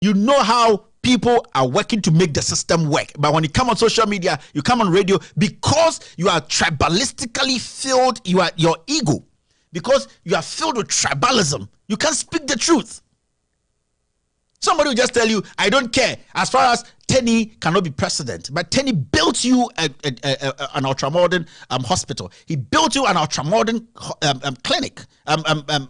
You know how people are working to make the system work. But when you come on social media, you come on radio, because you are tribalistically filled, you are your ego, because you are filled with tribalism, you can't speak the truth. Somebody will just tell you, I don't care. As far as Tenny cannot be president, but Tenny built you an ultramodern hospital. He built you an ultramodern clinic,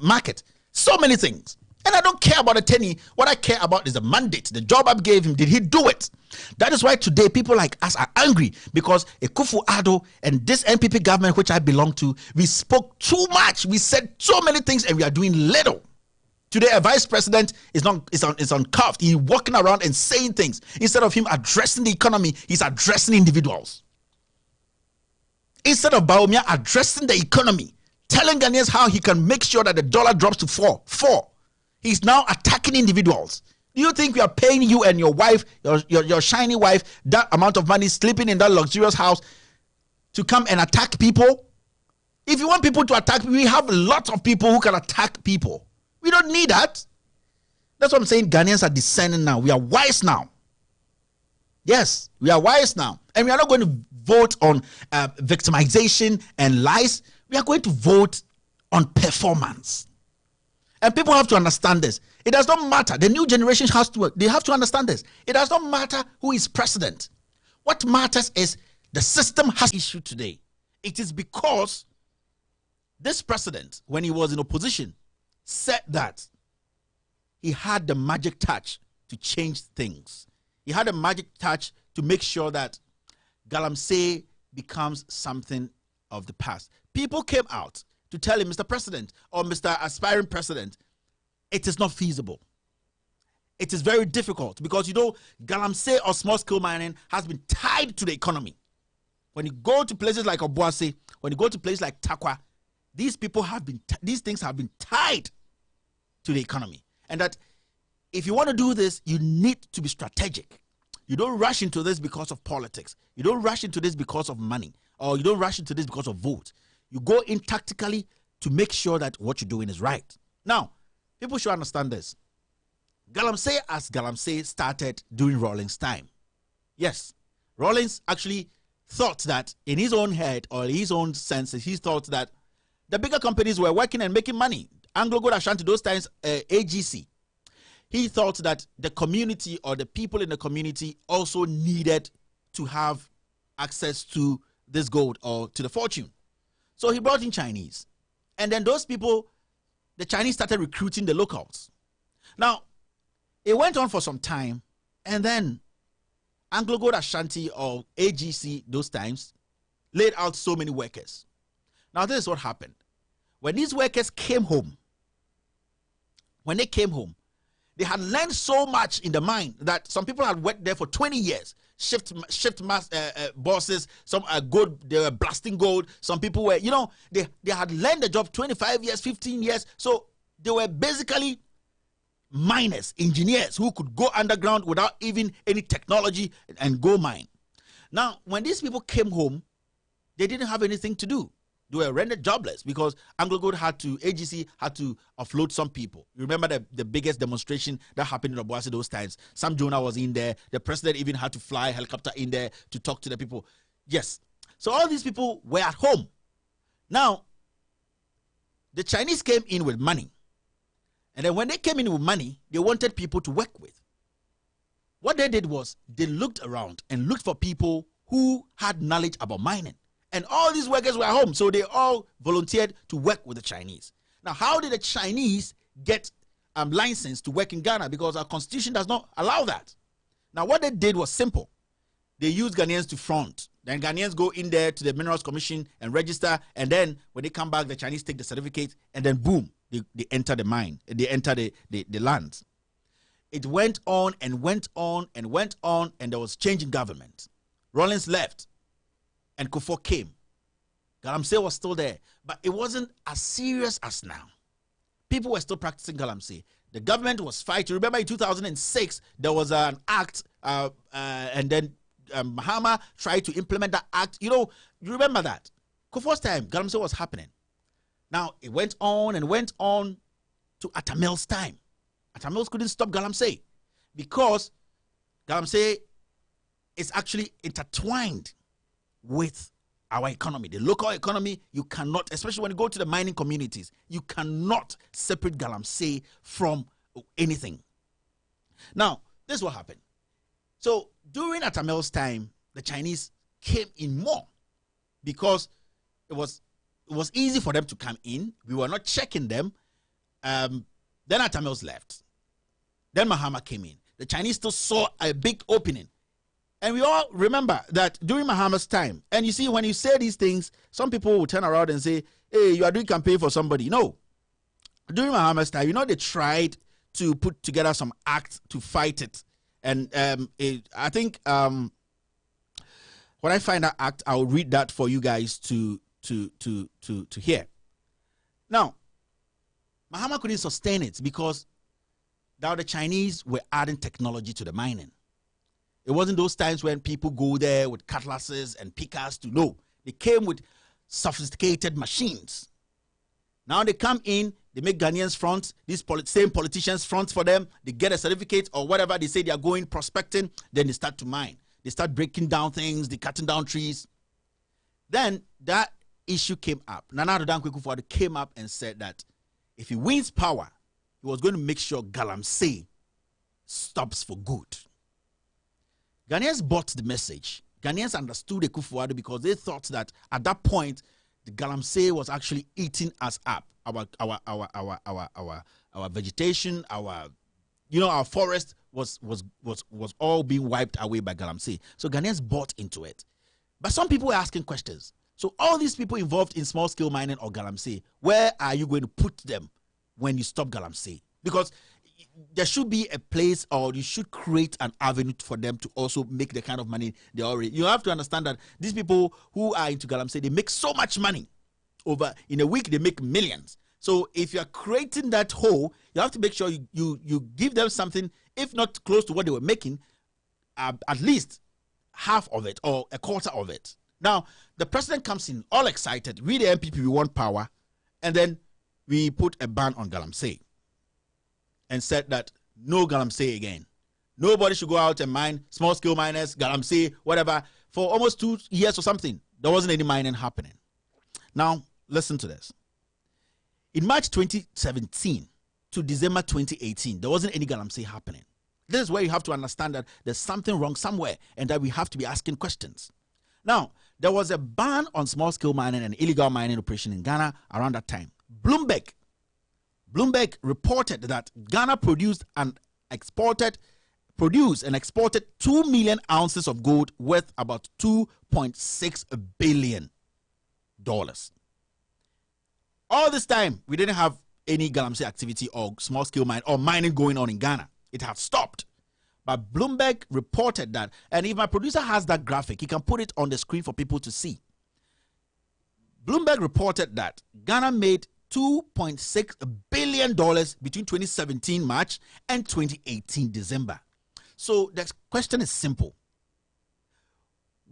market, so many things. And I don't care about the Tenny. What I care about is the mandate, the job I gave him. Did he do it? That is why today people like us are angry, because Akufo-Addo and this NPP government, which I belong to, we spoke too much. We said so many things and we are doing little. Today, a vice president is uncuffed. He's walking around and saying things. Instead of him addressing the economy, he's addressing individuals. Instead of Bawumia addressing the economy, telling Ghanaians how he can make sure that the dollar drops to 4, he's now attacking individuals. Do you think we are paying you and your wife, your shiny wife, that amount of money, sleeping in that luxurious house, to come and attack people? If you want people to attack, we have lots of people who can attack people. We don't need that. That's what I'm saying. Ghanaians are discerning now. We are wise now. Yes, we are wise now. And we are not going to vote on victimization and lies. We are going to vote on performance. And people have to understand this. It does not matter. The new generation they have to understand this. It does not matter who is president. What matters is the system has issue today. It is because this president, when he was in opposition, said that he had the magic touch to change things. He had a magic touch to make sure that galamsey becomes something of the past. People came out to tell him, Mr. President or Mr. Aspiring President, it is not feasible. It is very difficult because, you know, galamsey or small-scale mining has been tied to the economy. When you go to places like Obuasi, when you go to places like Takwa, these things have been tied to the economy. And that if you want to do this, you need to be strategic. You don't rush into this because of politics. You don't rush into this because of money, or you don't rush into this because of vote. You go in tactically to make sure that what you're doing is right. Now, people should understand this. Galamsey started during Rawlings' time. Yes, Rawlings actually thought that in his own head or his own senses, he thought that the bigger companies were working and making money. Anglo-Gold Ashanti, those times, AGC. He thought that the community or the people in the community also needed to have access to this gold or to the fortune. So he brought in Chinese. And then those people, the Chinese started recruiting the locals. Now, it went on for some time, and then Anglo-Gold Ashanti or AGC those times laid out so many workers. Now, this is what happened. When these workers came home, they had learned so much in the mine that some people had worked there for 20 years. Shift bosses, some are good, they were blasting gold. Some people were, you know, they had learned the job 25 years, 15 years. So they were basically miners, engineers who could go underground without even any technology and go mine. Now, when these people came home, they didn't have anything to do. They were rendered jobless because AngloGold AGC had to offload some people. You remember the biggest demonstration that happened in Obuasi those times. Sam Jonah was in there. The president even had to fly a helicopter in there to talk to the people. Yes. So all these people were at home. Now, the Chinese came in with money. And then when they came in with money, they wanted people to work with. What they did was they looked around and looked for people who had knowledge about mining. And all these workers were home, so they all volunteered to work with the Chinese. Now, how did the Chinese get license to work in Ghana? Because our constitution does not allow that. Now, what they did was simple. They used Ghanaians to front. Then Ghanaians go in there to the Minerals Commission and register. And then when they come back, the Chinese take the certificate. And then boom, they enter the mine. They enter the land. It went on and went on and went on. And there was change in government. Rawlings left. And Kufuor came. Galamsey was still there, but it wasn't as serious as now. People were still practicing galamsey. The government was fighting. Remember in 2006, there was an act, and then Mahama tried to implement that act. You know, you remember that. Kufuor's time, galamsey was happening. Now, it went on and went on to Atamil's time. Atamil's couldn't stop galamsey. because galamsey is actually intertwined with our economy, the local economy. You cannot, especially when you go to the mining communities, you cannot separate galamsey from anything. Now, this is what happened. So during Atamel's time, the Chinese came in more because it was easy for them to come in. We were not checking them. Then Atamel's left. Then Mahama came in. The Chinese still saw a big opening. And we all remember that during Mahama's time, and you see, when you say these things, some people will turn around and say, hey, you are doing campaign for somebody. No. During Mahama's time, they tried to put together some acts to fight it. And I think when I find that act, I'll read that for you guys to hear. Now, Mahama couldn't sustain it because now the Chinese were adding technology to the mining. It wasn't those times when people go there with cutlasses and pickers to know. They came with sophisticated machines. Now they come in, they make Ghanaians front, these same politicians front for them. They get a certificate or whatever. They say they are going prospecting. Then they start to mine. They start breaking down things. They cutting down trees. Then that issue came up. Nana Addo Dankwa Akufo-Addo came up and said that if he wins power, he was going to make sure galamsey stops for good. Ghanaians bought the message. Ghanaians understood Akufo-Addo because they thought that at that point the galamsey was actually eating us up. Our vegetation, our forest was all being wiped away by galamsey. So Ghanaians bought into it. But some people were asking questions. So all these people involved in small scale mining or galamsey, where are you going to put them when you stop galamsey? Because there should be a place, or you should create an avenue for them to also make the kind of money they already. You have to understand that these people who are into galamsey, they make so much money. Over in a week, they make millions. So if you are creating that hole, you have to make sure you give them something, if not close to what they were making, at least half of it or a quarter of it. Now, the president comes in all excited. We, the MPP, we want power. And then we put a ban on galamsey and said that no galamsey again. Nobody should go out and mine, small scale miners, galamsey, whatever. For almost 2 years or something, there wasn't any mining happening. Now, listen to this. In March 2017 to December 2018, there wasn't any galamsey happening. This is where you have to understand that there's something wrong somewhere and that we have to be asking questions. Now, there was a ban on small scale mining and illegal mining operation in Ghana around that time. Bloomberg reported that Ghana produced and exported 2 million ounces of gold worth about $2.6 billion. All this time, we didn't have any galamsey activity or small scale mine or mining going on in Ghana. It had stopped. But Bloomberg reported that, and if my producer has that graphic, he can put it on the screen for people to see. Bloomberg reported that Ghana made $2.6 billion between 2017 March and 2018 December. So the question is simple.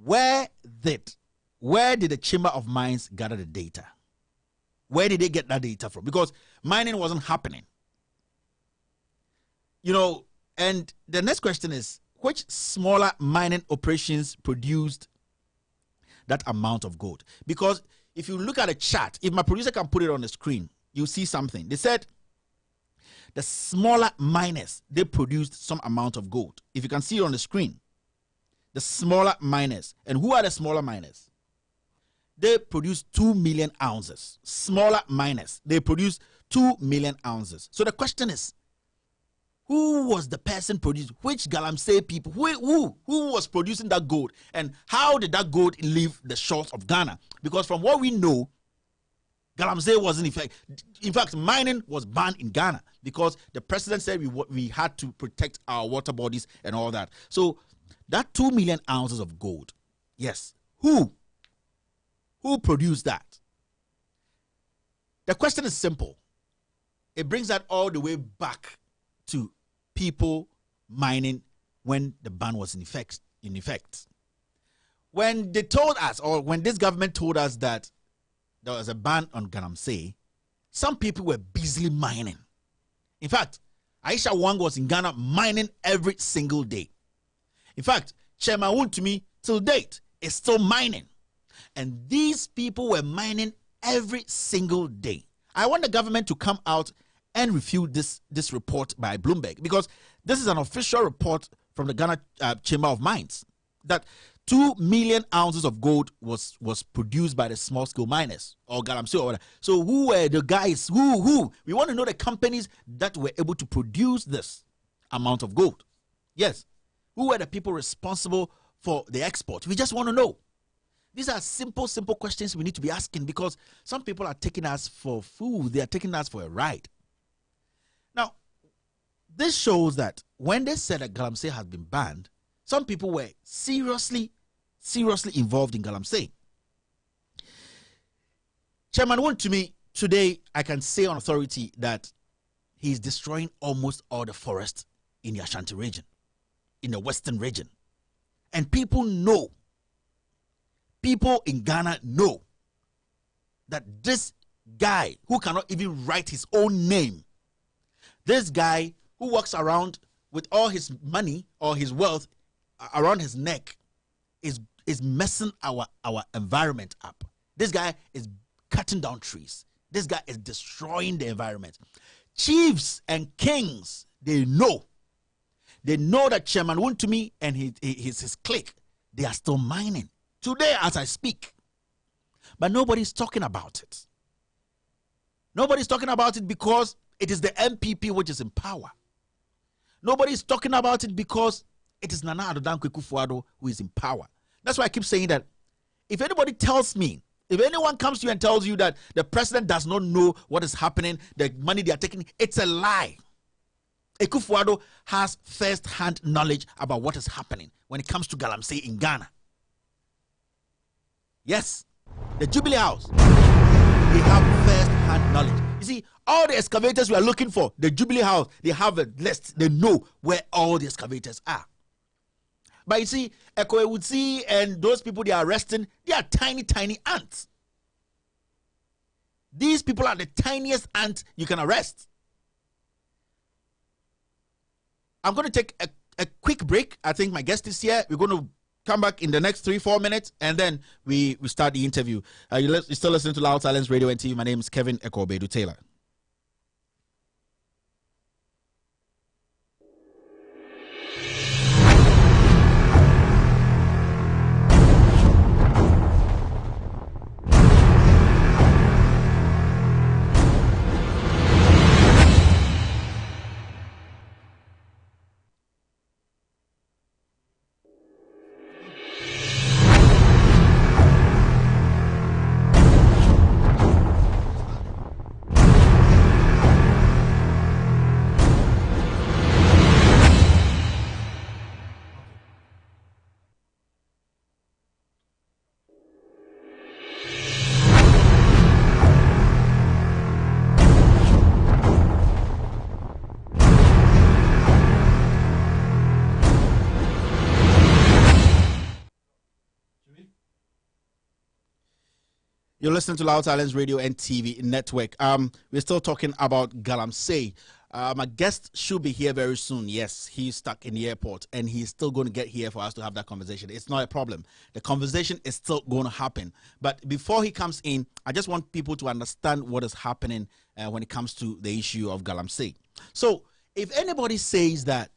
Where did the Chamber of Mines gather the data? Where did they get that data from? Because mining wasn't happening. And the next question is, which smaller mining operations produced that amount of gold? Because if you look at a chart, if my producer can put it on the screen, you see something. They said the smaller miners, they produced some amount of gold. If you can see it on the screen, the smaller miners. And who are the smaller miners? They produce 2 million ounces. Smaller miners, they produce 2 million ounces. So the question is, who was the person producing? Which galamsey people? Who was producing that gold? And how did that gold leave the shores of Ghana? Because from what we know, galamsey wasn't in fact, mining was banned in Ghana because the president said we had to protect our water bodies and all that. So that 2 million ounces of gold, yes, who produced that? The question is simple. It brings that all the way back to people mining when the ban was in effect. When they told us, or when this government told us that there was a ban on galamsey, some people were busily mining. In fact, Aisha Wang was in Ghana mining every single day. In fact, Chairman Wontumi, till date, is still mining. And these people were mining every single day. I want the government to come out and refute this report by Bloomberg, because this is an official report from the Ghana Chamber of Mines that 2 million ounces of gold was produced by the small-scale miners, or galamsey or whatever. So who were the guys? Who? We want to know the companies that were able to produce this amount of gold. Yes. Who were the people responsible for the export? We just want to know. These are simple questions we need to be asking, because some people are taking us for food. They are taking us for a ride. Now, this shows that when they said that galamsey has been banned, some people were seriously involved in galamsey. Chairman Wontumi, today I can say on authority that he's destroying almost all the forest in the Ashanti region, in the western region. And people know, people in Ghana know that this guy who cannot even write his own name, this guy who walks around with all his money or his wealth around his neck, is messing our environment up. This guy is cutting down trees. This guy is destroying the environment. Chiefs and kings, they know that Chairman Wontumi and his clique, they are still mining today as I speak. But nobody's talking about it. Nobody's talking about it because it is the MPP which is in power. Nobody's talking about it because it is Nana Addo Dankwa Akufo-Addo who is in power. That's why I keep saying that if anybody tells me, if anyone comes to you and tells you that the president does not know what is happening, the money they are taking, it's a lie. Akufo-Addo has first-hand knowledge about what is happening when it comes to galamsey in Ghana. Yes, the Jubilee House, they have first-hand knowledge. You see, all the excavators we are looking for, the Jubilee House, they have a list. They know where all the excavators are. But you see, Owusu and those people they are arresting, they are tiny ants. These people are the tiniest ants you can arrest. I'm going to take a quick break. I think my guest is here. We're going to come back in the next 3-4 minutes, and then we start the interview. You're still listening to Loud Silence Radio and TV. My name is Kevin Ekobedu Taylor. You're listening to Loud Silence Radio and TV Network. We're still talking about galamsey. My guest should be here very soon. Yes, he's stuck in the airport, and he's still going to get here for us to have that conversation. It's not a problem. The conversation is still going to happen. But before he comes in, I just want people to understand what is happening when it comes to the issue of galamsey. So if anybody says that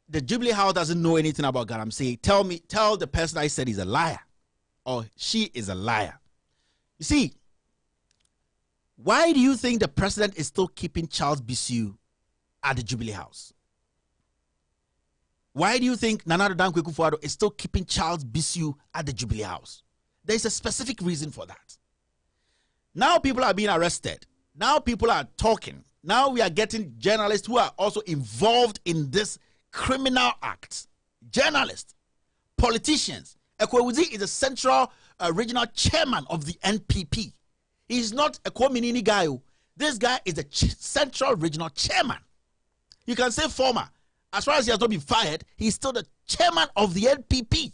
the Jubilee House doesn't know anything about galamsey, tell the person I said he's a liar, or she is a liar. You see, why do you think the president is still keeping Charles Bisu at the Jubilee House? Why do you think Nana Addo Dankwa Akufo-Addo is still keeping Charles Bisu at the Jubilee House? There's a specific reason for that. Now people are being arrested. Now people are talking. Now we are getting journalists who are also involved in this criminal act. Journalists, politicians. Owusu is a central regional chairman of the NPP. He's not a Kominini guy. This guy is a central regional chairman. You can say former. As far as he has not been fired, he's still the chairman of the NPP.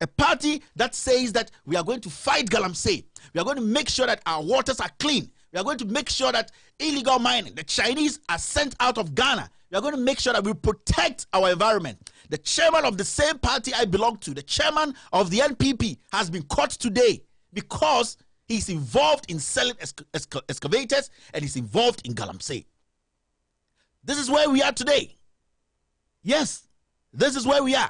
A party that says that we are going to fight galamsey. We are going to make sure that our waters are clean. We are going to make sure that illegal mining, the Chinese are sent out of Ghana. We are going to make sure that we protect our environment. The chairman of the same party I belong to, the chairman of the NPP, has been caught today because he's involved in selling excavators and he's involved in galamsey. This is where we are today. Yes, this is where we are.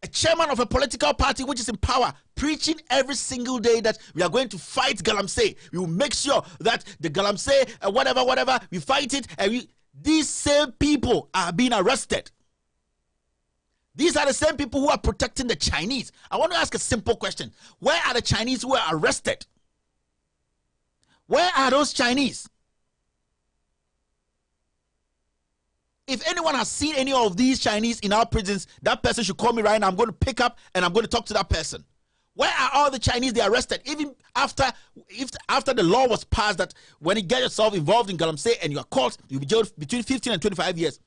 A chairman of a political party which is in power, preaching every single day that we are going to fight galamsey. We will make sure that the galamsey, whatever, we fight it. And these same people are being arrested. These are the same people who are protecting the Chinese. I want to ask a simple question. Where are the Chinese who are arrested? Where are those Chinese? If anyone has seen any of these Chinese in our prisons, that person should call me right now. I'm going to pick up and I'm going to talk to that person. Where are all the Chinese they arrested? Even after the law was passed that when you get yourself involved in galamsey and you are caught, you'll be jailed between 15 and 25 years.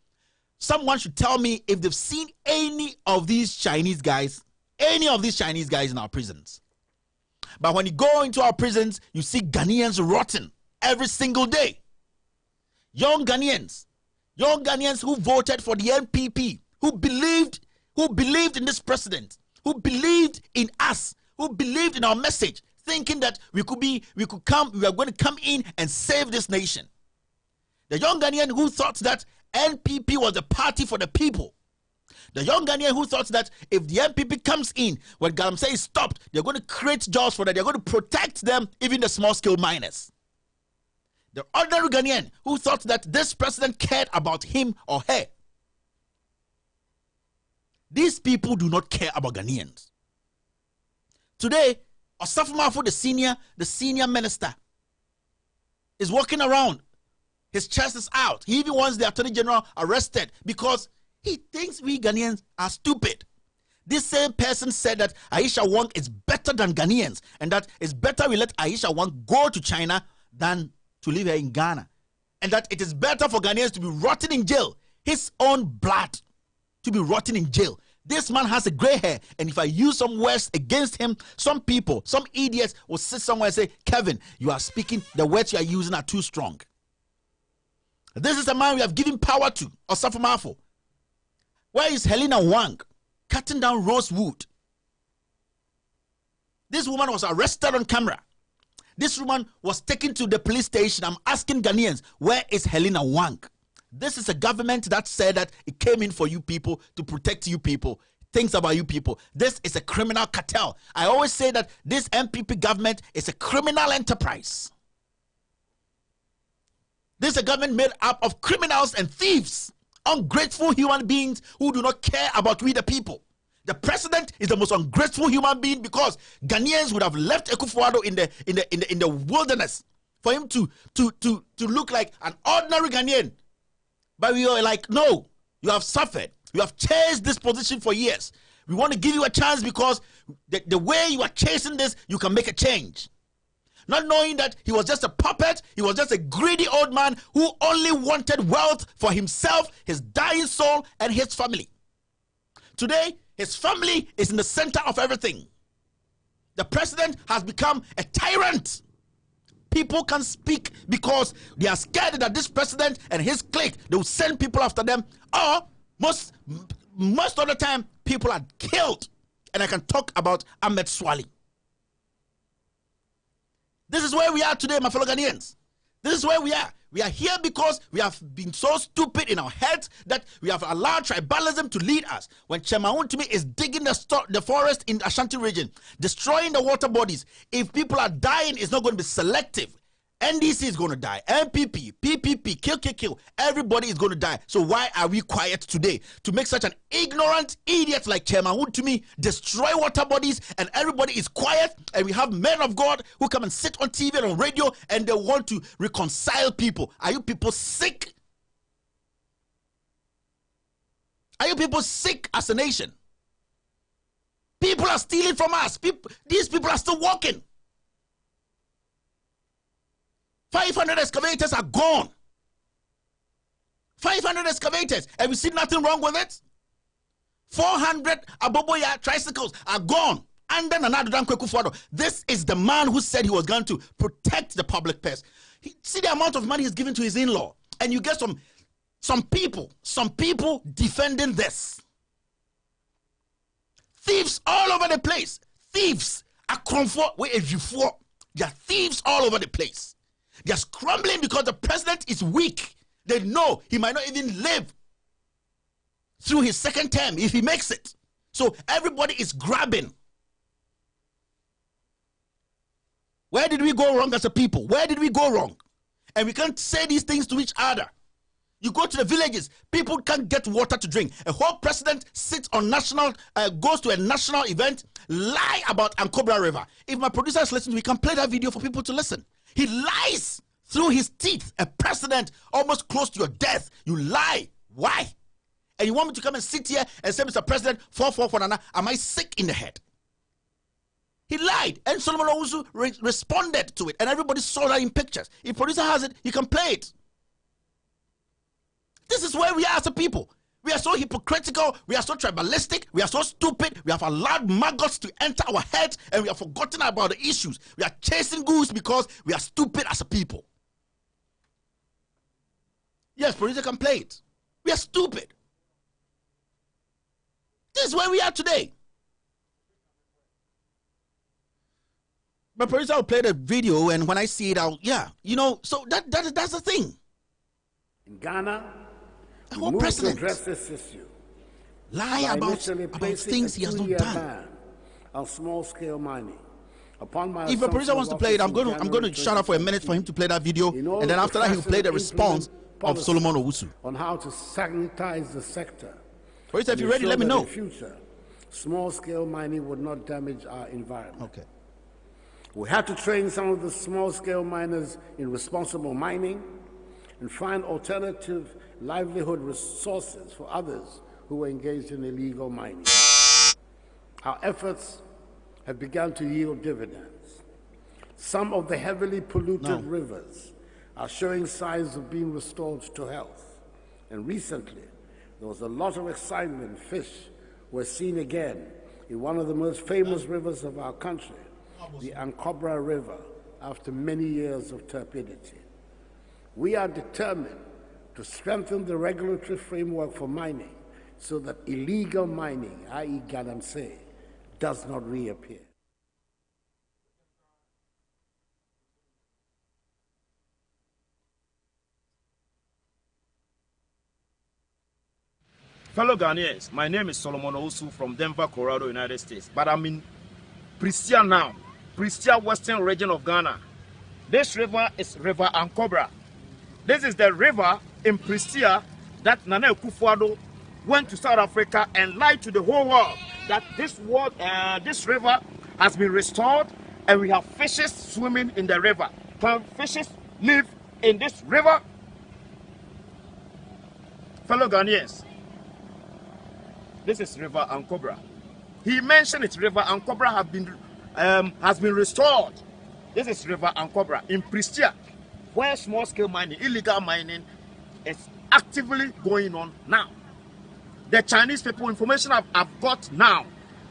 Someone should tell me if they've seen any of these Chinese guys in our prisons. But when you go into our prisons, you see Ghanaians rotting every single day. Young Ghanaians who voted for the NPP, who believed in this president, who believed in us, who believed in our message, thinking that we are going to come in and save this nation. The young Ghanaian who thought that NPP was a party for the people. The young Ghanaian who thought that if the NPP comes in, when galamsey is stopped, they're going to create jobs for them, they're going to protect them, even the small-scale miners. The ordinary Ghanaian who thought that this president cared about him or her. These people do not care about Ghanaians. Today, Osafo Maafo, the senior minister, is walking around. His chest is out. He even wants the Attorney General arrested because he thinks we Ghanaians are stupid. This same person said that Aisha Wong is better than Ghanaians and that it's better we let Aisha Wong go to China than to live here in Ghana. And that it is better for Ghanaians to be rotting in jail, his own blood, to be rotting in jail. This man has a gray hair, and if I use some words against him, some people, some idiots will sit somewhere and say, Kevin, you are speaking, the words you are using are too strong. This is the man we have given power to, Osafo Maafo. Where is Helena Wang cutting down rosewood? This woman was arrested on camera. This woman was taken to the police station. I'm asking Ghanaians, where is Helena Wang? This is a government that said that it came in for you people, to protect you people, thinks about you people. This is a criminal cartel. I always say that this MPP government is a criminal enterprise. This is a government made up of criminals and thieves, ungrateful human beings who do not care about we the people. The president is the most ungrateful human being because Ghanaians would have left Akufo-Addo in the wilderness for him to look like an ordinary Ghanaian. But we are like, no, you have suffered. You have chased this position for years. We want to give you a chance because the way you are chasing this, you can make a change. Not knowing that he was just a puppet, he was just a greedy old man who only wanted wealth for himself, his dying soul, and his family. Today, his family is in the center of everything. The president has become a tyrant. People can speak because they are scared that this president and his clique, they will send people after them, or most of the time, people are killed. And I can talk about Ahmed Swali. This is where we are today, my fellow Ghanaians. This is where we are. We are here because we have been so stupid in our heads that we have allowed tribalism to lead us. When Chairman Wontumi is digging the forest in Ashanti region, destroying the water bodies, if people are dying, it's not going to be selective. NDC is going to die. MPP, PPP, kill. Everybody is going to die. So why are we quiet today? To make such an ignorant idiot like Chairman Wontumi destroy water bodies and everybody is quiet, and we have men of God who come and sit on TV and on radio and they want to reconcile people. Are you people sick? Are you people sick as a nation? People are stealing from us. These people are still walking. 500 excavators are gone. 500 excavators. Have you seen nothing wrong with it? 400 Aboboya tricycles are gone. And then another Akufo-Addo. This is the man who said he was going to protect the public purse. See the amount of money he's given to his in-law. And you get some Some people defending this. Thieves all over the place. Thieves are comfort where if you fall. There are thieves all over the place. They are scrambling because the president is weak. They know he might not even live through his second term if he makes it. So everybody is grabbing. Where did we go wrong as a people? Where did we go wrong? And we can't say these things to each other. You go to the villages, people can't get water to drink. A whole president sits on goes to a national event, lie about Ankobra River. If my producer is listening, we can play that video for people to listen. He lies through his teeth. A president almost close to your death. You lie. Why? And you want me to come and sit here and say, Mr. President, 444 Nana, am I sick in the head? He lied, and Solomon Owusu responded to it, and everybody saw that in pictures. If producer has it, he can play it. This is where we are as a people. We are so hypocritical, we are so tribalistic, we are so stupid, we have allowed maggots to enter our heads, and we have forgotten about the issues. We are chasing goose because we are stupid as a people. Yes, producer can play it. We are stupid. This is where we are today. But producer will play the video, and when I see it out, yeah, you know, so that's the thing. In Ghana, the whole president address this issue. Lie about things he has not done. On small-scale mining. If a producer wants to play it, I'm going to shut up for a minute for him to play that video, and then after that he'll play the response of Solomon Owusu. On how to sanitize the sector. Producer, if you're ready, let me know. In the future, small-scale mining would not damage our environment. Okay. We have to train some of the small-scale miners in responsible mining and find alternative livelihood resources for others who are engaged in illegal mining. Our efforts have begun to yield dividends. Some of the heavily polluted rivers are showing signs of being restored to health. And recently, there was a lot of excitement. Fish were seen again in one of the most famous rivers of our country, the Ankobra River, after many years of turbidity. We are determined to strengthen the regulatory framework for mining so that illegal mining, i.e. galamsey, does not reappear. Fellow Ghanaians, my name is Solomon Owusu from Denver, Colorado, United States. But I'm in Prestia now, Prestia Western region of Ghana. This river is River Ankobra. This is the river in Prestia that Nana Akufo-Addo went to South Africa and lied to the whole world that this river has been restored and we have fishes swimming in the river. Can fishes live in this river? Fellow Ghanaians, this is River Ankobra. He mentioned it. River Ankobra has been restored. This is River Ankobra in Prestia, where small-scale mining, illegal mining, is actively going on now. The Chinese people, information I've got now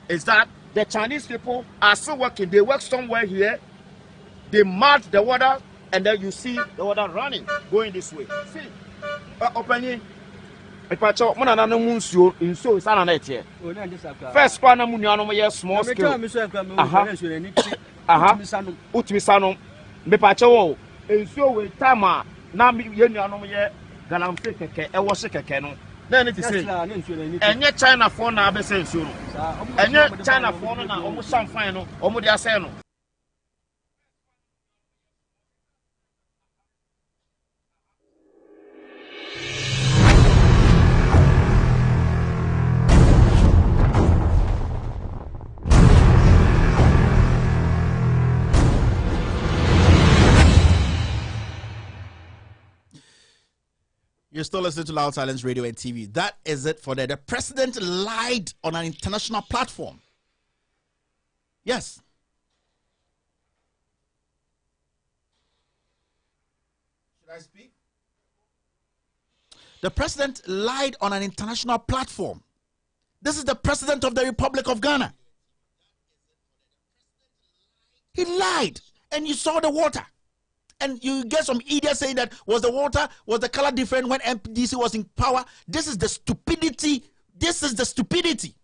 is that the Chinese people are still working. They work somewhere here. They mud the water, and then you see the water running, going this way. See, open First, one of the small scale. Then it is and yet China phone now be saying so. And yet China phone now almost some final, almost they are saying. You're still listening to Loud Silence Radio and TV. That is it for that. The president lied on an international platform. Yes. Should I speak? The president lied on an international platform. This is the president of the Republic of Ghana. He lied, and you saw the water. And you get some idiot saying that was the color different when MDC was in power? This is the stupidity. This is the stupidity.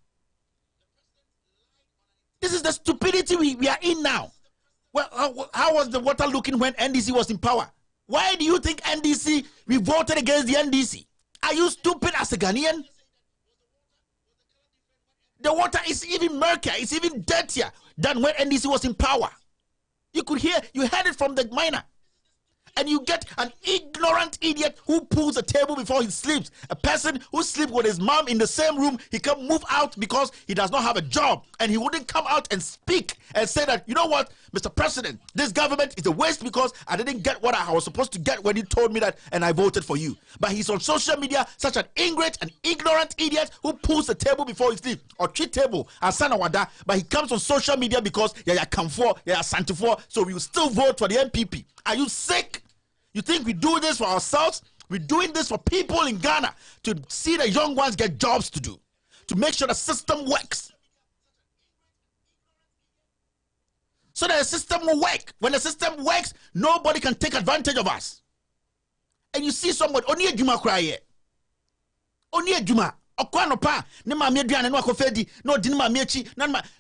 This is the stupidity we are in now. Well, how was the water looking when NDC was in power? Why do you think NDC, we voted against the NDC? Are you stupid as a Ghanaian? The water is even murkier, it's even dirtier than when NDC was in power. You heard it from the miner. And you get an ignorant idiot who pulls a table before he sleeps. A person who sleeps with his mom in the same room, he can't move out because he does not have a job. And he wouldn't come out and speak and say that, you know what, Mr. President, this government is a waste because I didn't get what I was supposed to get when you told me that and I voted for you. But he's on social media, such an ingrate and ignorant idiot who pulls the table before he sleeps, or treat table and sanawada, but he comes on social media because santifor, so we will still vote for the MPP. Are you sick? You think we do this for ourselves? We're doing this for people in Ghana to see the young ones get jobs to do, to make sure the system works. So that the system will work. When the system works, nobody can take advantage of us. And you see someone, only a juma cry. Only a juma. Okwanopa, nema medriane no akofedi, no dinima mechi,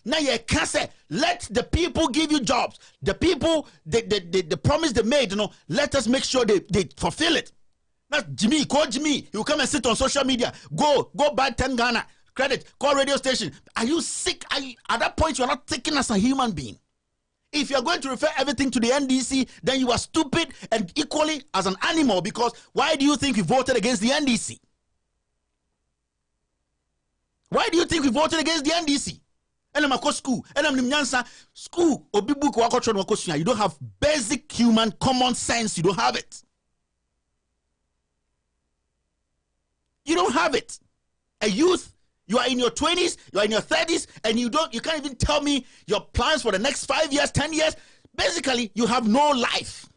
na ye can say, let the people give you jobs. The people, the promise they made, let us make sure they fulfill it. Not Jimmy, call Jimmy. You come and sit on social media. Go buy 10 Ghana credit, call radio station. Are you sick? At that point, you're not thinking as a human being. If you're going to refer everything to the NDC, then you are stupid and equally as an animal, because why do you think we voted against the NDC? Why do you think we voted against the NDC? School, you don't have basic human common sense. You don't have it. You don't have it. A youth, you are in your 20s, you are in your 30s, and you can't even tell me your plans for the next 5 years, 10 years. Basically, you have no life.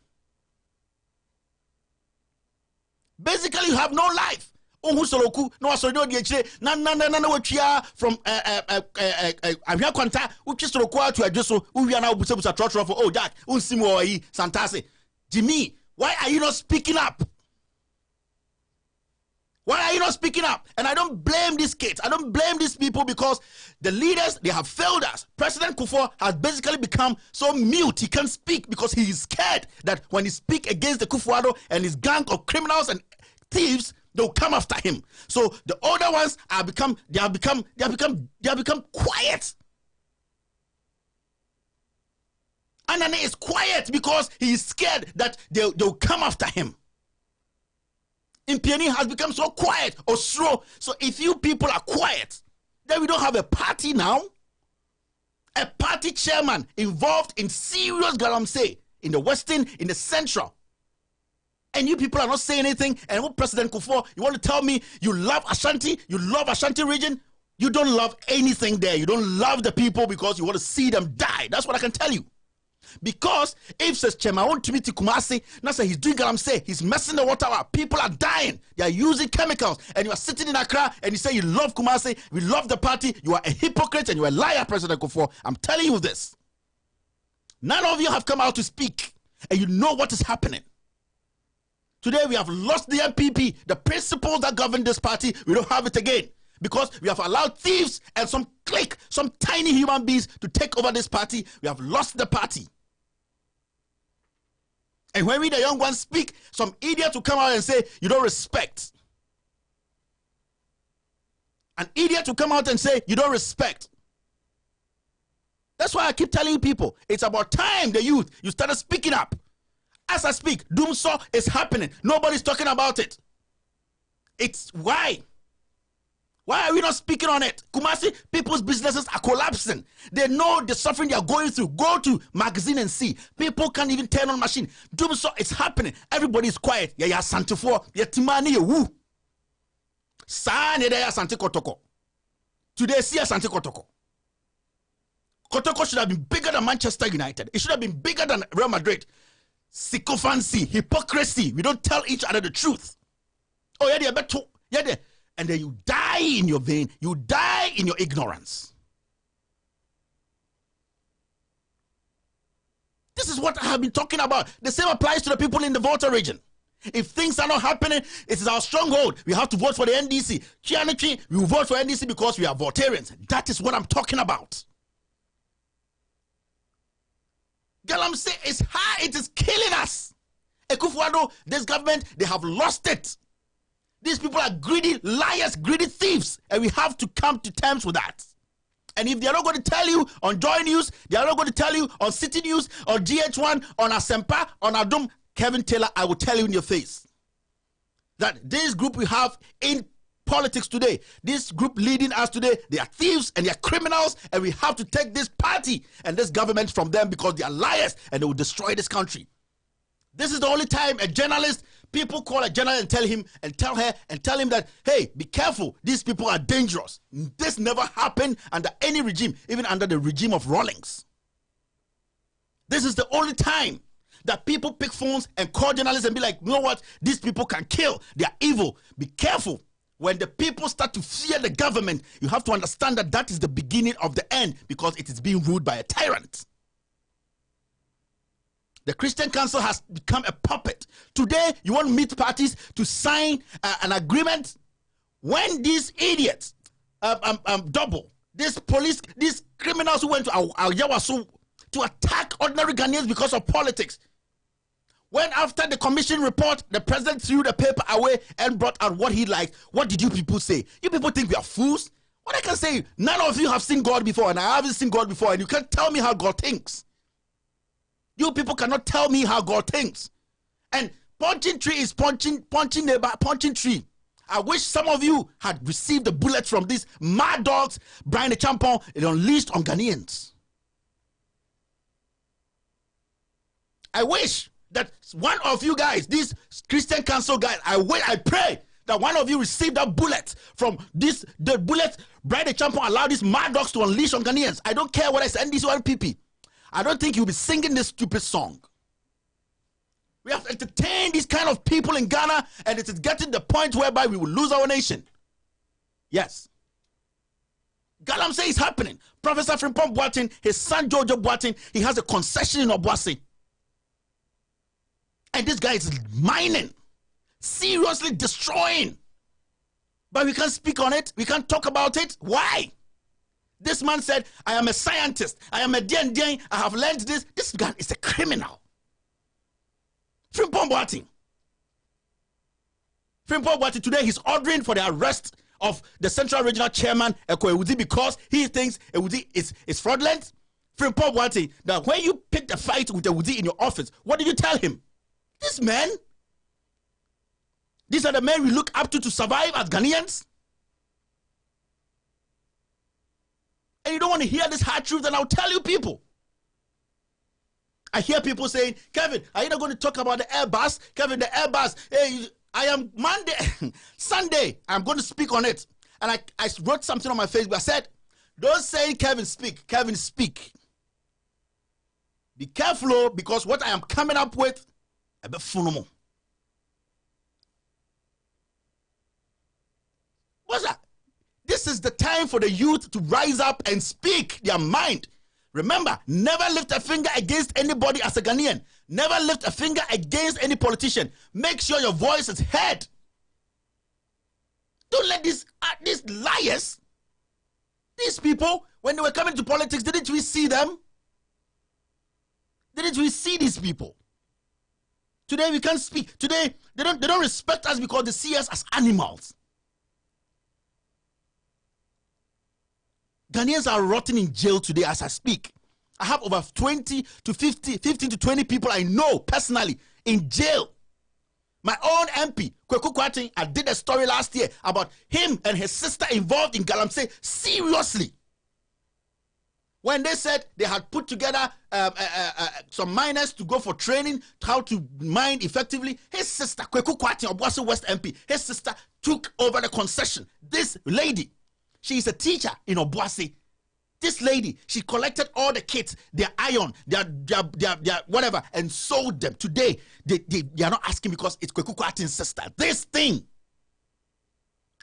Basically, you have no life. Owusu no asoro di ekire na watwia from ahia kwanta utwisoro to adwoso uwia na obusabusa trotro for oh Jack unsim wo yi santase Jimmy, why are you not speaking up? Why are you not speaking up? And I don't blame these kids. I don't blame these people, because the leaders, they have failed us. President Kufuor has basically become so mute. He can't speak because he is scared that when he speaks against the Kufuor and his gang of criminals and thieves, they'll come after him. So the older ones have become quiet. Anane is quiet because he is scared that they'll come after him. Impiani has become so quiet or slow. So if you people are quiet, then we don't have a party now. A party chairman involved in serious galamsey in the Western, in the Central. And you people are not saying anything. And what President Kufuor, you want to tell me you love Ashanti? You love Ashanti region? You don't love anything there. You don't love the people because you want to see them die. That's what I can tell you. Because if says Chema want to meet Kumasi, now say he's doing galamsey, he's messing the water up. People are dying. They are using chemicals. And you are sitting in Accra and you say you love Kumasi, we love the party. You are a hypocrite and you are a liar, President Kufuor. I'm telling you this. None of you have come out to speak. And you know what is happening. Today we have lost the MPP, the principles that govern this party. We don't have it again because we have allowed thieves and some clique, some tiny human beings to take over this party. We have lost the party. And when we the young ones speak, some idiot will come out and say, you don't respect. An idiot will come out and say, you don't respect. That's why I keep telling people, it's about time, the youth, you started speaking up. As I speak, doomsaw is happening. Nobody's talking about it. It's why? Why are we not speaking on it? Kumasi, people's businesses are collapsing. They know the suffering they are going through. Go to magazine and see. People can't even turn on machine. Doomsaw is happening. Everybody is quiet. Yeah, Santifor. Yeah, Timani, woo. Sane de Santi Kotoko. Today, see Santi Kotoko. Kotoko should have been bigger than Manchester United. It should have been bigger than Real Madrid. Sycophancy, hypocrisy. We don't tell each other the truth. Oh, yeah, they're better. Yeah, and then you die in your vein. You die in your ignorance. This This is what I have been talking about. The same applies to the people in the Volta region. If things are not happening, it is our stronghold. We have to vote for the NDC. We will vote for NDC because we are Voltarians. That is what I'm talking about. Galamsey is high. It is killing us. Ekufuado, this government, they have lost it. These people are greedy liars, greedy thieves, and we have to come to terms with that. And if they are not going to tell you on Joy News, they are not going to tell you on City News, on GH1, on Asempa, on Adum, Kevin Taylor, I will tell you in your face that this group we have in politics today, this group leading us today, they are thieves and they are criminals, and we have to take this party and this government from them because they are liars and they will destroy this country. This is the only time a journalist, people call a journalist and tell him and tell her and tell him that, hey, be careful, these people are dangerous. This never happened under any regime, even under the regime of Rawlings. This is the only time that people pick phones and call journalists and be like, you know what, these people can kill, they are evil. Be careful. When the people start to fear the government, you have to understand that that is the beginning of the end because it is being ruled by a tyrant. The Christian Council has become a puppet. Today, you want meat parties to sign an agreement when these idiots, these criminals who went to Yawasu to attack ordinary Ghanaians because of politics. When after the commission report, the president threw the paper away and brought out what he liked, what did you people say? You people think we are fools? What I can say, none of you have seen God before, and I haven't seen God before, and you can't tell me how God thinks. You people cannot tell me how God thinks. And punching tree is punching neighbor, punching tree. I wish some of you had received the bullets from these mad dogs, Brian the Champon, and unleashed on Ghanaians. I wish that one of you guys, these Christian Council guys, I pray that one of you received that bullet from the bullet Brian the Champon allowed these mad dogs to unleash on Ghanaians. I don't care what I say, NDC or NPP. I don't think you'll be singing this stupid song. We have entertained these kind of people in Ghana, and it is getting the point whereby we will lose our nation. Yes. Galamsey is happening. Professor Frimpong Boateng, his son Jojo Boateng, he has a concession in Obuasi. And this guy is mining, seriously destroying. But we can't speak on it. We can't talk about it. Why? This man said, I am a scientist. I am a DND. I have learned this. This guy is a criminal. Frimpong Boateng. Frimpong Boateng today he's ordering for the arrest of the Central Regional Chairman Eko Ewudi because he thinks Ewudi is fraudulent. Frimpong Boateng, that when you picked a fight with Ewudi in your office, what did you tell him? This man, these are the men we look up to survive as Ghanaians. And you don't want to hear this hard truth, and I'll tell you people. I hear people saying, Kevin, are you not going to talk about the Airbus? Kevin, the Airbus, hey, I am Monday, Sunday, I'm going to speak on it. And I wrote something on my Facebook. I said, don't say Kevin speak, Kevin speak. Be careful, because what I am coming up with, a bit funomo. What's that? This is the time for the youth to rise up and speak their mind. Remember, never lift a finger against anybody as a Ghanaian. Never lift a finger against any politician. Make sure your voice is heard. Don't let these liars, these people, when they were coming to politics, didn't we see them? Didn't we see these people? Today we can't speak. Today they don't respect us because they see us as animals. Ghanaians are rotting in jail today as I speak. I have over 20 to 15 to 20 people I know personally in jail. My own MP, Kweku Kwating, I did a story last year about him and his sister involved in Galamsey. Seriously. When they said they had put together some miners to go for training, how to mine effectively, his sister, Kweku Kwating, Obuasi West MP, his sister took over the concession. This lady, she is a teacher in Obuasi. This lady, she collected all the kits, their iron, their whatever, and sold them. Today, they are not asking because it's Kweku Kwating's sister. This thing,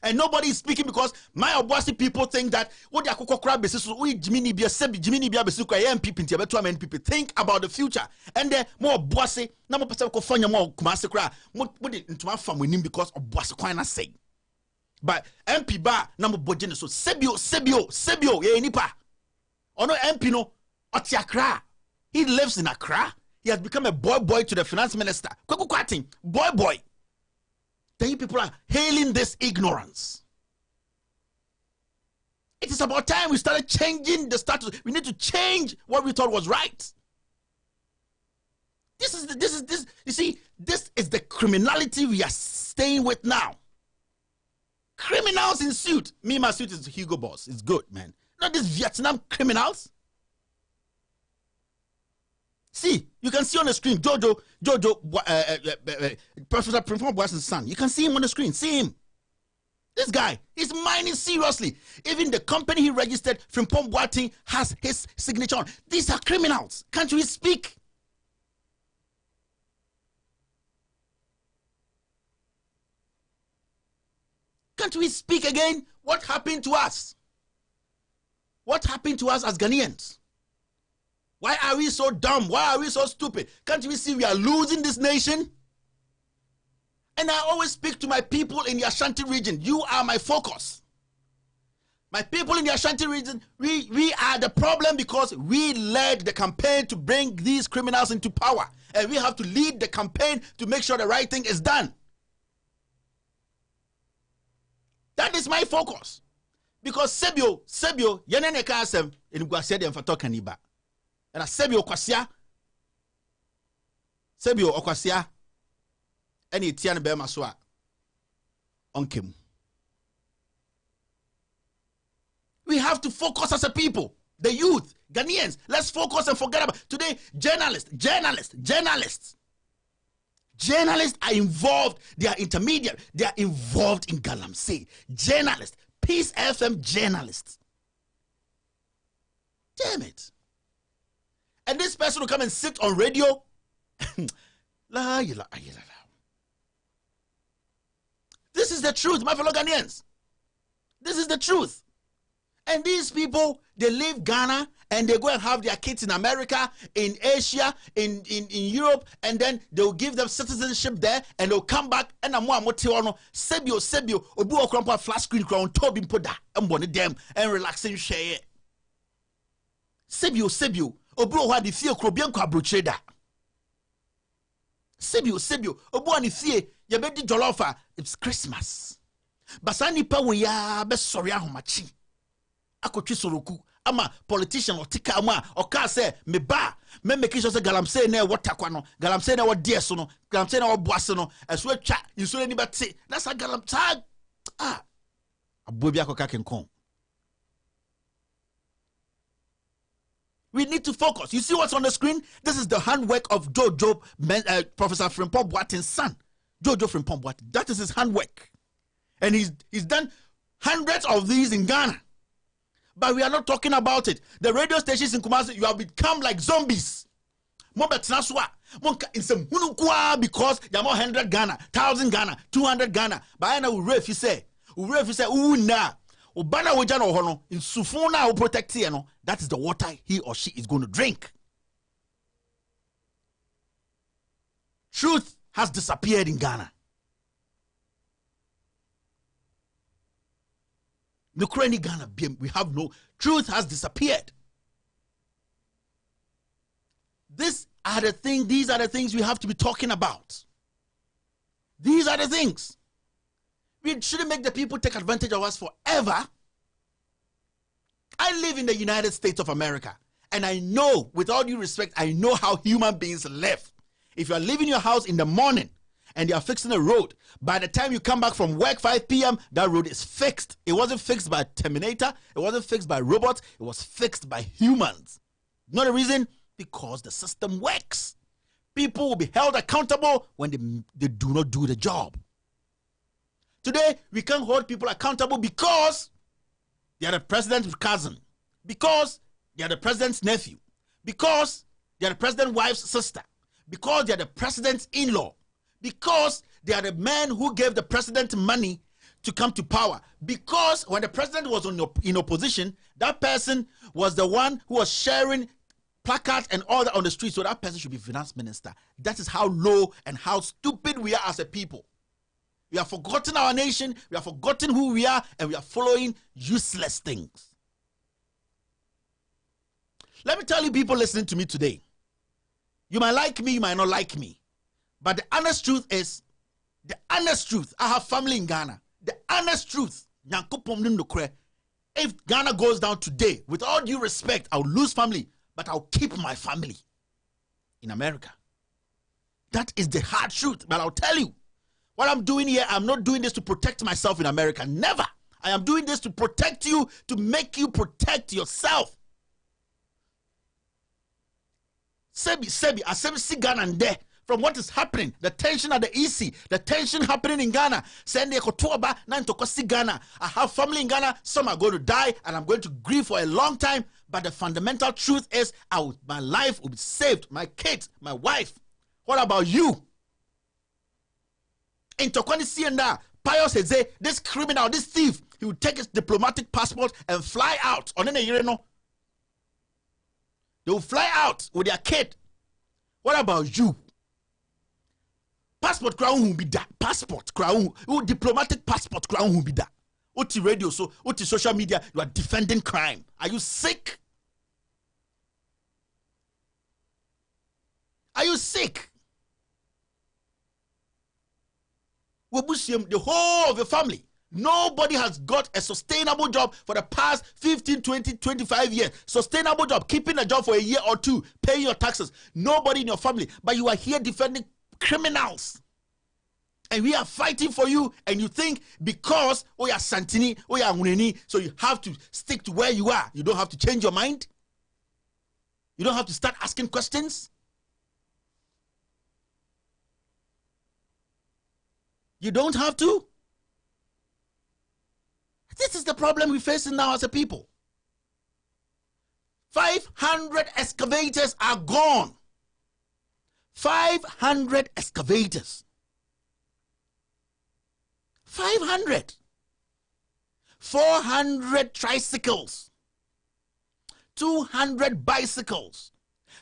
And nobody is speaking because my Obuasi people think that what they are crab basis we Jimini be a sebi Jimini be a besuka people in people think about the future. And then more Obuasi, na more person ko fanya more kumase kra mo into my family nim because Obuasi kwana say. But MP ba na mo bojene so sebio ye nipa. Ono MP no oti Accra. He lives in Accra. He has become a boy to the finance minister. Kwaku boy. Then you people are hailing this ignorance. It is about time we started changing the status. We need to change what we thought was right. You see, this is the criminality we are staying with now. Criminals in suit. Me, my suit is Hugo Boss. It's good, man. Not these Vietnam criminals. See, you can see on the screen, Jojo, Professor Frimpong Boaten's son. You can see him on the screen. See him. This guy, he's mining seriously. Even the company he registered, Frimpong Boaten, has his signature on. These are criminals. Can't we speak? Can't we speak again? What happened to us? What happened to us as Ghanaians? Why are we so dumb? Why are we so stupid? Can't we see we are losing this nation? And I always speak to my people in the Ashanti region. You are my focus. My people in the Ashanti region, we are the problem because we led the campaign to bring these criminals into power. And we have to lead the campaign to make sure the right thing is done. That is my focus. Because Sebio, yenene kasem, inugwase de mfato kaniba. And Sebio okwasia, any tian be maswa onkem. We have to focus as a people, the youth, Ghanaians. Let's focus and forget about today. Journalists are involved. They are intermediate. They are involved in galamsey. Journalists, Peace FM journalists. Damn it. And this person will come and sit on radio. This is the truth, my fellow Ghanaians. This is the truth. And these people, they leave Ghana and they go and have their kids in America, in Asia, in Europe, and then they'll give them citizenship there and they'll come back and sebio obi okrampa flat screen crown tobi mpoda mbone dem and relaxing share. Sebio obi o hadi fie krobia nkwa brochre da. Sebio obi ani fie ye be di jollofa. It's Christmas. Basani pa we ya be sorry ahomachi. Akotwi soroku ama politician otika ama oka say me ba me make sure say galamsey na water kwa no galamsey na wode so no galamsey na woboase no eso atwa iso ni bete that's a galamsey abobi akoka kenkon. We need to focus. You see what's on the screen? This is the handwork of Jojo, Professor Frimpong Boaten's son. Jojo Frimpong Boaten. That is his handwork. And he's done hundreds of these in Ghana. But we are not talking about it. The radio stations in Kumasi, you have become like zombies. Because you're more 100 Ghana, 1,000 Ghana, 200 Ghana. But I know if you say, nah. In Sufuna protect that is the water he or she is going to drink. Truth has disappeared in Ghana. Ghana, we have no truth has disappeared. These are the things we have to be talking about. These are the things. We shouldn't make the people take advantage of us forever. I live in the United States of America, and I know, with all due respect, I know how human beings live. If you are leaving your house in the morning and they are fixing a road, by the time you come back from work 5 p.m., that road is fixed. It wasn't fixed by Terminator. It wasn't fixed by robots. It was fixed by humans. You know the reason? Because the system works. People will be held accountable when they do not do the job. Today, we can't hold people accountable because they are the president's cousin, because they are the president's nephew, because they are the president's wife's sister, because they are the president's in-law, because they are the men who gave the president money to come to power, because when the president was in opposition, that person was the one who was sharing placards and all that on the street, so that person should be finance minister. That is how low and how stupid we are as a people. We have forgotten our nation, we have forgotten who we are, and we are following useless things. Let me tell you, people listening to me today, you might like me, you might not like me, but the honest truth is, I have family in Ghana. The honest truth, if Ghana goes down today, with all due respect, I'll lose family, but I'll keep my family in America. That is the hard truth. But I'll tell you, what I'm doing here, I'm not doing this to protect myself in America. Never. I am doing this to protect you, to make you protect yourself. Sebi, I Ghana and there. From what is happening, the tension at the EC, the tension happening in Ghana. Ghana. I have family in Ghana. Some are going to die, and I'm going to grieve for a long time. But the fundamental truth is, my life will be saved. My kids, my wife. What about you? In Tokwani Sienda, Pius says, this criminal, this thief, he will take his diplomatic passport and fly out. They will fly out with their kid. What about you? Passport crown will be that. Passport crown, diplomatic passport crown will be that. Oti radio, so oti social media, you are defending crime. Are you sick? Are you sick? The whole of the family, nobody has got a sustainable job for the past 15, 20, 25 years. Sustainable job, keeping a job for a year or two, paying your taxes. Nobody in your family, but you are here defending criminals. And we are fighting for you, and you think because you are Santini, you are Muneni, so you have to stick to where you are. You don't have to change your mind. You don't have to start asking questions. You don't have to. This is the problem we're facing now as a people. 500 excavators are gone. 500 excavators. 500. 400 tricycles. 200 bicycles.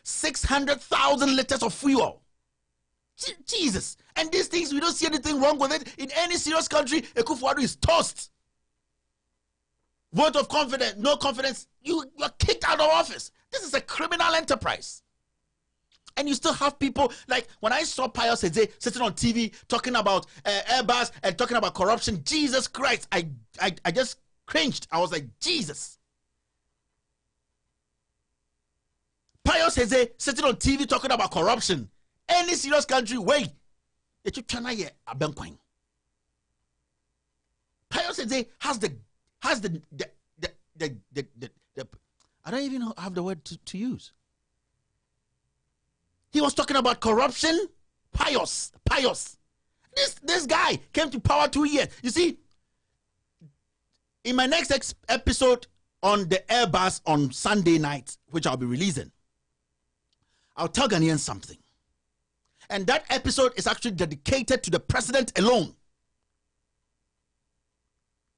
600,000 liters of fuel. Jesus. And these things, we don't see anything wrong with it. In any serious country, Akufo-Addo is toast. Vote of confidence, no confidence, you are kicked out of office. This is a criminal enterprise. And you still have people, like when I saw Pius Eze sitting on TV talking about Airbus and talking about corruption, Jesus Christ, I just cringed. I was like, Jesus. Pius Eze sitting on TV talking about corruption. Any serious country, wait. Pius Eze has the I don't even have the word to use. He was talking about corruption. Pius. This guy came to power 2 years. You see, in my next episode on the Airbus on Sunday night, which I'll be releasing, I'll tell Ghanaians something. And that episode is actually dedicated to the president alone.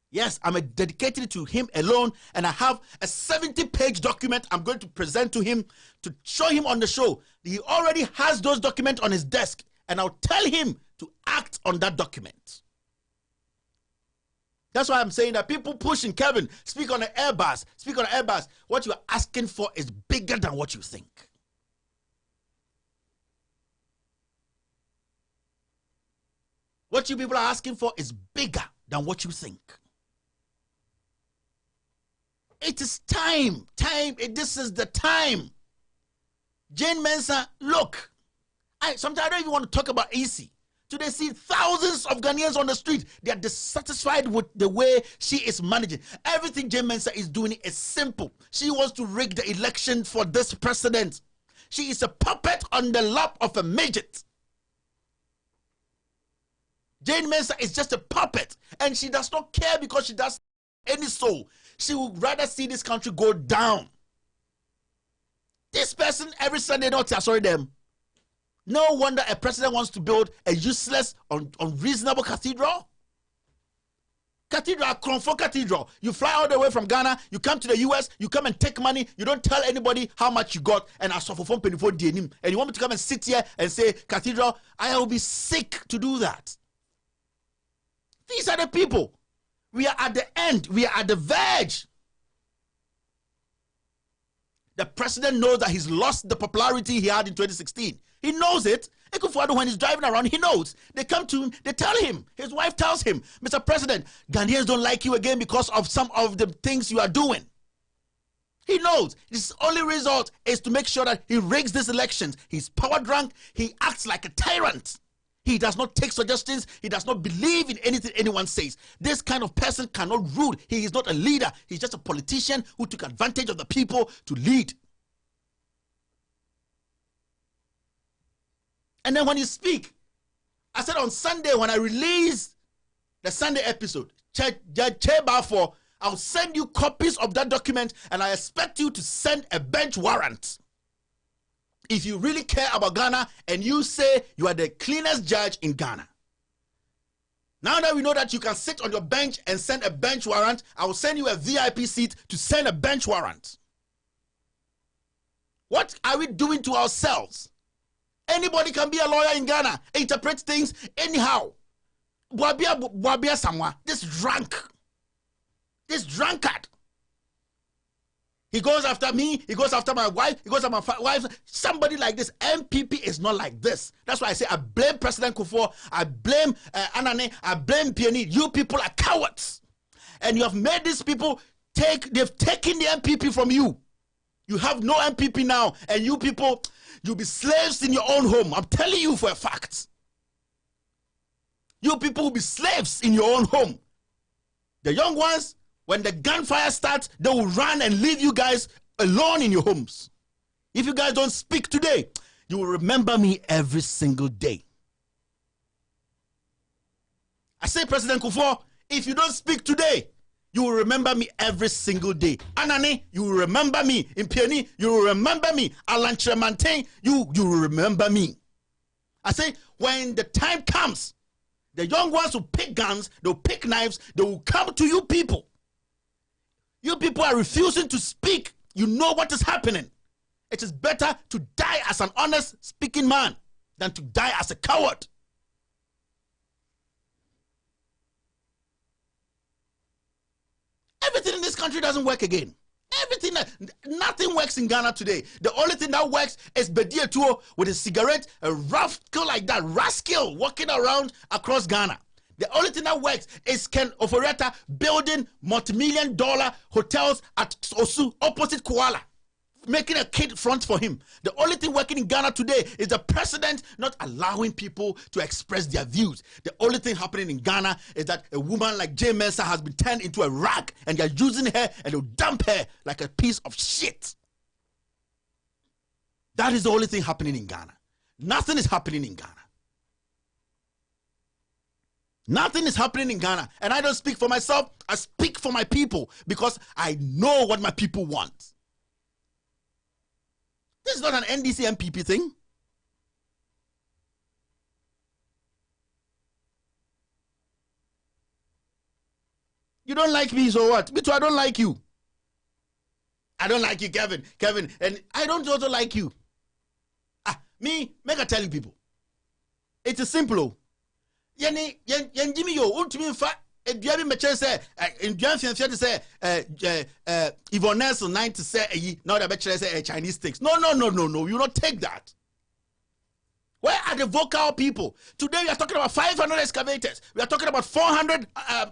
Yes, I'm dedicated to him alone, and I have a 70-page document I'm going to present to him to show him on the show. He already has those documents on his desk, and I'll tell him to act on that document. That's why I'm saying that people pushing Kevin, speak on the Airbus, speak on the Airbus. What you're asking for is bigger than what you think. What you people are asking for is bigger than what you think. It is time. This is the time. Jane Mensah, look. Sometimes I don't even want to talk about EC. Today, see thousands of Ghanaians on the street. They are dissatisfied with the way she is managing. Everything Jane Mensah is doing is simple. She wants to rig the election for this president. She is a puppet on the lap of a midget. Jane Mensah is just a puppet, and she does not care because she does any soul. She would rather see this country go down. This person every Sunday not sorry them. No wonder a president wants to build a useless, unreasonable cathedral. Cathedral, Kronfo Cathedral. You fly all the way from Ghana, you come to the US, you come and take money, you don't tell anybody how much you got, and I suffer from penny for denim. And you want me to come and sit here and say, Cathedral, I will be sick to do that. These are the people. We are at the end. We are at the verge. The president knows that he's lost the popularity he had in 2016. He knows it. Ekufuado, when he's driving around, he knows. They come to him, they tell him, his wife tells him, Mr. President, Ghanaians don't like you again because of some of the things you are doing. He knows. His only result is to make sure that he rigs these elections. He's power drunk. He acts like a tyrant. He does not take suggestions. He does not believe in anything anyone says. This kind of person cannot rule. He is not a leader. He's just a politician who took advantage of the people to lead. And then when you speak, I said on Sunday when I released the Sunday episode, I'll send you copies of that document and I expect you to send a bench warrant. If you really care about Ghana and you say you are the cleanest judge in Ghana. Now that we know that you can sit on your bench and send a bench warrant, I will send you a VIP seat to send a bench warrant. What are we doing to ourselves? Anybody can be a lawyer in Ghana, interpret things anyhow. This drunkard. He goes after me, he goes after my wife, he goes after my wife. Somebody like this, MPP is not like this. That's why I say I blame President Kufuor, I blame Anane, I blame PNE. You people are cowards. And you have made these people they've taken the MPP from you. You have no MPP now, and you people, you'll be slaves in your own home. I'm telling you for a fact. You people will be slaves in your own home. The young ones, when the gunfire starts, they will run and leave you guys alone in your homes. If you guys don't speak today, you will remember me every single day. I say, President Kufuor, if you don't speak today, you will remember me every single day. Anani, you will remember me. In Piani, you will remember me. Alan Tremantin, you will remember me. I say, when the time comes, the young ones will pick guns, they'll pick knives, they will come to you people. You people are refusing to speak. You know what is happening. It is better to die as an honest speaking man than to die as a coward. Everything in this country doesn't work again. Nothing works in Ghana today. The only thing that works is Bedia Tuo with a cigarette, a rascal like that, rascal walking around across Ghana. The only thing that works is Ken Oforeta building multi-million-dollar hotels at Osu opposite Kuala, making a kid front for him. The only thing working in Ghana today is the president not allowing people to express their views. The only thing happening in Ghana is that a woman like Jay Mensah has been turned into a rag and they're using her and they'll dump her like a piece of shit. That is the only thing happening in Ghana. Nothing is happening in Ghana. Nothing is happening in Ghana. And I don't speak for myself. I speak for my people because I know what my people want. This is not an NDC MPP thing. You don't like me, so what? Me too, I don't like you. I don't like you, Kevin. And I don't also like you. Me, make I tell you people. It is simple. Yen Jimmy yo, ultimate fact. Eduabi meche say, Eduan fianfia to say, Yvonne Nelson 9 to say, now the beche say Chinese sticks. No. You don't take that. Where are the vocal people? Today we are talking about 500 excavators. We are talking about 400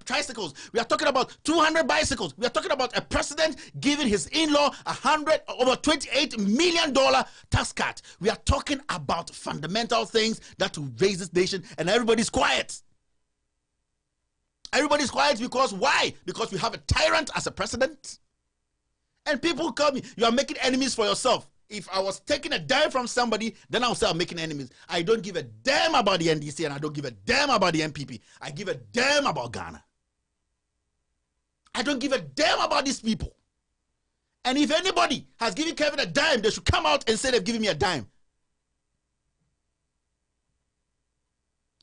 tricycles. We are talking about 200 bicycles. We are talking about a president giving his in-law over $28 million tax cut. We are talking about fundamental things that will raise this nation, and everybody's quiet. Everybody's quiet because why? Because we have a tyrant as a president. And people call me, you are making enemies for yourself. If I was taking a dime from somebody, then I would say I'm making enemies. I don't give a damn about the NDC and I don't give a damn about the MPP. I give a damn about Ghana. I don't give a damn about these people. And if anybody has given Kevin a dime, they should come out and say they've given me a dime.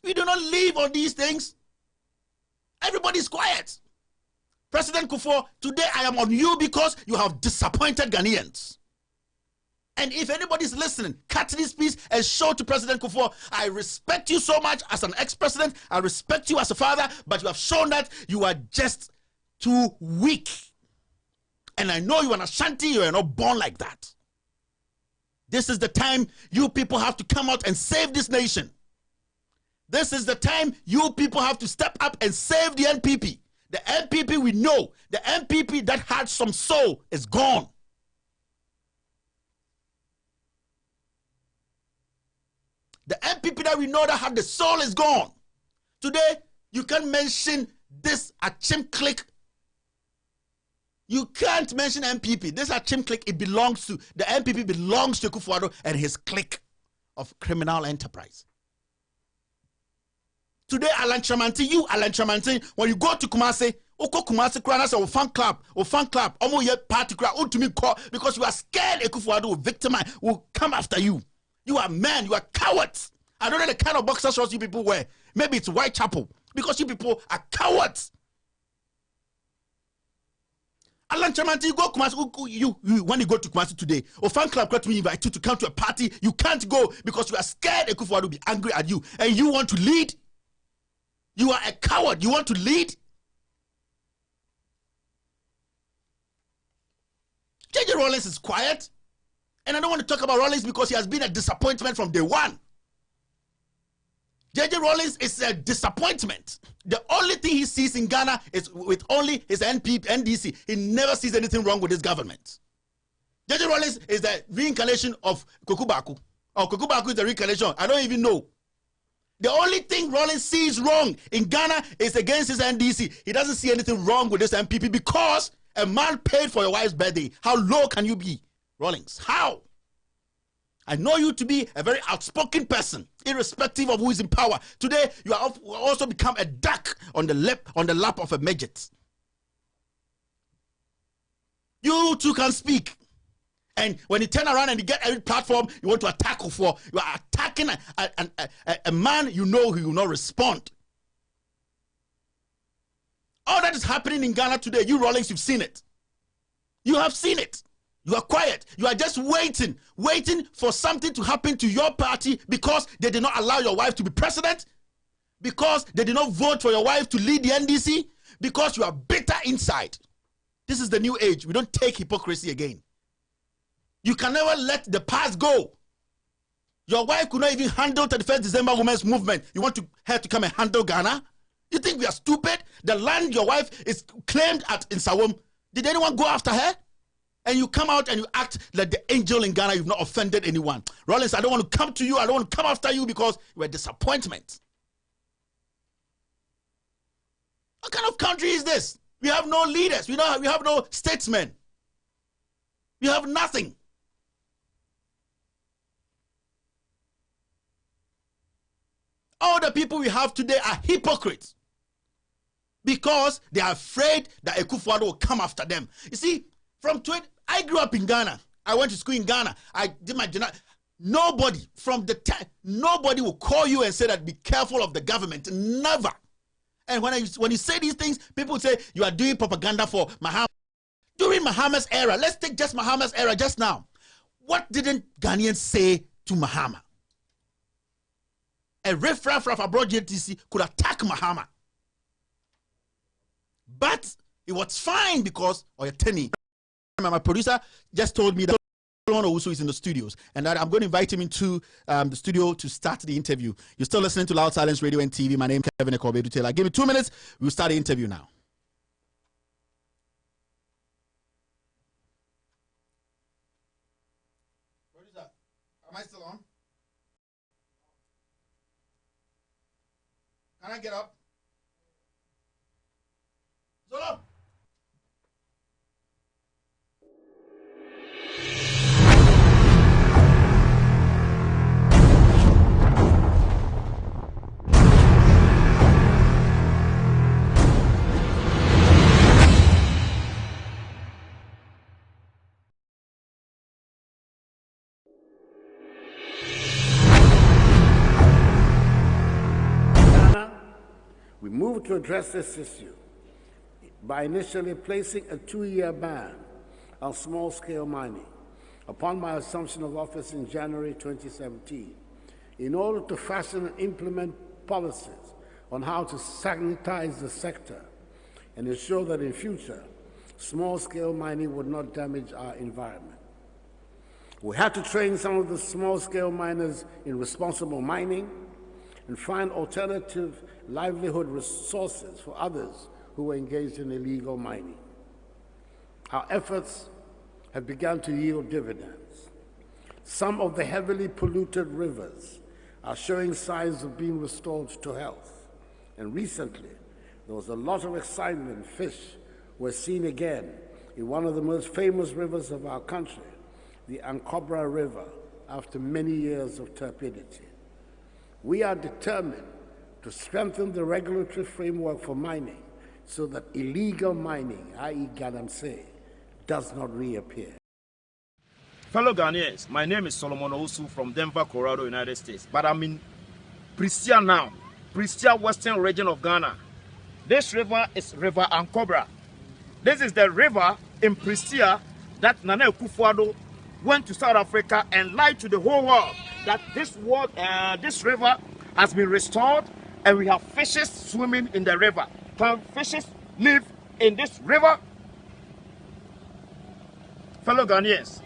We do not live on these things. Everybody's quiet. President Kufuor, today I am on you because you have disappointed Ghanaians. And if anybody's listening, cut this piece and show to President Kufuor, I respect you so much as an ex-president, I respect you as a father, but you have shown that you are just too weak. And I know you are an Ashanti, you are not born like that. This is the time you people have to come out and save this nation. This is the time you people have to step up and save the NPP. The NPP we know, the NPP that had some soul is gone. The NPP that we know that had the soul is gone. Today, you can't mention this Achim clique. You can't mention NPP. This Achim clique, it belongs to, the NPP belongs to Kufuor and his clique of criminal enterprise. Today, Alan Chamanti, you, Alan Chamanti, when you go to Kumasi, Oko Kumasi Krana say, fan club, Omo ye party crowd, to me call because you are scared Kufuor will victimize, will come after you. You are men, you are cowards. I don't know the kind of boxer shorts you people wear. Maybe it's Whitechapel because you people are cowards. Alan Chamanti, you go Kumasi, you when you go to Kumasi today, or fan club got me invite you to come to a party, you can't go because you are scared Kufuor will be angry at you and you want to lead. You are a coward. You want to lead? JJ Rawlings is quiet. And I don't want to talk about Rawlings because he has been a disappointment from day one. JJ Rawlings is a disappointment. The only thing he sees in Ghana is with only his NDC. He never sees anything wrong with his government. JJ Rawlings is the reincarnation of Kukubaku. Or Kukubaku is the reincarnation. I don't even know. The only thing Rawlings sees wrong in Ghana is against his NDC. He doesn't see anything wrong with this MPP because a man paid for your wife's birthday. How low can you be, Rawlings? How? I know you to be a very outspoken person, irrespective of who is in power. Today, you have also become a duck on the lap of a midget. You too can speak. And when you turn around and you get every platform, you want to attack for, you are attacking a man you know who will not respond. All that is happening in Ghana today, you Rawlings, you've seen it. You have seen it. You are quiet. You are just waiting for something to happen to your party because they did not allow your wife to be president, because they did not vote for your wife to lead the NDC, because you are bitter inside. This is the new age. We don't take hypocrisy again. You can never let the past go. Your wife could not even handle 31st December Women's Movement. You want her to come and handle Ghana? You think we are stupid? The land your wife is claimed in Sawam, did anyone go after her? And you come out and you act like the angel in Ghana. You've not offended anyone. Rawlings, I don't want to come to you. I don't want to come after you because you're a disappointment. What kind of country is this? We have no leaders. We have no statesmen. We have nothing. All the people we have today are hypocrites because they are afraid that Kufuor will come after them. You see, I grew up in Ghana. I went to school in Ghana. I did my nobody from the time, nobody will call you and say that be careful of the government. Never. And when you say these things, people say you are doing propaganda for Muhammad. During Muhammad's era, let's take just Muhammad's era just now. What didn't Ghanaians say to Muhammad? A riffraff abroad JTC could attack Muhammad. But it was fine because Oyeteni, my producer, just told me that Solomon Owusu is in the studios and that I'm going to invite him into the studio to start the interview. You're still listening to Loud Silence Radio and TV. My name is Kevin Ekobe Taylor. Give me 2 minutes. We'll start the interview now. Producer, am I still on? Can I get up? Zolo! We move to address this issue by initially placing a 2-year ban on small-scale mining upon my assumption of office in January 2017, in order to fashion and implement policies on how to sanitize the sector and ensure that in future, small-scale mining would not damage our environment. We had to train some of the small-scale miners in responsible mining and find alternative livelihood resources for others who were engaged in illegal mining. Our efforts have begun to yield dividends. Some of the heavily polluted rivers are showing signs of being restored to health. And recently, there was a lot of excitement. Fish were seen again in one of the most famous rivers of our country, the Ankobra River, after many years of turbidity. We are determined to strengthen the regulatory framework for mining so that illegal mining, i.e. galamsey, does not reappear. Fellow Ghanaians, my name is Solomon Owusu from Denver, Colorado, United States. But I'm in Prestia now, Prestia, western region of Ghana. This river is River Ankobra. This is the river in Prestia that Nana Akufo-Addo went to South Africa and lied to the whole world that this river has been restored and we have fishes swimming in the river. Can fishes live in this river? Fellow Ghanaians,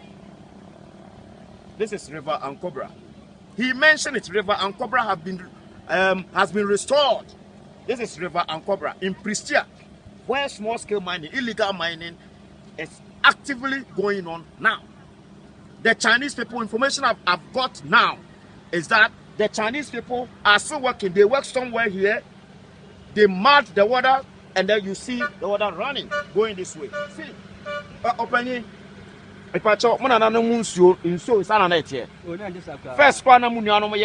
this is River Ankobra. He mentioned it. River Ankobra has been restored. This is River Ankobra in Prestia, where small-scale mining, illegal mining, is actively going on now. The Chinese people, information I've got now is that the Chinese people are still working. They work somewhere here. They mud the water, and then you see the water running, going this way. See, opening. First one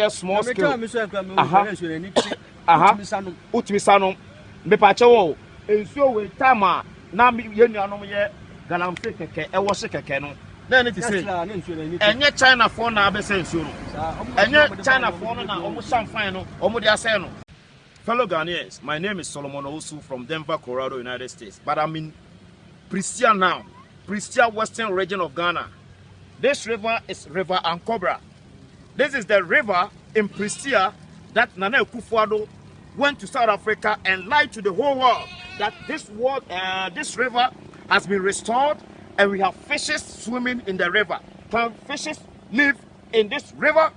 small scale. Then it is and China phone now be saying and China phone now almost some final Fellow Ghanaians, my name is Solomon Owusu from Denver, Colorado, United States. But I'm in Prestia now, Prestia, western region of Ghana. This river is River Ankobra. This is the river in Prestia that Nana Akufo-Addo went to South Africa and lied to the whole world that this river has been restored and we have fishes swimming in the river. Can fishes live in this river?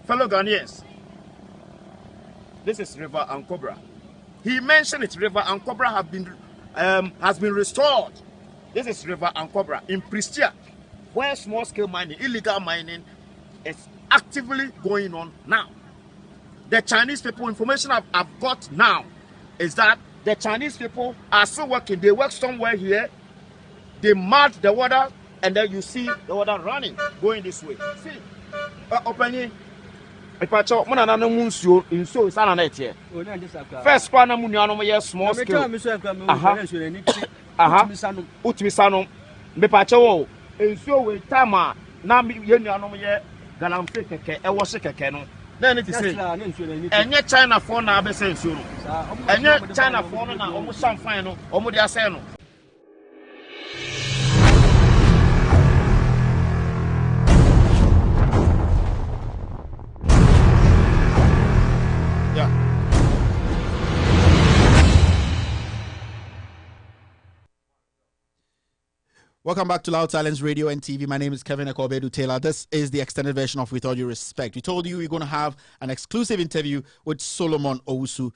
Fellow Ghanaians, this is River Ankobra. He mentioned it. River Ankobra has been restored. This is River Ankobra in Prestia, where small-scale mining, illegal mining, is actively going on now. The Chinese people, information I've got now is that the Chinese people are still working. They work somewhere here. They mud the water, and then you see the water running, going this way. See, opening. First one small scale. Then it is and China phone now be saying and China phone now almost some final almost they are saying. Welcome back to Loud Silence Radio and TV. My name is Kevin Akobedu Taylor. This is the extended version of With All Due Respect. We told you we're going to have an exclusive interview with Solomon Owusu.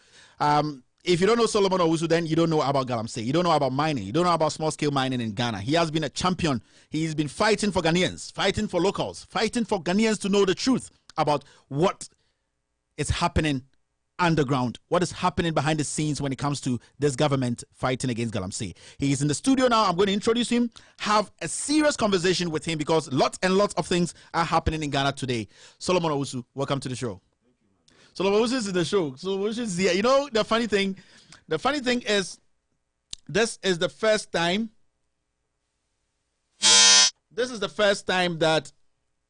If you don't know Solomon Owusu, then you don't know about galamsey. You don't know about mining. You don't know about small-scale mining in Ghana. He has been a champion. He's been fighting for Ghanaians, fighting for locals, fighting for Ghanaians to know the truth about what is happening underground, what is happening behind the scenes when it comes to this government fighting against galamsey. He is in the studio now. I'm going to introduce him, have a serious conversation with him because lots and lots of things are happening in Ghana today. Solomon Owusu, welcome to the show. Solomon Owusu is in the show. So Owusu is here. You know, the funny thing is this is the first time that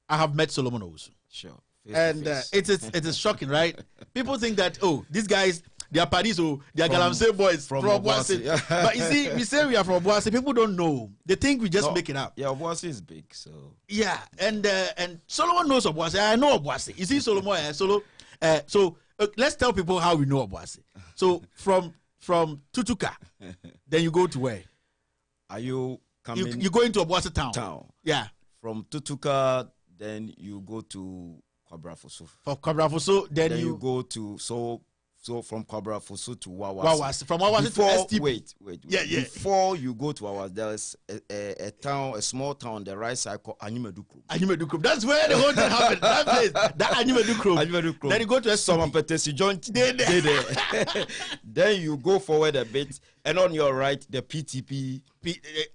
I have met Solomon Owusu. Sure. And it is shocking, right? People think that, oh, these guys, they are Paris, oh, they are galamsey boys from Obuasi. Yeah. But you see, we say we are from Obuasi. People don't know. They think we just make it up. Yeah, Obuasi is big, so. Yeah, and Solomon knows Obuasi. I know Obuasi. You see, Solomon, let's tell people how we know Obuasi. So from Tutuka, then you go to where? Are you coming? You go into Obuasi town. Yeah. From Tutuka, then you go to Kwabrafoso. From Kwabrafoso, then you go to so from Kwabrafoso to Wawasi. Wawasi. From Wawasi to STP. Wait. Yeah. Before you go to Wawasi, there's a small town on the right side called Anyimedukrum. That's where the whole thing happened. That place, that Anyimedukrum. Then you go to STP. Some Petesi joint there. Then you go forward a bit, and on your right, the PTP.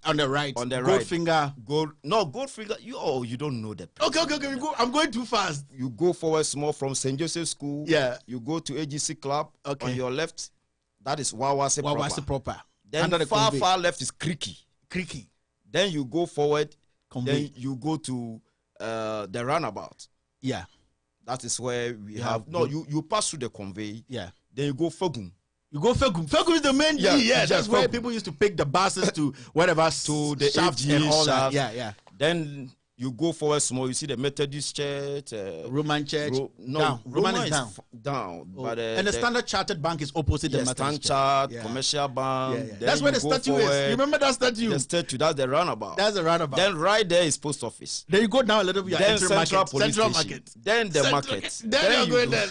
On the right. Goldfinger. Goldfinger. You don't know the place. Okay. I'm going too fast. You go forward small from St. Joseph School. Yeah. You go to AGC Club. Okay. On your left, that is Wawasi proper. Then far left is Creaky. Then you go forward. Then you go to the roundabout. Yeah. That is where we have. No, you pass through the convey. Yeah. Then you go Fegum. Fegum is the main G. Yeah, that's where people used to pick the buses to whatever to the shaft and all that. Yeah. Then you go forward small. You see the Methodist Church, Roman Church. Roman is down. Oh. But and the Standard Chartered Bank is opposite the Methodist Church. Commercial Bank. Yeah. That's where the statue is. You remember that statue? The statue. That's the roundabout. Then right there is post office. Then you go down a little bit. Then Central Market. Then the market. Then you go there.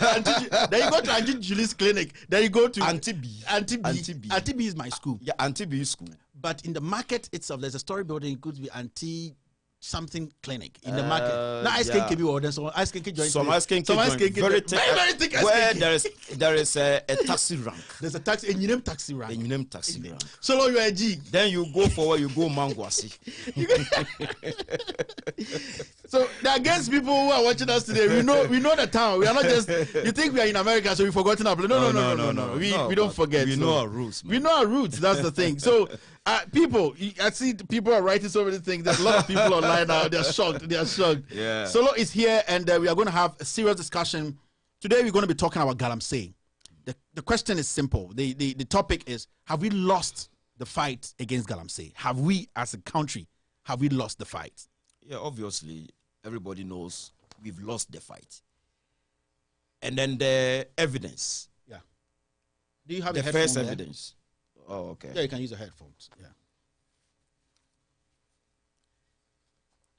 Then you go to Auntie Julie's clinic. Then you go to Auntie B. Auntie B is my school. Yeah, Auntie B is school. But in the market itself, there's a story building. It could be Auntie something clinic in the market. Now ice cream can be ordered. So ice cream can join. Some ice cream very thick. Very thick ice where there is a taxi rank. There's a taxi. And you name taxi rank. Rank. So long you are a G. Then you go forward. You go Mangwasi. So there are against people who are watching us today. We know the town. We are not just. You think we are in America, so we've forgotten our place. No. We don't forget. We know our roots. We know our roots. That's the thing. So. People, I see people are writing so many things. There's a lot of people online now. They're shocked. Yeah. Solo is here, and we are going to have a serious discussion. Today, we're going to be talking about galamsey. The question is simple. The topic is: have we lost the fight against galamsey? Have we, as a country, lost the fight? Yeah, obviously, everybody knows we've lost the fight. And then the evidence. Yeah. Do you have the first evidence? Oh, okay. Yeah, you can use the headphones.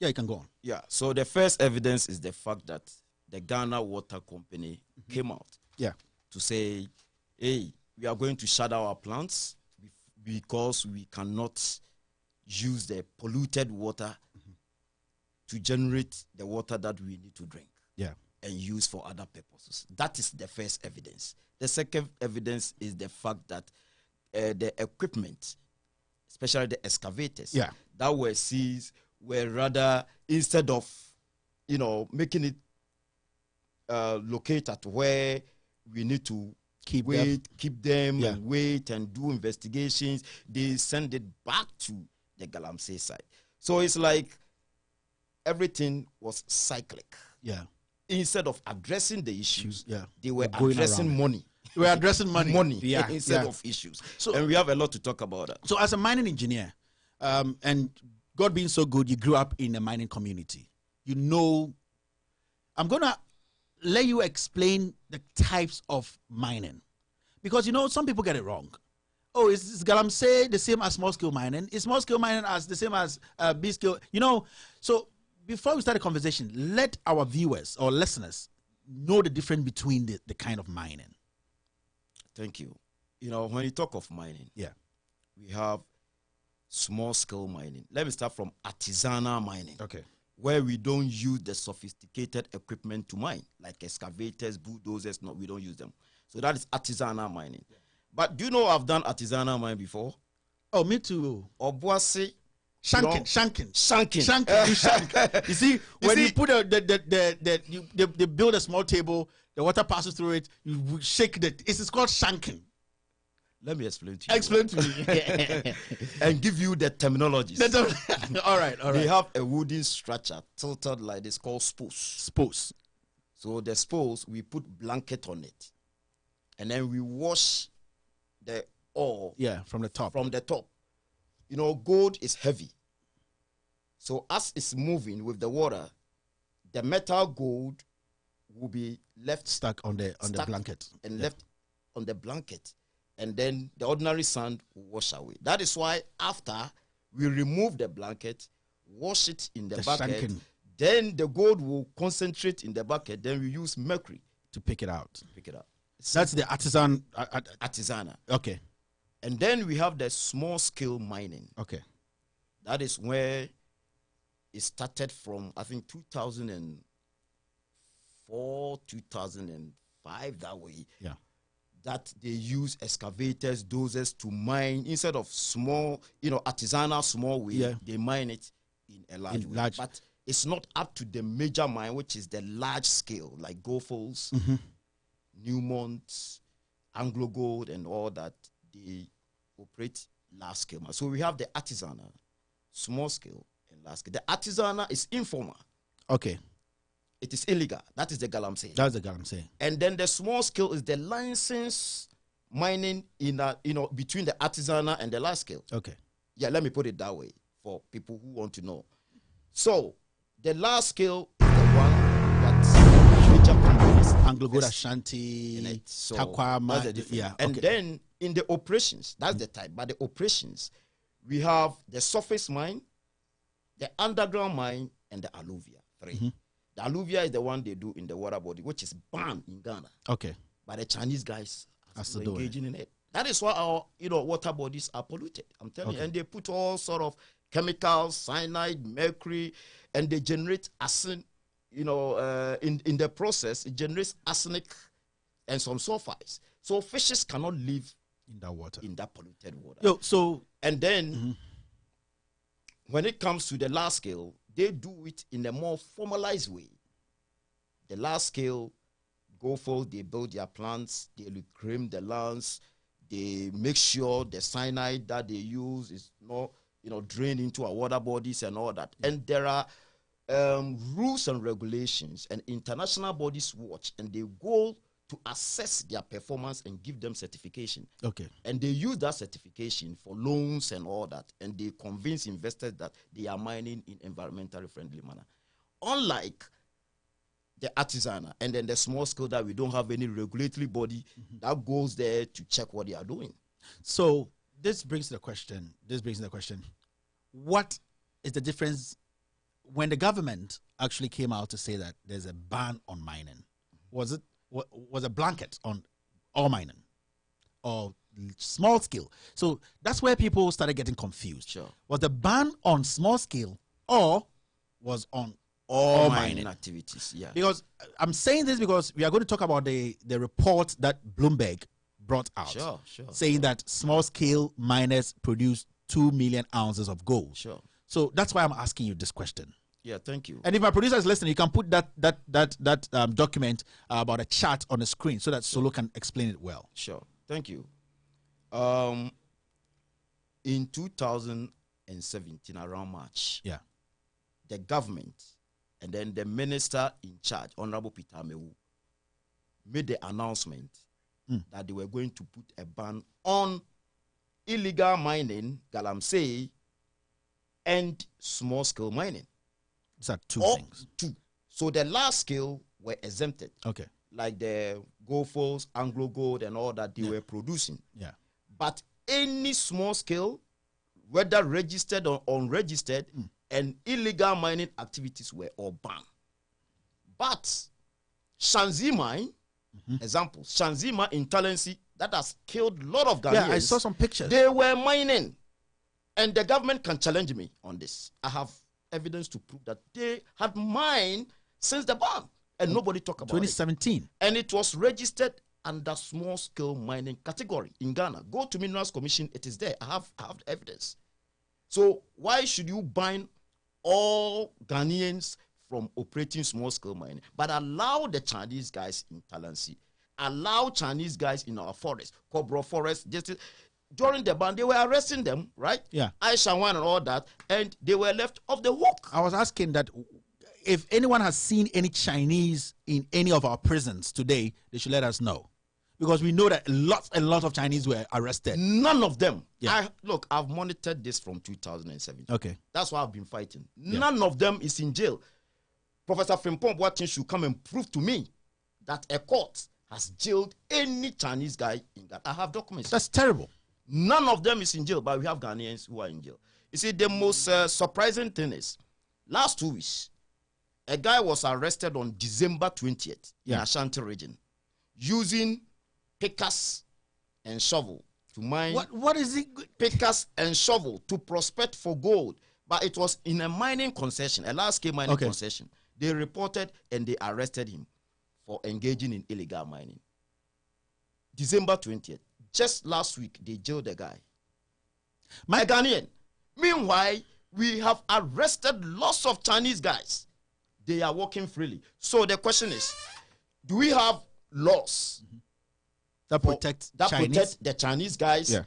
Yeah, you can go on. Yeah, so the first evidence is the fact that the Ghana Water Company came out to say, hey, we are going to shut our plants because we cannot use the polluted water to generate the water that we need to drink and use for other purposes. That is the first evidence. The second evidence is the fact that the equipment, especially the excavators, that were seized were rather, instead of, making it locate at where we need to keep them and wait and do investigations, they send it back to the galamsey side. So it's like everything was cyclic. Yeah. Instead of addressing the issues, they were going addressing around. money. We're addressing money instead of issues. So, and we have a lot to talk about that. So as a mining engineer, and God being so good, you grew up in a mining community. I'm going to let you explain the types of mining. Because, some people get it wrong. Oh, is galamsey the same as small-scale mining? Is small-scale mining as the same as big-scale? So before we start the conversation, let our viewers or listeners know the difference between the kind of mining. Thank you. When you talk of mining, we have small-scale mining. Let me start from artisanal mining. Okay. Where we don't use the sophisticated equipment to mine, like excavators, bulldozers. No, we don't use them. So that is artisanal mining. Yeah. But do you know I've done artisanal mining before? Oh, me too. Obuasi. Shanking. You shank. You see, when you put they build a small table, the water passes through it, you shake it. It's called shanking. Let me explain to you. Explain to me. And give you the terminologies. All right. They have a wooden structure tilted like this called spose. Spose. So the spose, we put blanket on it. and then we wash the ore. Yeah, from the top. From the top. You know, gold is heavy. So as it's moving with the water, the metal gold will be left stuck on the blanket. And left on the blanket. And then the ordinary sand will wash away. That is why after we remove the blanket, wash it in the bucket, then the gold will concentrate in the bucket. Then we use mercury to pick it out. That's the artisan. Artisanal. Okay. And then we have the small scale mining. Okay. That is where it started from, I think, 2004, 2005, that way. Yeah. That they use excavators, dozers to mine instead of small, artisanal small way. Yeah. They mine it in a large way. But it's not up to the major mine, which is the large scale, like Goldfields, Newmont, Anglo Gold, and all that. They operate large scale. So we have the artisanal, small scale, and large scale. The artisanal is informal. Okay. It is illegal. That is the galamsey. That's the galamsey. And then the small scale is the license mining in between the artisanal and the large scale. Okay. Yeah, let me put it that way for people who want to know. So the large scale is the one that major companies, Anglo Gold, Ashanti, so Takwama, yeah. And then in the operations, that's the type. But the operations, we have the surface mine, the underground mine, and the alluvia. 3. The alluvia is the one they do in the water body, which is banned in Ghana. Okay. But the Chinese guys are still engaging in it. That is why our water bodies are polluted. I'm telling you. And they put all sort of chemicals, cyanide, mercury, and they generate arsenic. In the process, it generates arsenic and some sulfides. So fishes cannot live in that water, in that polluted water. And then when it comes to the large scale, they do it in a more formalized way. The large scale go for, they build their plants, they reclaim the lands, they make sure the cyanide that they use is not, drained into our water bodies and all that. And there are rules and regulations, and international bodies watch, and they go to assess their performance and give them certification. Okay. And they use that certification for loans and all that, and they convince investors that they are mining in environmentally friendly manner. Unlike the artisanal and then the small scale that we don't have any regulatory body that goes there to check what they are doing. So this brings the question. What is the difference when the government actually came out to say that there's a ban on mining? Was a blanket on all mining or small scale? So that's where people started getting confused. Sure. Was the ban on small scale or was on all mining activities? Yeah. Because I'm saying this because we are going to talk about the report that Bloomberg brought out. Sure. Saying that small scale miners produce 2 million ounces of gold. Sure. So that's why I'm asking you this question. Yeah, thank you. And if my producer is listening, you can put that document about a chart on the screen so that Solo can explain it well. Sure. Thank you. In 2017, around March, the government and then the minister in charge, Honorable Peter Amewu, made the announcement that they were going to put a ban on illegal mining, galamsey, and small-scale mining. These are two things. So the large scale were exempted. Okay. Like the Goldfields, Anglo Gold, and all that they were producing. Yeah. But any small scale, whether registered or unregistered, and illegal mining activities were all banned. But Shanzi mine, example, Shanzi mine in Talensi, that has killed a lot of Ghanaians. Yeah, I saw some pictures. They were mining. And the government can challenge me on this. I have evidence to prove that they had mined since the ban. And nobody talked about 2017. And it was registered under small-scale mining category in Ghana. Go to Minerals Commission, it is there. I have evidence. So why should you ban all Ghanaians from operating small-scale mining, but allow the Chinese guys in Talensi, allow Chinese guys in our forest, Cobra Forest, during the ban, they were arresting them, right? Yeah. Aisha Wan and all that, and they were left off the hook. I was asking that if anyone has seen any Chinese in any of our prisons today, they should let us know. Because we know that lots and lots of Chinese were arrested. None of them. Yeah. Look, I've monitored this from 2007. Okay. That's why I've been fighting. Yeah. None of them is in jail. Professor Frimpong Boateng should come and prove to me that a court has jailed any Chinese guy in Ghana. I have documents. That's terrible. None of them is in jail, but we have Ghanaians who are in jail. You see, the most surprising thing is, last 2 weeks, a guy was arrested on December 20th in Ashanti region using pickers and shovel to mine. What is it? Pickers and shovel to prospect for gold. But it was in a mining concession, a large-scale mining concession. They reported and they arrested him for engaging in illegal mining. December 20th. Just last week, they jailed the guy. My Ghanaian. Meanwhile, we have arrested lots of Chinese guys. They are walking freely. So the question is, do we have laws that protect the Chinese guys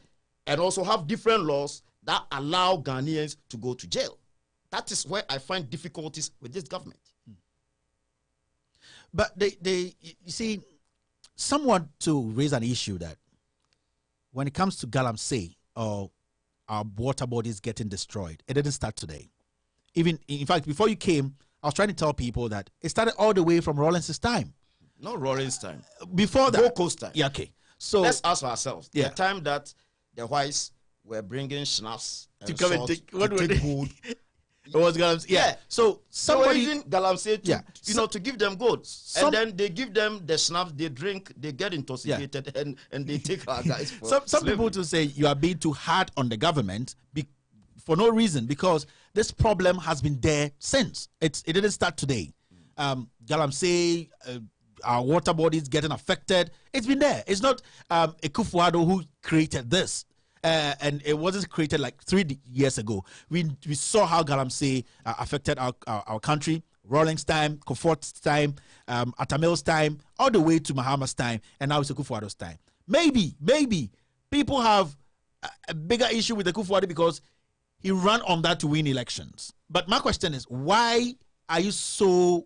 and also have different laws that allow Ghanaians to go to jail? That is where I find difficulties with this government. But you see, someone to raise an issue that when it comes to galamsey or our water bodies getting destroyed, it didn't start today. Even, in fact, before you came, I was trying to tell people that it started all the way from Rawlins's time. Not Rawlins' time. Before that. Goko's time. Yeah, okay. So let's ask ourselves. The time that the whites were bringing schnapps and to come and take gold. It was galamsey. Yeah. So somebody using galamsey to give them gold. And then they give them the schnapps, they drink, they get intoxicated, and they take our guys for some people to say you are being too hard on the government for no reason, because this problem has been there since. It didn't start today. Galamsey, our water bodies getting affected. It's been there. It's not Akufo-Addo who created this. And it wasn't created like 3 years ago. We saw how galamsey affected our country. Rawlings' time, Kofort's time, Atamil's time, all the way to Mahama's time, and now it's Akufo-Addo's time. Maybe people have a bigger issue with Akufo-Addo because he ran on that to win elections. But my question is, why are you so...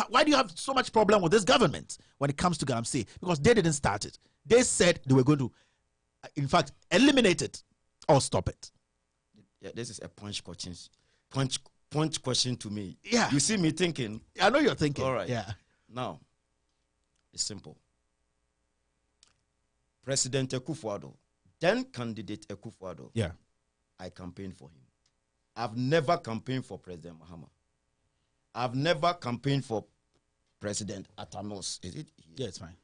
Why do you have so much problem with this government when it comes to galamsey? Because they didn't start it. They said they were going to, in fact, eliminate it or stop it. Yeah, this is a punch question to me. Yeah. You see me thinking. I know you're thinking. All right. Yeah. Now, it's simple. President Akufo-Addo, then candidate Akufo-Addo. Yeah. I campaigned for him. I've never campaigned for President Mahama. I've never campaigned for President Atanos. Is it? Yeah, it's fine.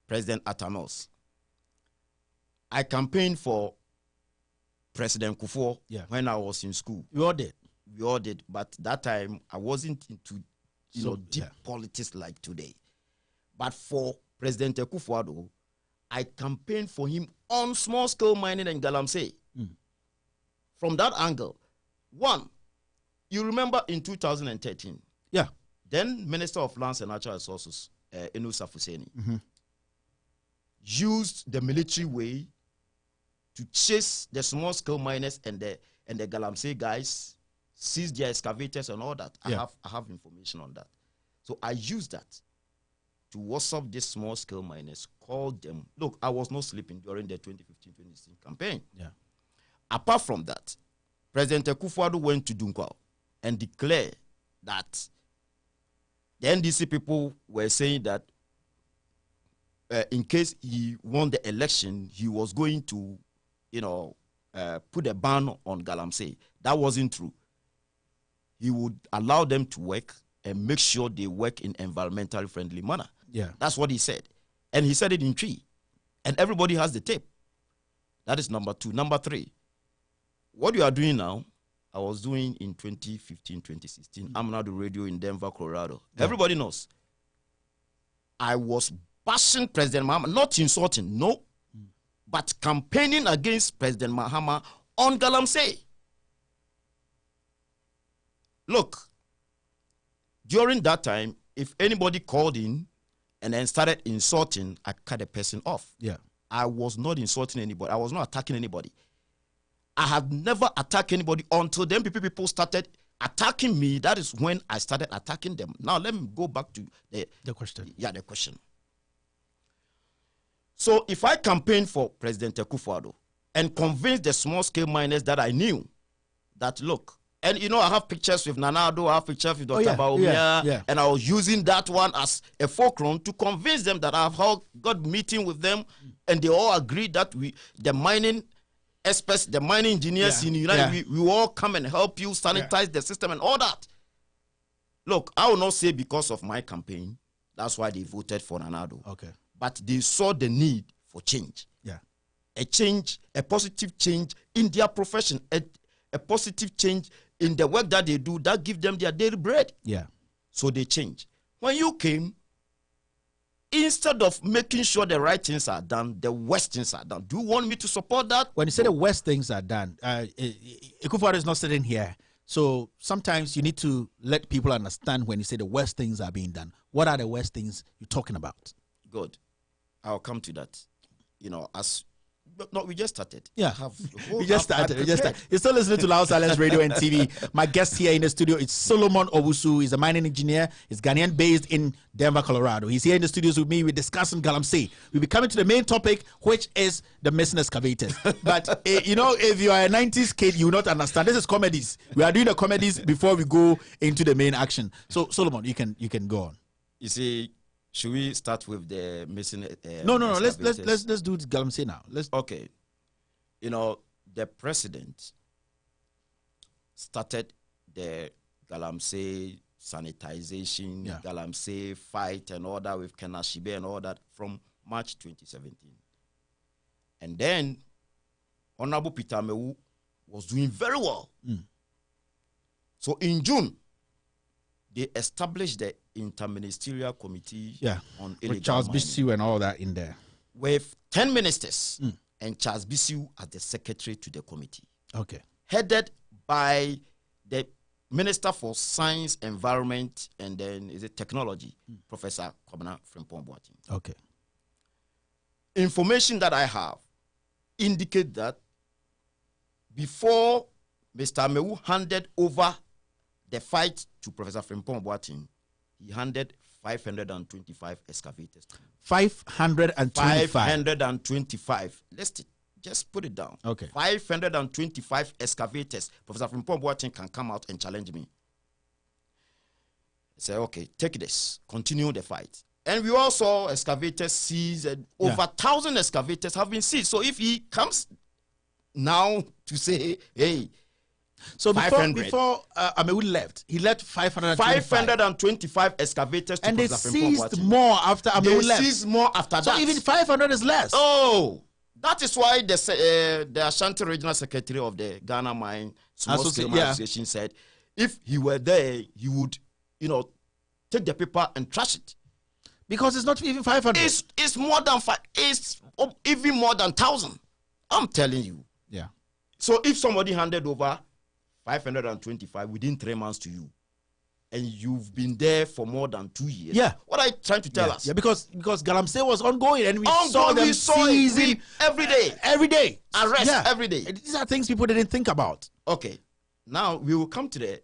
President Atanos. I campaigned for President Kufuor when I was in school. We all did. We all did. But that time, I wasn't into deep politics like today. But for President Akufo-Addo, I campaigned for him on small-scale mining and galamsey. From that angle, one, you remember in 2013, then Minister of Lands and Natural Resources, Owusus used the military way to chase the small-scale miners and the galamsey guys, seize their excavators and all that. I have information on that. So I used that to WhatsApp these small-scale miners, called them. Look, I was not sleeping during the 2015-2016 campaign. Apart from that, President Akufo-Addo went to Dunkwao and declared that the NDC people were saying that in case he won the election, he was going to, put a ban on galamsey. That wasn't true. He would allow them to work and make sure they work in environmentally friendly manner. That's what he said. And he said it in Tree. And everybody has the tape. That is number two. Number three, what you are doing now, I was doing in 2015, 2016. I'm now the radio in Denver, Colorado. Everybody knows. I was bashing President Mahama, not insulting, no, but campaigning against President Mahama on galamsey. Look, during that time, if anybody called in and then started insulting, I cut the person off. I was not insulting anybody. I was not attacking anybody. I have never attacked anybody until then people started attacking me. That is when I started attacking them. Now, let me go back to the question. The question. So if I campaign for President Akufo-Addo and convince the small-scale miners that I knew that, look, and you know, I have pictures with Nanado, I have pictures with Dr. Baumia, and I was using that one as a fulcrum to convince them that I've got meeting with them, and they all agreed that the mining experts, the mining engineers in the United, we all come and help you sanitize the system and all that. Look, I will not say because of my campaign, that's why they voted for Nanado. Okay. But they saw the need for change. Yeah. A change, a positive change in their profession, a positive change in the work that they do that give them their daily bread. Yeah. So they change. When you came, instead of making sure the right things are done, the worst things are done. Do you want me to support that? When you say the worst things are done, Akufo-Addo is not sitting here. So sometimes you need to let people understand when you say the worst things are being done. What are the worst things you're talking about? Good. I'll come to that. You know, no, we just started. Yeah, we just started. You're still listening to Loud Silence Radio and TV. My guest here in the studio is Solomon Owusu. He's a mining engineer. He's Ghanaian based in Denver, Colorado. He's here in the studios with me. We're discussing galamsey. We'll be coming to the main topic, which is the missing excavators. But, you know, if you are a 90s kid, you will not understand. This is comedies. We are doing the comedies before we go into the main action. So, Solomon, you can go on. You see, should we start with the missing? No. Let's do galamsey now. Okay. You know, the president started the galamsey sanitization, galamsey fight, and all that with Kenashibe and all that from March 2017. And then Honorable Peter Amewu was doing very well. So in June, they established the Interministerial Committee on illegal with Charles mining, Bissiou and all that in there, with 10 ministers and Charles Bissiou as the secretary to the committee. Okay. Headed by the Minister for Science, Environment, and then Technology, Professor Kwabena Frimpong-Boateng. Okay. Information that I have indicate that before Mr. Amewu handed over the fight to Professor Frimpong-Boateng, he handed 525 excavators. 525. 525. Let's just put it down. Okay. 525 excavators. Professor Frimpong-Boateng can come out and challenge me. Say, okay, take this. Continue the fight. And we also saw excavators seized, and over 1,000 excavators have been seized. So if he comes now to say, hey, so before Amewu left, he left 525 excavators, and they seized more after Amewu left. They seized more after that. So even 500 is less. Oh, that is why the Ashanti Regional Secretary of the Ghana Mine Small Scale Mine Association said, if he were there, he would, take the paper and trash it. Because it's not even 500. It's more than it's even more than 1,000. I'm telling you. Yeah. So if somebody handed over 525 within 3 months to you, and you've been there for more than 2 years. Yeah. What are you trying to tell us? Yeah, because galamsey was ongoing, and we saw them seizing every day. Every day. Arrest every day. These are things people didn't think about. Okay. Now we will come to the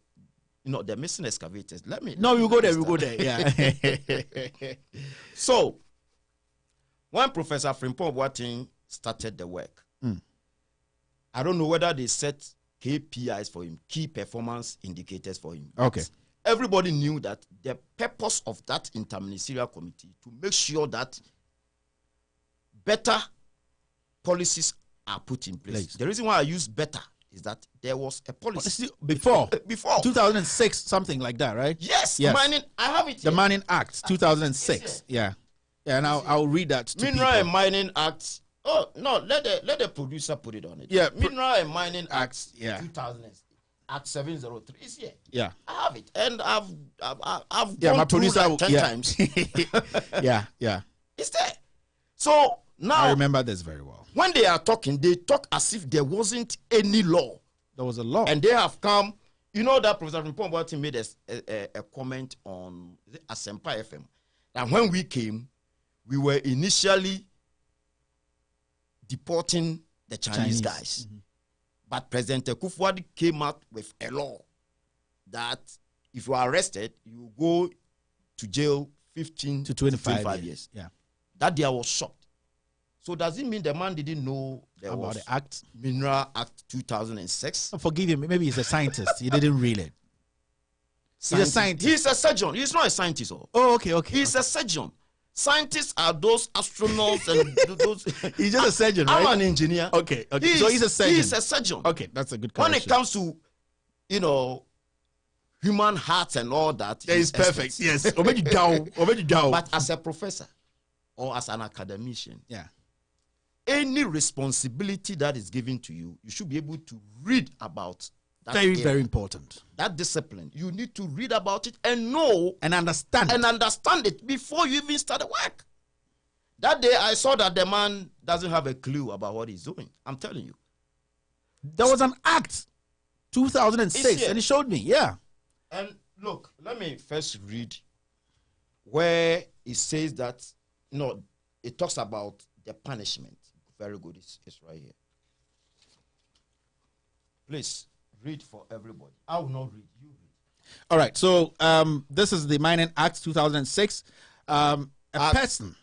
missing excavators. We'll go there. Yeah. So when Professor Frimpong-Boateng started the work, I don't know whether they set KPIs for him, key performance indicators for him. Okay. Everybody knew that the purpose of that interministerial committee to make sure that better policies are put in place. The reason why I use better is that there was a policy before 2006, something like that, right? Yes. Mining. I have it. The Mining Act 2006. Yeah. And I'll read that to Mineral people. and Mining Act. Oh no! Let the producer put it on it. Yeah. Mineral and Mining Act. 2006. Act 703 is here. Yeah. I have it, and I've gone my producer like 10 times. yeah. It's there. So now I remember this very well. When they are talking, they talk as if there wasn't any law. There was a law, and they have come. You know that Professor Frimpong-Boateng made a comment on Asempa FM, and when we came, we were initially deporting the Chinese guys. But President Akufo-Addo came out with a law that if you are arrested, you go to jail 15 to 25 years. Yeah. That day I was shocked. So does it mean the man didn't know about the act? Mineral Act 2006? Forgive him. Maybe he's a scientist. He didn't read it. He's a scientist. He's a surgeon. He's not a scientist. Oh, okay. He's a surgeon. Scientists are those astronauts and those. He's just a surgeon, right? I'm an engineer. Okay. So he's a surgeon. He's a surgeon. Okay, that's a good correction. When it comes to, human hearts and all that, he's perfect. Yes. But as a professor or as an academician, yeah, any responsibility that is given to you, you should be able to read about that. Very important. That discipline. You need to read about it and know and understand it before you even start the work. That day I saw that the man doesn't have a clue about what he's doing. I'm telling you. There was an act 2006 and he showed me. Yeah. And look, let me first read where it says that, it talks about the punishment. Very good. It's right here. Please read for everybody. I will not read. You read. All right. So this is the Mining Act 2006. A person.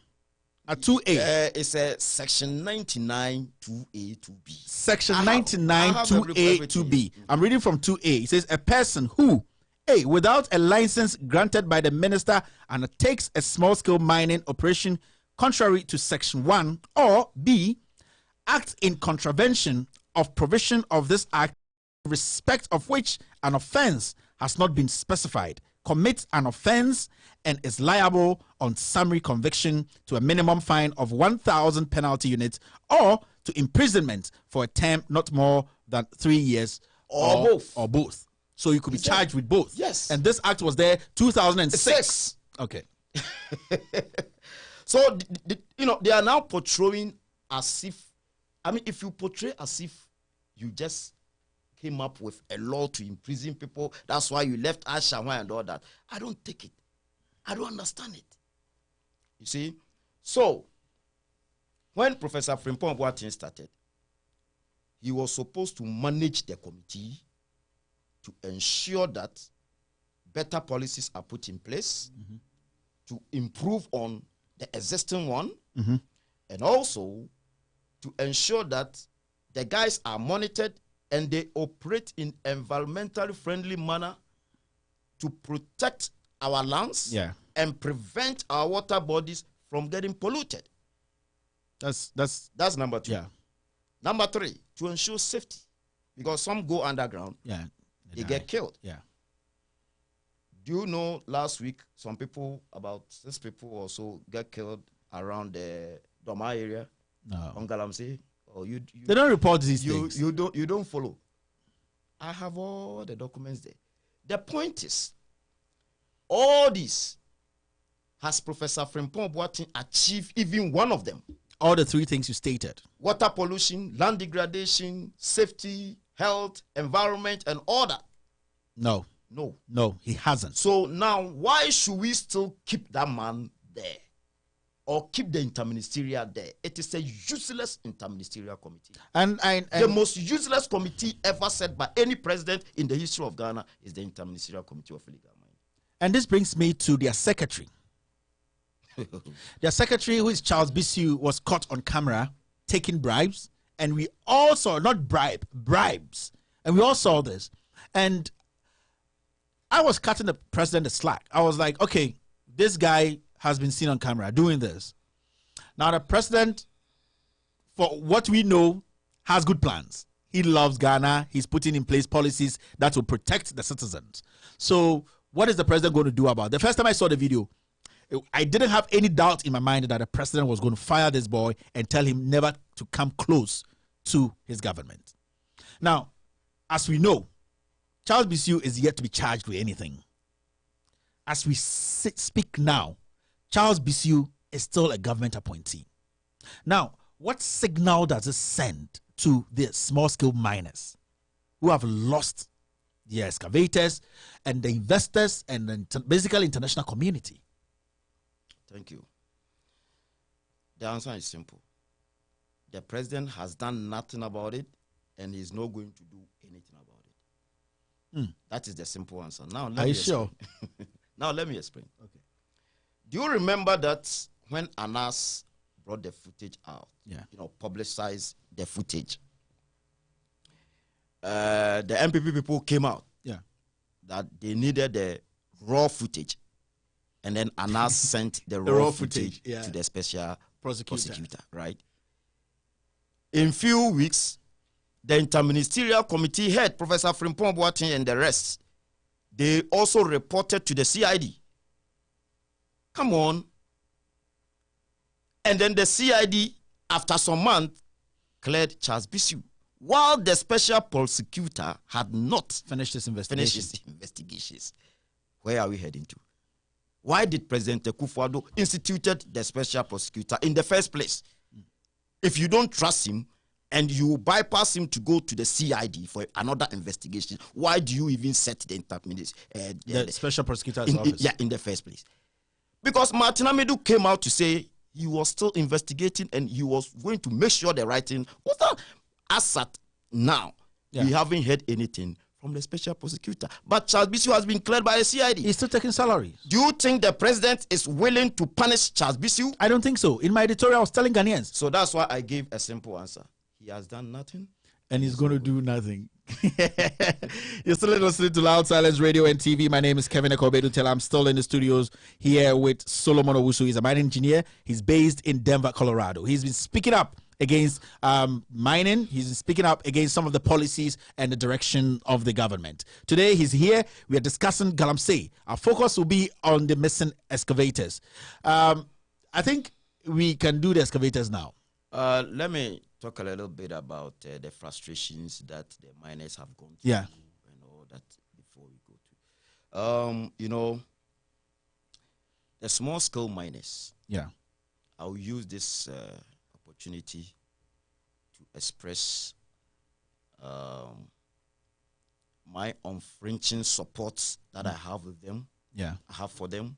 A 2A. It's a section 99 2A 2B. Section 99 2A 2B. I'm reading from 2A. It says a person who A, without a license granted by the minister undertakes a small-scale mining operation contrary to Section 1, or B, acts in contravention of provision of this act in respect of which an offense has not been specified, commits an offense and is liable on summary conviction to a minimum fine of 1,000 penalty units or to imprisonment for a term not more than 3 years or both. So you could be charged with both. Yes. And this act was there 2006. Okay. So, they are now portraying as if, if you portray as if you just came up with a law to imprison people, that's why you left Ashawa and all that. I don't take it. I don't understand it. You see? So, when Professor Frimpong Boateng started, he was supposed to manage the committee to ensure that better policies are put in place, to improve on the existing one, and also to ensure that the guys are monitored and they operate in environmentally friendly manner to protect our lands and prevent our water bodies from getting polluted. That's number 2. Yeah. Number 3, to ensure safety, because some go underground. Yeah. They get killed. Yeah. Do you know last week some people, about 6 people or so, get killed around the Doma area? No. On Galamsey? Or you they don't report these things. You don't follow. I have all the documents there. The point is, all this has Professor Frimpong Boateng achieved even one of them? All the 3 things you stated. Water pollution, land degradation, safety, health, environment, and all that. No, he hasn't. So now, why should we still keep that man there? Or keep the interministerial there? It is a useless interministerial committee. And the most useless committee ever set by any president in the history of Ghana is the Interministerial Committee of Illegal Mining. And this brings me to their secretary. Their secretary, who is Charles Bissiou, was caught on camera taking bribes. And we all saw, not bribes. And we all saw this. And I was cutting the president a slack. I was like, okay, this guy has been seen on camera doing this. Now the president, for what we know, has good plans. He loves Ghana. He's putting in place policies that will protect the citizens. So what is the president going to do about it? The first time I saw the video, I didn't have any doubt in my mind that the president was going to fire this boy and tell him never to come close to his government. Now, as we know, Charles Bissiou is yet to be charged with anything. As we speak now, Charles Bissiou is still a government appointee. Now, what signal does it send to the small-scale miners who have lost the excavators and the investors and the basically international community? Thank you. The answer is simple. The president has done nothing about it, and he's not going to do anything about it. That is the simple answer. Now, are you sure? Now, let me explain. Okay. Do you remember that when Anas brought the footage out. Yeah. Publicized the footage. The MPP people came out. Yeah. That they needed the raw footage, and then Anas sent the raw footage to the special prosecutor. Right. In few weeks, the interministerial committee head, Professor Frimpong Boateng and the rest, they also reported to the CID. Come on. And then the CID, after some months, cleared Charles Bisu, while the special prosecutor had not finished his investigations. Where are we heading to? Why did President Akufo-Addo instituted the special prosecutor in the first place? If you don't trust him and you bypass him to go to the CID for another investigation, why do you even set the special prosecutor's office? In the first place? Because Martin Amedu came out to say he was still investigating and he was going to make sure the right thing was done. As at now, we haven't heard anything from the special prosecutor. But Charles Bisu has been cleared by the CID. He's still taking salaries. Do you think the president is willing to punish Charles Bisu? I don't think so. In my editorial, I was telling Ghanaians. So that's why I gave a simple answer. He has done nothing. And he's going to do nothing. You're still listening to Loud Silence Radio and TV. My name is Kevin Ekobedu. I'm still in the studios here with Solomon Owusu. He's a mining engineer. He's based in Denver, Colorado. He's been speaking up against mining. He's been speaking up against some of the policies and the direction of the government. Today, he's here. We are discussing galamsey. Our focus will be on the missing excavators. I think we can do the excavators now. Let me talk a little bit about the frustrations that the miners have gone through and all that before we go to. The small-scale miners. Yeah. I'll use this opportunity to express my unflinching support that I have with them. Yeah. I have for them.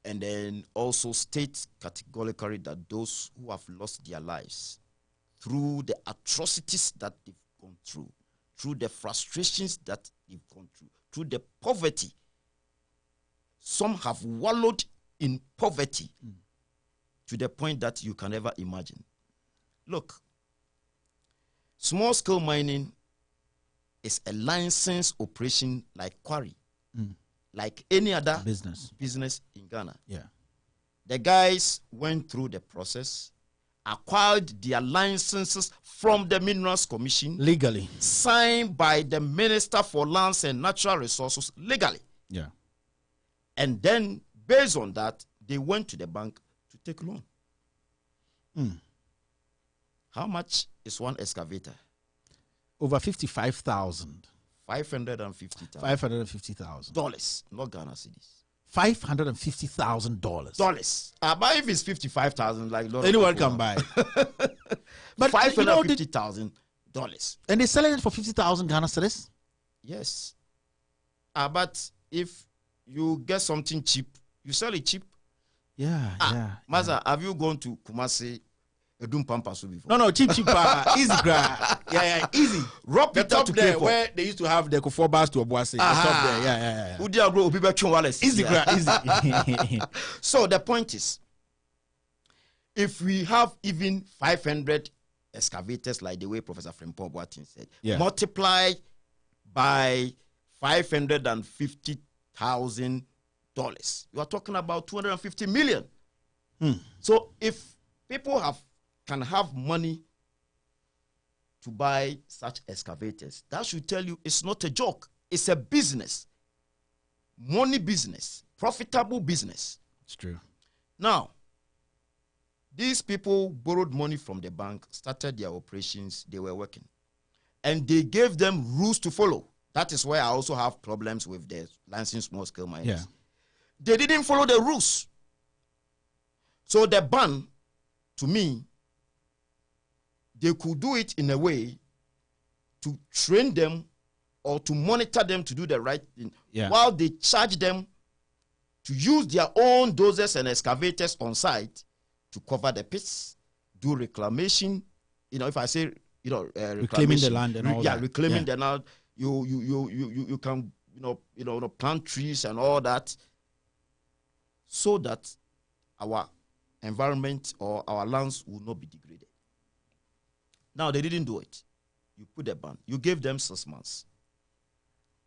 And then also state categorically that those who have lost their lives through the atrocities that they've gone through the frustrations that they've gone through the poverty. Some have wallowed in poverty to the point that you can never imagine. Look, small-scale mining is a licensed operation like quarry. Like any other business in Ghana. Yeah. The guys went through the process, acquired their licenses from the Minerals Commission. Legally. Signed by the Minister for Lands and Natural Resources legally. Yeah. And then, based on that, they went to the bank to take loan. How much is one excavator? Over 55,000. $550,000, not Ghana cedis. $550,000. But if it's 55,000, like anyone can buy. But $550,000. And they're selling it for 50,000 Ghana cedis. Yes. But if you get something cheap, you sell it cheap. Yeah. Maza, have you gone to Kumasi? Before? No, cheap, easy, yeah, easy. Rob the top there where they used to have the Kufor bars to Obuasi. The top there, yeah. Easy, easy. So the point is, if we have even 500 excavators, like the way Professor Frimpong Boateng said, multiply by $550,000, you are talking about 250 million. So if people can have money to buy such excavators, that should tell you it's not a joke. It's a business. Money business. Profitable business. It's true. Now, these people borrowed money from the bank, started their operations, they were working. And they gave them rules to follow. That is where I also have problems with the licensed small-scale miners. Yeah. They didn't follow the rules. So the ban, to me, they could do it in a way to train them or to monitor them to do the right thing, while they charge them to use their own dozers and excavators on site to cover the pits, do reclamation. If I say, reclaiming the land and all that. Reclaiming the land. You can plant trees and all that, so that our environment or our lands will not be degraded. Now, they didn't do it. You put a ban. You gave them 6 months.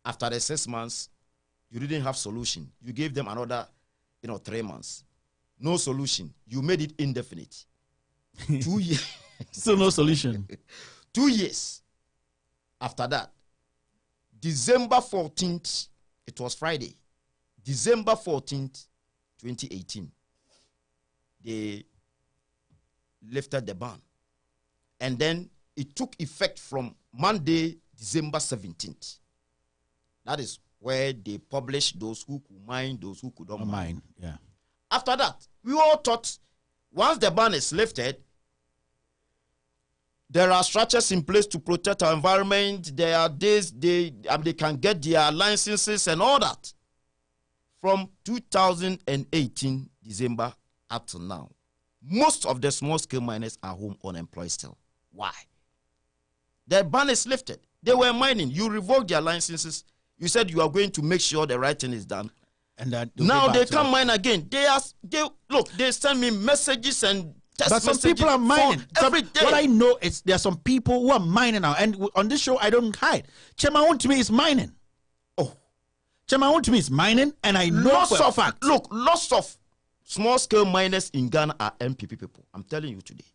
After the 6 months, you didn't have solution. You gave them another, 3 months. No solution. You made it indefinite. 2 years. Still no solution. 2 years. After that, December 14th, it was Friday. December 14th, 2018, they lifted the ban. And then it took effect from Monday, December 17th. That is where they published those who could mine, those who could not mine. Yeah. After that, we all thought once the ban is lifted, there are structures in place to protect our environment. There are days they can get their licenses and all that. From 2018 December up to now, most of the small-scale miners are home unemployed still. Why? The ban is lifted. They were mining. You revoked their licenses. You said you are going to make sure the right thing is done. And now they can't mine again. They send me messages and text but some messages people are mining every day. What I know is there are some people who are mining now, and on this show I don't hide. Chema to me is mining. Chema to me is mining, and I know for a fact. Look, lots of small-scale miners in Ghana are MPP people. I'm telling you today.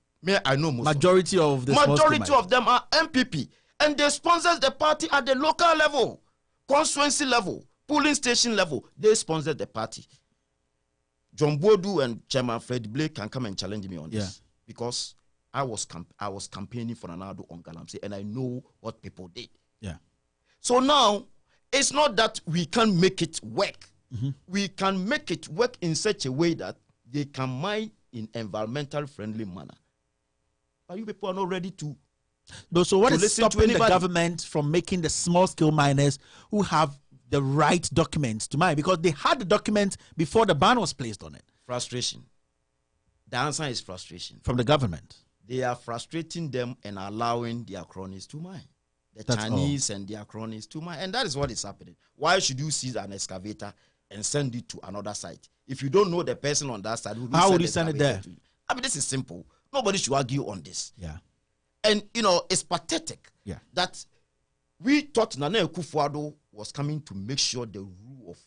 I know most. Majority of them are MPP, and they sponsor the party at the local level, constituency level, polling station level. They sponsor the party. John Bodu and Chairman Fred Blake can come and challenge me on this because I was campaigning for Nanado on Galamsey, and I know what people did. Yeah. So now it's not that we can make it work. We can make it work in such a way that they can mine in environmental friendly manner. But you people are not ready to. No, so what is stopping the government from making the small scale miners who have the right documents to mine? Because they had the document before the ban was placed on it. Frustration. The answer is frustration. From the government. They are frustrating them and allowing their cronies to mine. The Chinese and their cronies to mine. And that is what is happening. Why should you seize an excavator and send it to another site? If you don't know the person on that side, how would you send it there? I mean, this is simple. Nobody should argue on this. Yeah. And, it's pathetic that we thought Nana Akufo-Addo was coming to make sure the rule of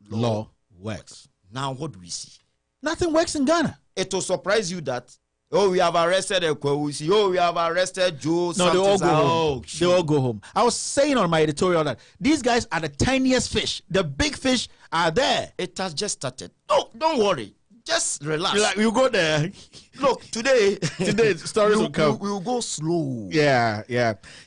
law works. Now, what do we see? Nothing works in Ghana. It will surprise you that, we have arrested Owusu. We have arrested Joe. No, they all go home. They all go home. I was saying on my editorial that these guys are the tiniest fish. The big fish are there. It has just started. No, don't worry. Just relax. We'll go there. Look, today stories will come. We will go slow. Yeah.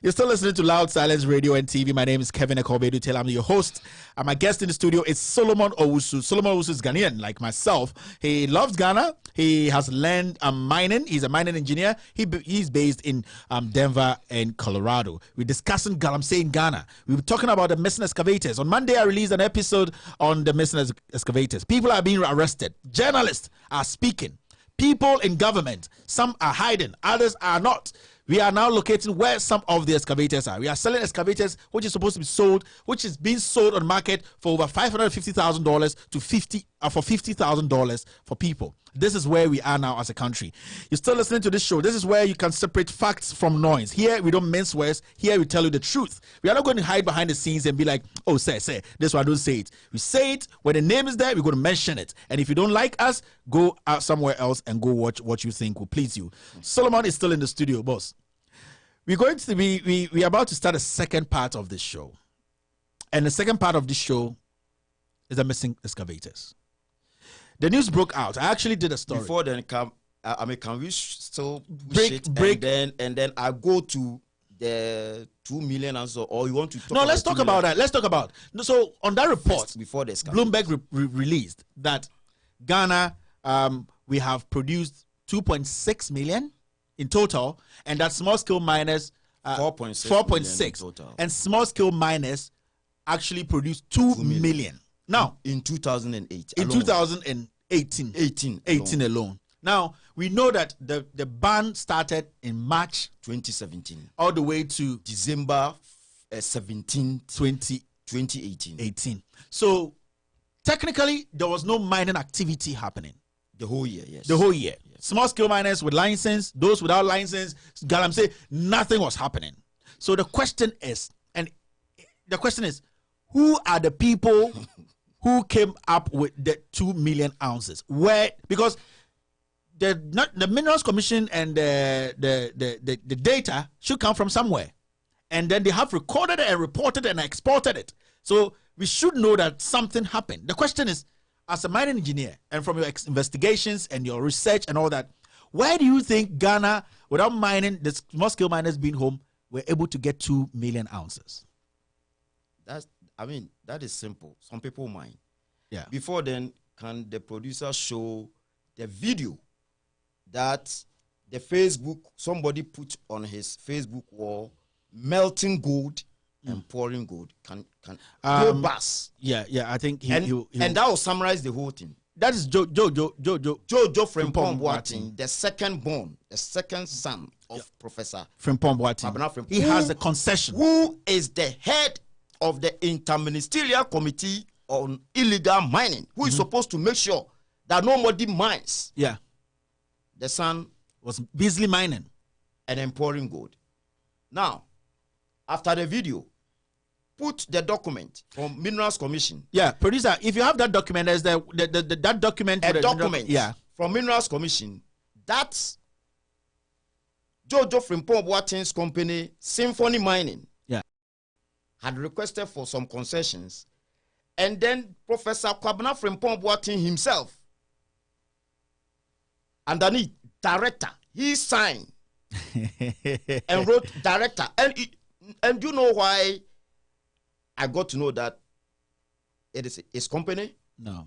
You're still listening to Loud Silence Radio and TV. My name is Kevin Ekobedu. I'm your host. And my guest in the studio is Solomon Owusu. Solomon Owusu is Ghanaian, like myself. He loves Ghana. He has learned mining. He's a mining engineer. He's based in Denver and Colorado. We're discussing galamsey in Ghana. We were talking about the missing excavators. On Monday, I released an episode on the missing excavators. People are being arrested. Journalists are speaking. People in government, some are hiding, others are not. We are now locating where some of the excavators are. We are selling excavators which is supposed to be sold, which is being sold on the market for over $550,000 to $50,000 for people. This is where we are now as a country. You're still listening to this show. This is where you can separate facts from noise. Here, we don't mince words. Here, we tell you the truth. We are not going to hide behind the scenes and be like, oh, say, this one, don't say it. We say it. When the name is there, we're going to mention it. And if you don't like us, go out somewhere else and go watch what you think will please you. Solomon is still in the studio, boss. We're going to be, we're about to start a second part of this show. And the second part of this show is the missing excavators. The news broke out. I actually did a story. Before then, can we still break and then I go to the 2 million and so, or you want to talk? No, let's talk about that. Let's talk about. So on that report, before this, Bloomberg released that Ghana, we have produced 2.6 million in total, and that small scale miners 4.6, and small scale miners actually produced 2 million. Now, in 2008, in 2018 alone. Now, we know that the ban started in March 2017 all the way to December 17, 2018. So, technically, there was no mining activity happening. The whole year, yes. The whole year. Yes. Small scale miners with license, those without license, galamsey, nothing was happening. So the question is, who are the people who came up with the 2 million ounces? Where, because the Minerals Commission and the data should come from somewhere. And then they have recorded it and reported it and exported it. So we should know that something happened. The question is, as a mining engineer and from your investigations and your research and all that, why do you think Ghana, without mining, the small scale miners being home, were able to get 2 million ounces? That is simple. Some people mine. Yeah. Before then, can the producer show the video that somebody put on his Facebook wall, melting gold and pouring gold? Can bus? Yeah, I think and that will summarize the whole thing. That is Jojo Frimpong Boateng, the second son of Professor Frimpong Boateng. He has a concession. Who is the head of the Interministerial Committee on Illegal Mining, who is supposed to make sure that nobody mines. Yeah. The son was busily mining and then pouring gold. Now, after the video, put the document from Minerals Commission. Yeah, producer, if you have that document, there's that document. A document from Minerals Commission. That's Jojo Frimpong Boateng's company, Symphony Mining, had requested for some concessions. And then Professor Kwabena Frimpong Boateng himself, underneath director, he signed and wrote director. And you know why I got to know that it is his company? No.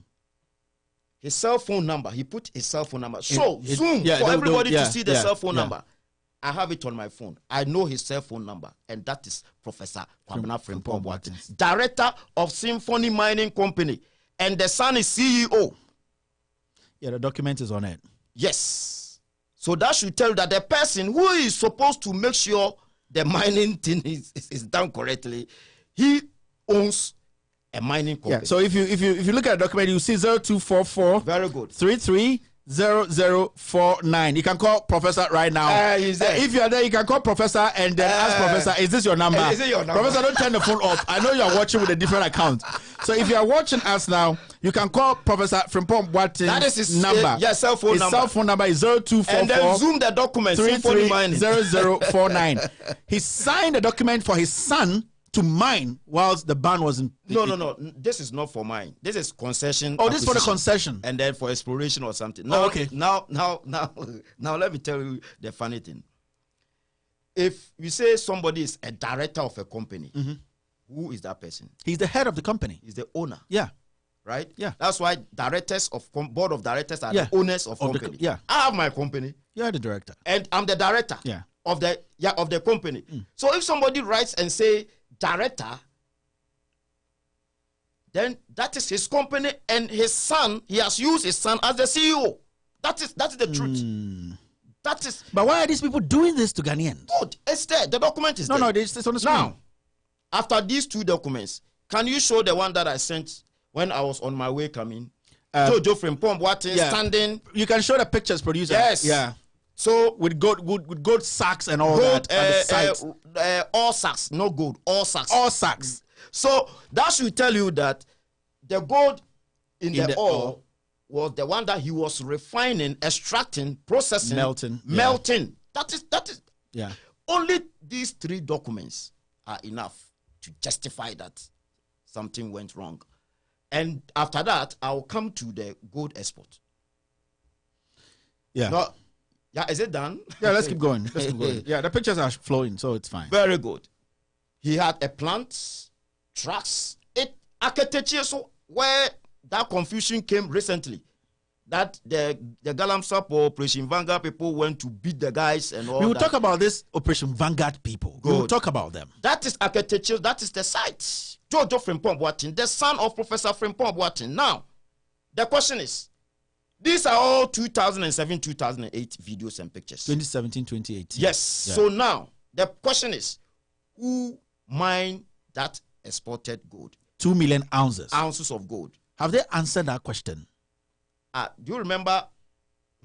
His cell phone number. He put his cell phone number. Zoom for everybody to see the cell phone number. I have it on my phone. I know his cell phone number, and that is Professor Kwabena Frimpong Boateng, director of Symphony Mining Company, and the son is CEO. Yeah, the document is on it. Yes. So that should tell you that the person who is supposed to make sure the mining thing is done correctly, he owns a mining company. Yeah. So if you look at the document, you see 0244. Very good. 330049. You can call Professor right now. He's there. If you are there, you can call Professor and then ask Professor, is this your number? Is it your number? Professor, don't turn the phone off. I know you are watching with a different account. So if you are watching us now, you can call Professor Frimpong Boateng. That is his number. Cell phone his number. Cell phone number is 0244. And then zoom the document. 330049. He signed the document for his son to mine whilst the ban was in. No. This is not for mine. This is concession. Oh, this is for the concession. And then for exploration or something. Now, okay. Now, let me tell you the funny thing. If you say somebody is a director of a company, who is that person? He's the head of the company. He's the owner. Yeah. Right? Yeah. That's why directors of board of directors are the owners of company. I have my company. You're the director. And I'm the director of the company. So if somebody writes and say director, then that is his company, and his son, he has used his son as the CEO. That is the truth. That is. But why are these people doing this to Ghanaians? Good. It's there. The document is there. No, it's on the screen. Now, after these two documents, can you show the one that I sent when I was on my way coming? Jojo Frimpong Boateng standing. You can show the pictures, producer. Yes. Yeah. So with gold sacks and all that. All sacks, no gold. All sacks. All sacks. So that should tell you that the gold in the ore was the one that he was refining, extracting, processing, melting. That is. Yeah. Only these three documents are enough to justify that something went wrong. And after that, I will come to the gold export. Yeah. No, is it done? Yeah, let's keep going. Yeah, the pictures are flowing, so it's fine. Very good. He had a plant, trucks, architecture. So where that confusion came recently, that the galamsey or Operation Vanguard people went to beat the guys and all. We will talk about this Operation Vanguard people. Good. We will talk about them. That is architecture. That is the site. Jojo Frimpong Boateng, the son of Professor Frimpong Boateng. Now, the question is, these are all 2007, 2008 videos and pictures. 2017, 2018. Yes. Yeah. So now, the question is, who mined that exported gold? 2 million ounces. Ounces of gold. Have they answered that question? Do you remember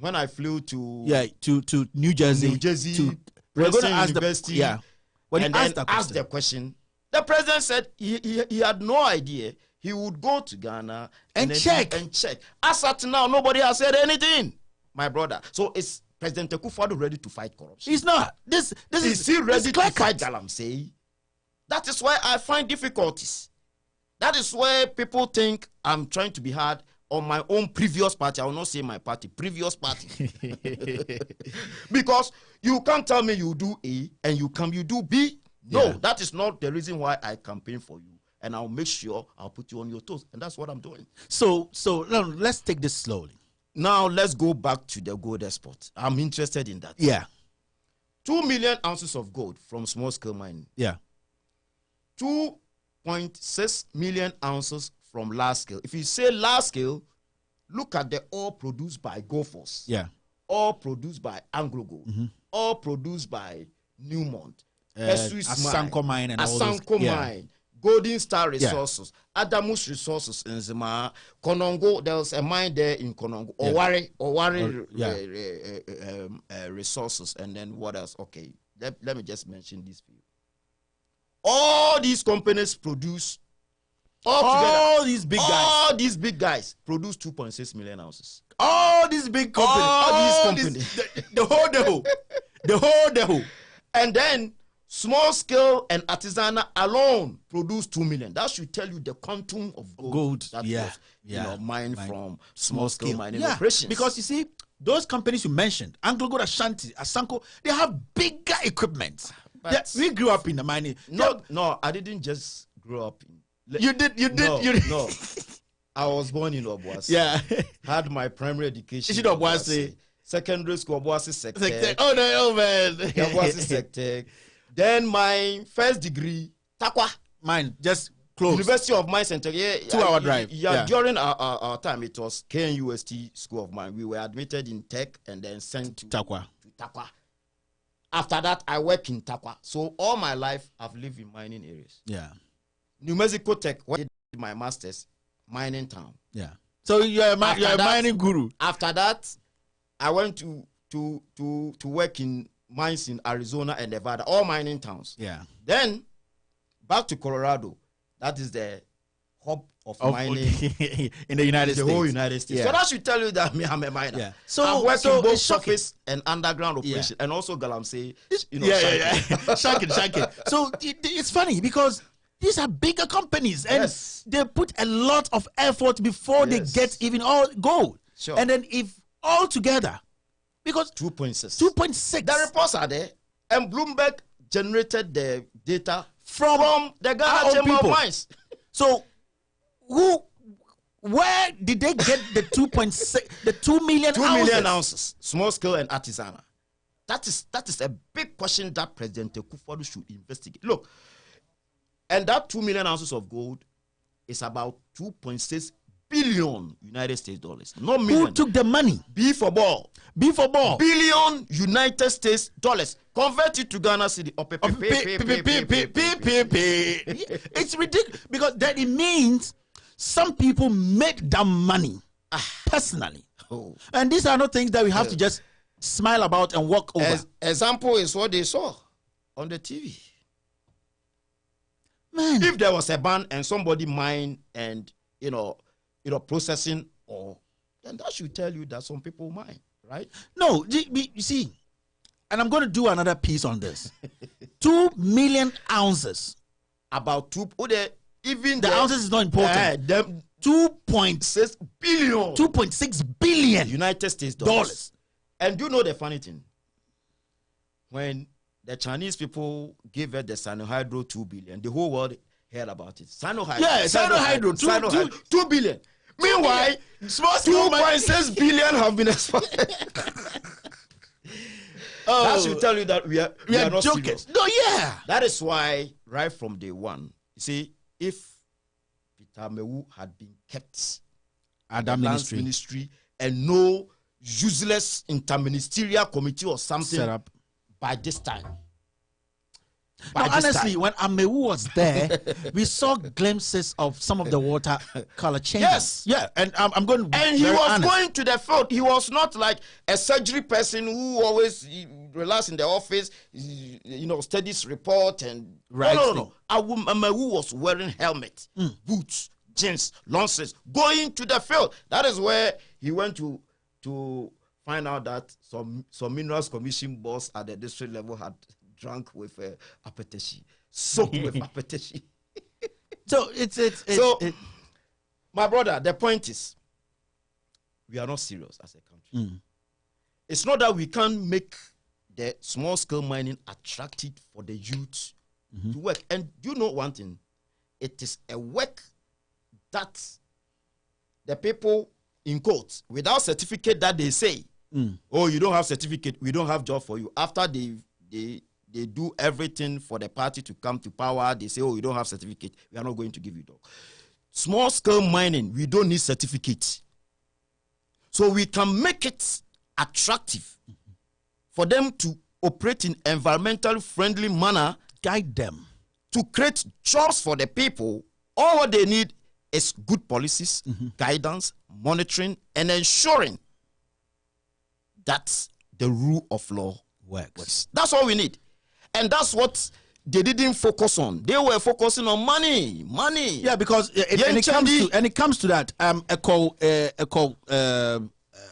when I flew to to New Jersey, to Princeton University, when and then asked the question, the president said he had no idea. He would go to Ghana and check. As at now, nobody has said anything, my brother. So is President Akufo-Addo ready to fight corruption? He's not. This is he ready to fight galamsey? That is why I find difficulties. That is where people think I'm trying to be hard on my own previous party. I will not say my party, previous party. Because you can't tell me you do A and you do B. No, that is not the reason why I campaign for you. And I'll make sure I'll put you on your toes. And that's what I'm doing. So let's take this slowly. Now let's go back to the gold export. I'm interested in that. Yeah. 2 million ounces of gold from small scale mining. Yeah. 2.6 million ounces from large scale. If you say large scale, look at the ore produced by Goforce. Yeah. Ore produced by Anglo Gold. Ore produced by Newmont. Asanko mine and all those. Asanko mine. Golden Star Resources, Adamus Resources in Zima, Konongo. There was a mine there in Konongo. Owari Resources, and then what else? Okay, let me just mention these few. All these companies produce all these big guys produce 2.6 million ounces. All these big companies, all these companies, the whole deho, and then small scale and artisanal alone produce 2 million. That should tell you the quantum of gold that was, mined from small scale mining operations. Because you see, those companies you mentioned, Anglo Gold, Ashanti, Asanko, they have bigger equipment. We grew up in the mining. No, I didn't just grow up in. You did. No. I was born in Obuasi. Yeah. Had my primary education in Obuasi. Secondary school, Obuasi sector. Oh no, man. Obuasi sector. Then my first degree, Takwa. Mine just close. University of Mines and Technology. 2 hour drive. Yeah, during our time, it was KNUST School of Mine. We were admitted in Tech and then sent to Takwa. After that, I work in Takwa. So all my life, I've lived in mining areas. Yeah. New Mexico Tech, where I did my master's, mining town. Yeah. So you're a mining guru. After that, I went to work in mines in Arizona and Nevada, all mining towns. Yeah. Then back to Colorado. That is the hub of mining in the United States. The whole United States. Yeah. So that should tell you that I'm a miner. Yeah. So I'm working both surface and underground operation, and also galamsey. Shanking. So it's funny because these are bigger companies and they put a lot of effort before they get even all gold. Sure. And then if all together, because 2.6. The reports are there, and Bloomberg generated the data from the Ghana Chamber of Mines. So, where did they get the 2.6, the 2 million 2 million ounces, small scale and artisanal? That is a big question that President Akufo-Addo should investigate. Look, and that 2 million ounces of gold is about 2.6 billion United States dollars. No million. Who took the money? B for ball. Billion United States dollars. Convert it to Ghana city. It's ridiculous because that it means some people made that money personally. And these are not things that we have to just smile about and walk over. Example is what they saw on the TV. Man, if there was a ban and somebody mine and processing, then that should tell you that some people mine, right? No, you see, and I'm going to do another piece on this. 2 million ounces. About 2. Even the ounces is not important. 2.6 billion. 2.6 billion United States dollars. And do you know the funny thing? When the Chinese people gave it the Sinohydro 2 billion, the whole world heard about it. Sinohydro. Yeah, Sinohydro 2 billion. Meanwhile, 2.6 billion have been exported. That should tell you that we are not serious. No, yeah. That is why, right from day one, you see, if Peter Mewu had been kept at that ministry and no useless interministerial committee or something set up by this time, No, honestly, when Amewu was there, we saw glimpses of some of the water color changing. Yes. Yeah, and I'm going to be And he very was honest. going to the field. He was not like a surgery person who always relax in the office, studies report and Right. No. Amewu was wearing helmet, boots, jeans, lances, going to the field. That is where he went to find out that some minerals commission boss at the district level had drunk with apeteshi, soaked with apeteshi. So My brother, the point is, we are not serious as a country. It's not that we can't make the small scale mining attractive for the youth to work. And do you know one thing? It is a work that the people in quotes without certificate that they say, oh, you don't have certificate, we don't have job for you. After they do everything for the party to come to power, they say, oh, you don't have certificate, we are not going to give you job. Small scale mining, we don't need certificate. So we can make it attractive for them to operate in environmental friendly manner, guide them to create jobs for the people. All what they need is good policies, guidance, monitoring, and ensuring that the rule of law works. That's all we need. And that's what they didn't focus on. They were focusing on money. Yeah, because it comes to that.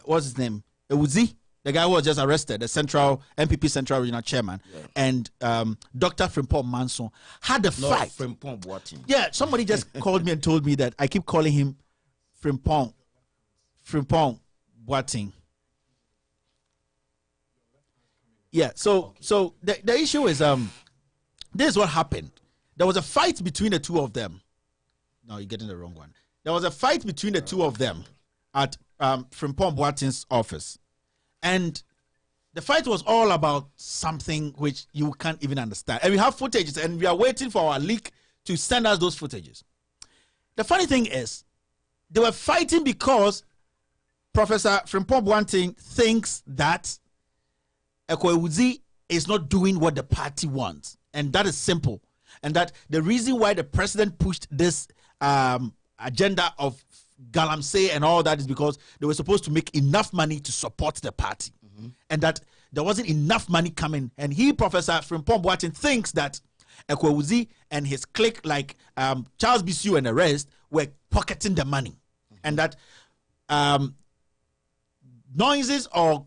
What's his name? Owusu, the guy who was just arrested, the MPP Central Regional Chairman, and Dr. Frimpong Manson had a fight. Frimpong Boateng. Yeah, somebody just called me and told me that I keep calling him Frimpong Boateng. Yeah, so the issue is this is what happened. There was a fight between the two of them. No, you're getting the wrong one. There was a fight between the two of them at Frimpong Boateng's office. And the fight was all about something which you can't even understand. And we have footages, and we are waiting for our leak to send us those footages. The funny thing is, they were fighting because Professor Frimpong Boateng thinks that Owusu is not doing what the party wants. And that is simple. And that the reason why the president pushed this agenda of galamsey and all that is because they were supposed to make enough money to support the party. And that there wasn't enough money coming. And Professor Frimpong Boateng, thinks that Owusu and his clique, like Charles Bisu and the rest, were pocketing the money. And that noises or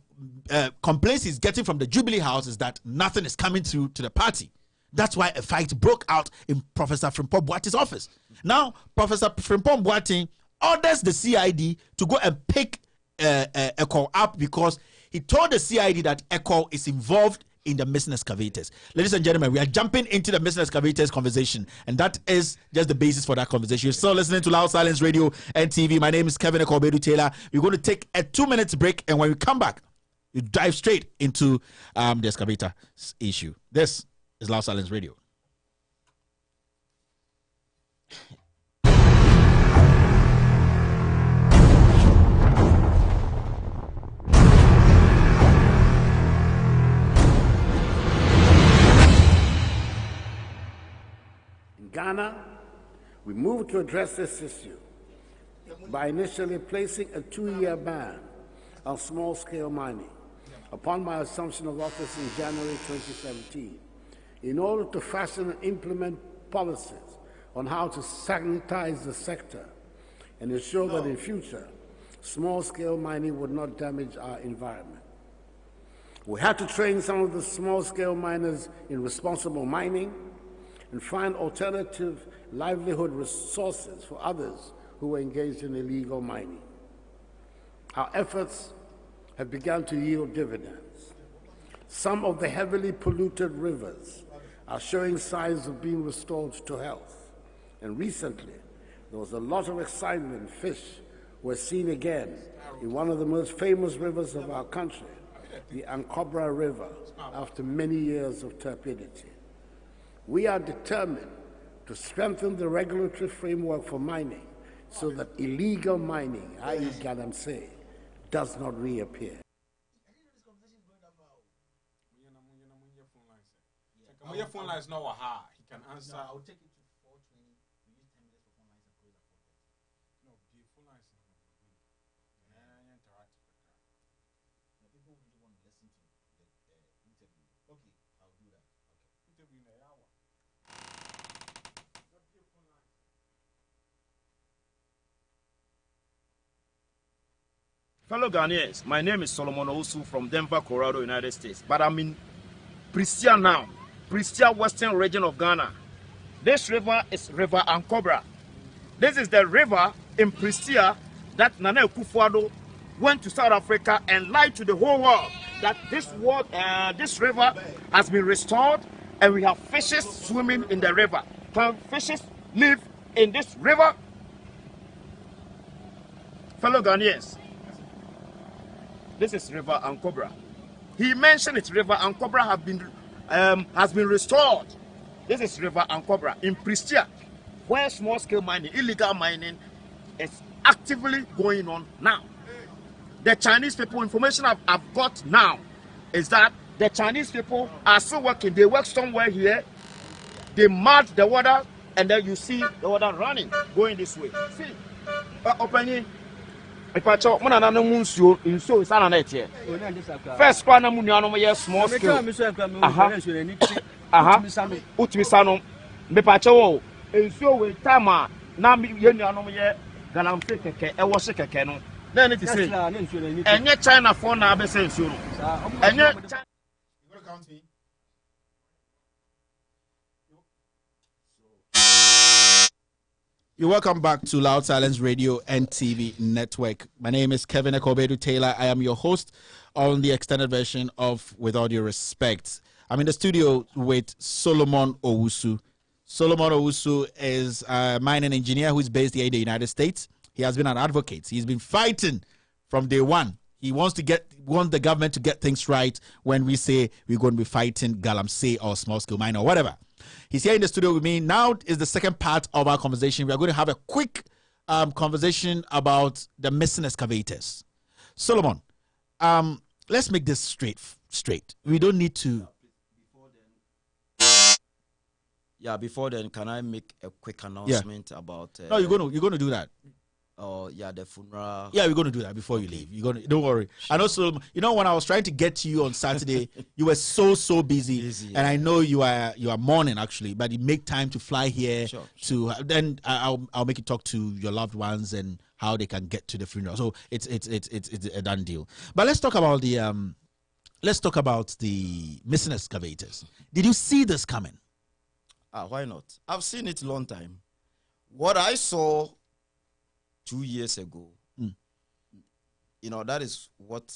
complaints he's getting from the Jubilee House is that nothing is coming through to the party. That's why a fight broke out in Professor Frimpong Boateng's office. Now, Professor Frimpong Boateng orders the CID to go and pick Echo up because he told the CID that Echo is involved in the missing excavators. Ladies and gentlemen, we are jumping into the missing excavators conversation, and that is just the basis for that conversation. You're still listening to Loud Silence Radio and TV. My name is Kevin Ekobedu Taylor. We're going to take a 2-minute break, and when we come back, you dive straight into the excavator issue. This is Loud Silence Radio. In Ghana, we moved to address this issue by initially placing a 2-year ban on small-scale mining upon my assumption of office in January 2017, in order to fashion and implement policies on how to sanitize the sector and ensure that in future, small-scale mining would not damage our environment. We had to train some of the small-scale miners in responsible mining and find alternative livelihood resources for others who were engaged in illegal mining. Our efforts have begun to yield dividends. Some of the heavily polluted rivers are showing signs of being restored to health. And recently, there was a lot of excitement. Fish were seen again in one of the most famous rivers of our country, the Ankobra River, after many years of turbidity. We are determined to strengthen the regulatory framework for mining so that illegal mining, i.e. galamsey, does not reappear. Oh, your phone line is not high. He can answer. No, I'll take it to 420. We use 10 minutes for phone lines and close the phone. No, the phone line is not interactive. No, people really want to listen to the interview. Okay, I'll do that. Okay. Interview in an hour. Fellow Ghanaians, my name is Solomon Owusu from Denver, Colorado, United States. But I'm in Prestia now, Prestia, Western region of Ghana. This river is River Ankobra. This is the river in Prestia that Nana Akufo-Addo went to South Africa and lied to the whole world that this river has been restored and we have fishes swimming in the river. Can fishes live in this river? Fellow Ghanaians, this is River Ankobra. He mentioned it. River Ankobra has been restored. This is River Ankobra in Prestia, where small-scale mining, illegal mining, is actively going on now. The Chinese people, information I've got now, is that the Chinese people are still working. They work somewhere here. They mud the water, and then you see the water running, going this way. See, opening. First, one small scale. Utimisano. Mepacho. Nsuo we tama na yenuanom ye galamsey keke e wo hye keke no. Na ne ti say. Enye China for na be say nsuo no. Enye You gonna count me? You're welcome back to Loud Silence Radio and TV Network. My name is Kevin Ekobedu Taylor. I am your host on the extended version of With All Due Respect. I'm in the studio with Solomon Owusu. Solomon Owusu is a mining engineer who is based here in the United States. He has been an advocate. He's been fighting from day one. He wants the government to get things right when we say we're going to be fighting galamsey or small-scale mining or whatever. He's here in the studio with me. Now is the second part of our conversation. We are going to have a quick conversation about the missing excavators. Solomon, let's make this straight. We don't need to. Before then, can I make a quick announcement about? No, you're going to do that. The funeral. Yeah, we're going to do that before you leave. Don't worry. And also, when I was trying to get to you on Saturday, you were so busy, and I know you are mourning actually, but you make time to fly here. Sure. Then I'll make you talk to your loved ones and how they can get to the funeral. So it's a done deal. But let's talk about the missing excavators. Did you see this coming? Why not? I've seen it a long time. What I saw 2 years ago, that is what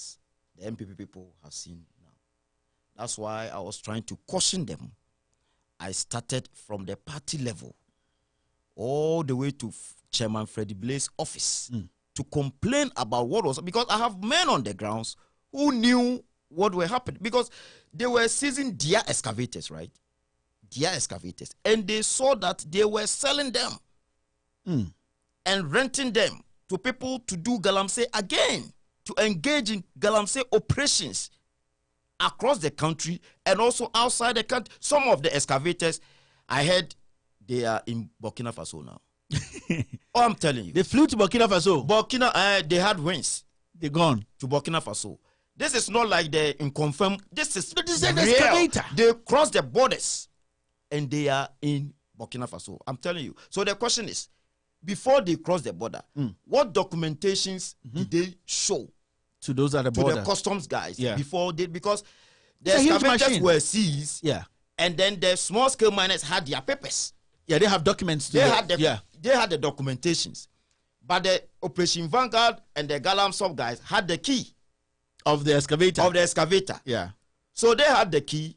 the MPP people have seen now. That's why I was trying to caution them. I started from the party level all the way to Chairman Freddie Blaze's office to complain about what was, because I have men on the grounds who knew what were happening, because they were seizing their excavators, right? Their excavators, and they saw that they were selling them and renting them to people to do galamsey again, to engage in galamsey operations across the country and also outside the country. Some of the excavators, I heard they are in Burkina Faso now. Oh, I'm telling you. They flew to Burkina Faso? They had wings. They're gone. To Burkina Faso. This is not like the inconfirmed. This is an excavator. They crossed the borders and they are in Burkina Faso. I'm telling you. So the question is, before they cross the border, what documentations did they show to those at the border, to the customs guys before they, because the it's excavators were seized, and then the small scale miners had their papers. Yeah, they have documents. They had the documentations, but the Operation Vanguard and the galamsey guys had the key of the excavator. Yeah, so they had the key,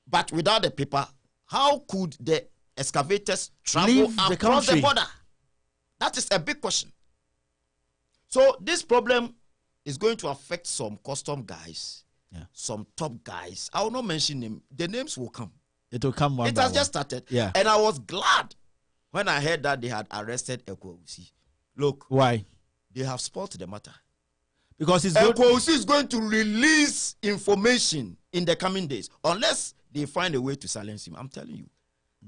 but without the paper, how could the excavators travel across the border? That is a big question. So this problem is going to affect some custom guys, some top guys. I will not mention them. The names will come. It will come one It by has one. just started. Yeah. And I was glad when I heard that they had arrested Owusu. Look. Why? They have spoiled the matter. Because Owusu is going to release information in the coming days. Unless they find a way to silence him. I'm telling you.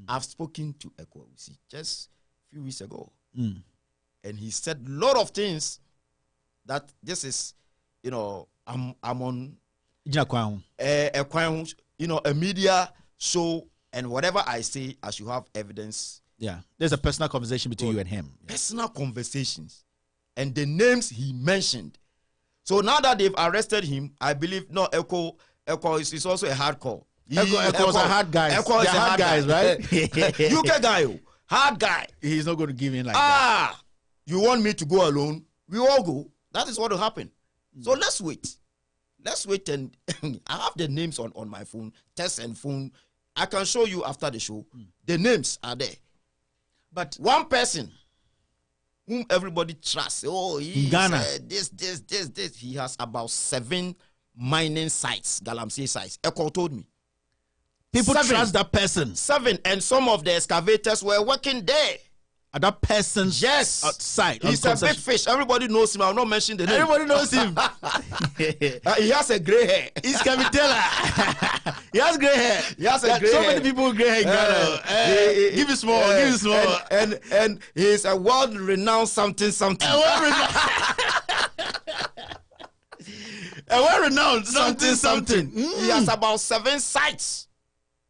I've spoken to Owusu just a few weeks ago. And he said a lot of things that this is, I'm on a media show, and whatever I say, I should have evidence. Yeah, there's a personal conversation between you and him. Personal conversations, and the names he mentioned. So now that they've arrested him, I believe Echo is also a hardcore. Echo's a hard guy. Echo is a hard guys, right? UK guy, hard guy. He's not going to give in like that. You want me to go alone? We all go. That is what will happen. So let's wait. Let's wait, and I have the names on my phone, text and phone. I can show you after the show. The names are there. But one person whom everybody trusts, he Ghana. This. He has about 7 mining sites, galamsey sites. Echo told me. People 7. trust that person. 7, and some of the excavators were working there. At that person's site. He's a big fish. Everybody knows him. I'll not mention the name. Everybody knows him. He has a gray hair. He's Kamitela. He has gray hair. He has a gray so hair. many people with gray hair in Ghana. Give me small. Give me small. And he's a world-renowned something. A well-renowned something. He has about 7 sites.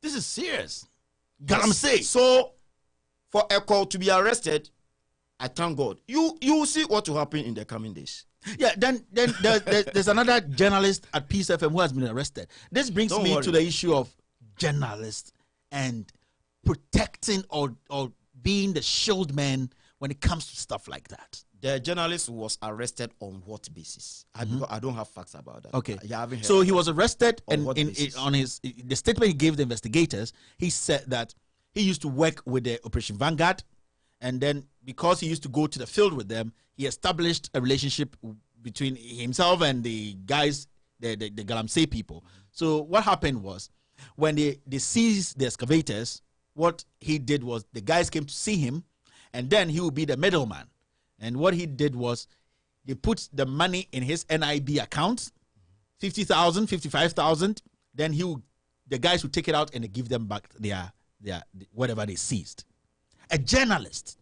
This is serious. Galamsey. So, for Echo to be arrested, I thank God. You will see what will happen in the coming days. Yeah, then there's another journalist at Peace FM who has been arrested. This brings me to the issue of journalists and protecting or being the shield man when it comes to stuff like that. The journalist was arrested on what basis? I don't have facts about that. Okay. So he was arrested, and on the statement he gave the investigators, he said that he used to work with the Operation Vanguard, and then because he used to go to the field with them, he established a relationship between himself and the guys, the Galamsey people. So what happened was, when they seized the excavators, what he did was the guys came to see him, and then he would be the middleman. And what he did was, they put the money in his NIB account, 50,000, 55,000. Then the guys would take it out and they give them back their whatever they seized. A journalist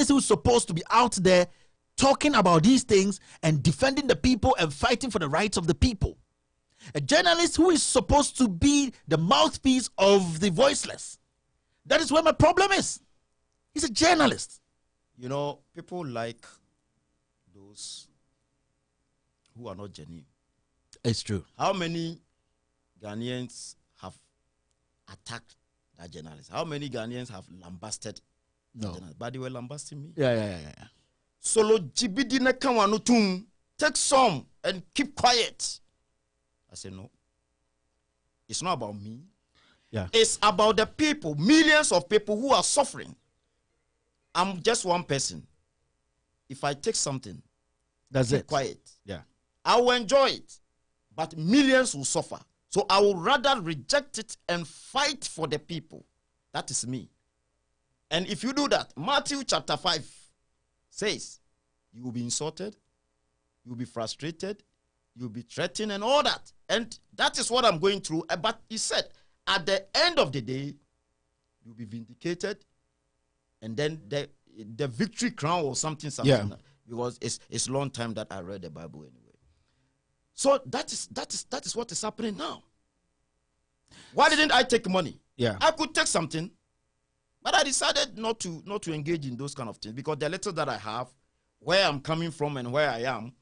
who's supposed to be out there talking about these things and defending the people and fighting for the rights of the people. A journalist who is supposed to be the mouthpiece of the voiceless. That is where my problem is. He's a journalist. People like those who are not genuine. It's true. How many Ghanaians have attacked that journalist? How many Ghanaians have lambasted that journalist? But they were lambasting me. Yeah. Solo jibidi na kawanutum. Take some and keep quiet. I said, no. It's not about me. Yeah. It's about the people, millions of people who are suffering. I'm just one person. If I take something, that's keep it. Quiet. Yeah. I will enjoy it, but millions will suffer. So I will rather reject it and fight for the people. That is me. And if you do that, Matthew chapter 5 says, you will be insulted, you will be frustrated, you will be threatened and all that. And that is what I'm going through. But he said, at the end of the day, you'll be vindicated, and then the victory crown or something. Yeah. Because it's long time that I read the Bible anyway. So that is what is happening now. Why didn't I take money? Yeah. I could take something, but I decided not to engage in those kind of things, because the little that I have, where I'm coming from and where I am,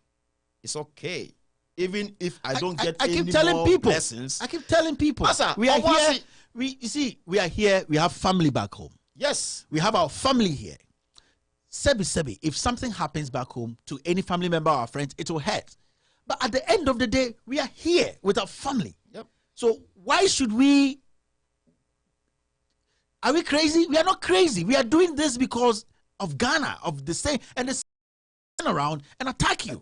it's okay. Even if I don't get any more blessings. I keep telling people. Asa, we are here. We are here. We have family back home. Yes. We have our family here. Sebi, if something happens back home to any family member or our friends, it will hurt. But at the end of the day, we are here with our family. Yep. So why should we? Are we crazy? We are not crazy. We are doing this because of Ghana, of the same, and they turn around and attack you.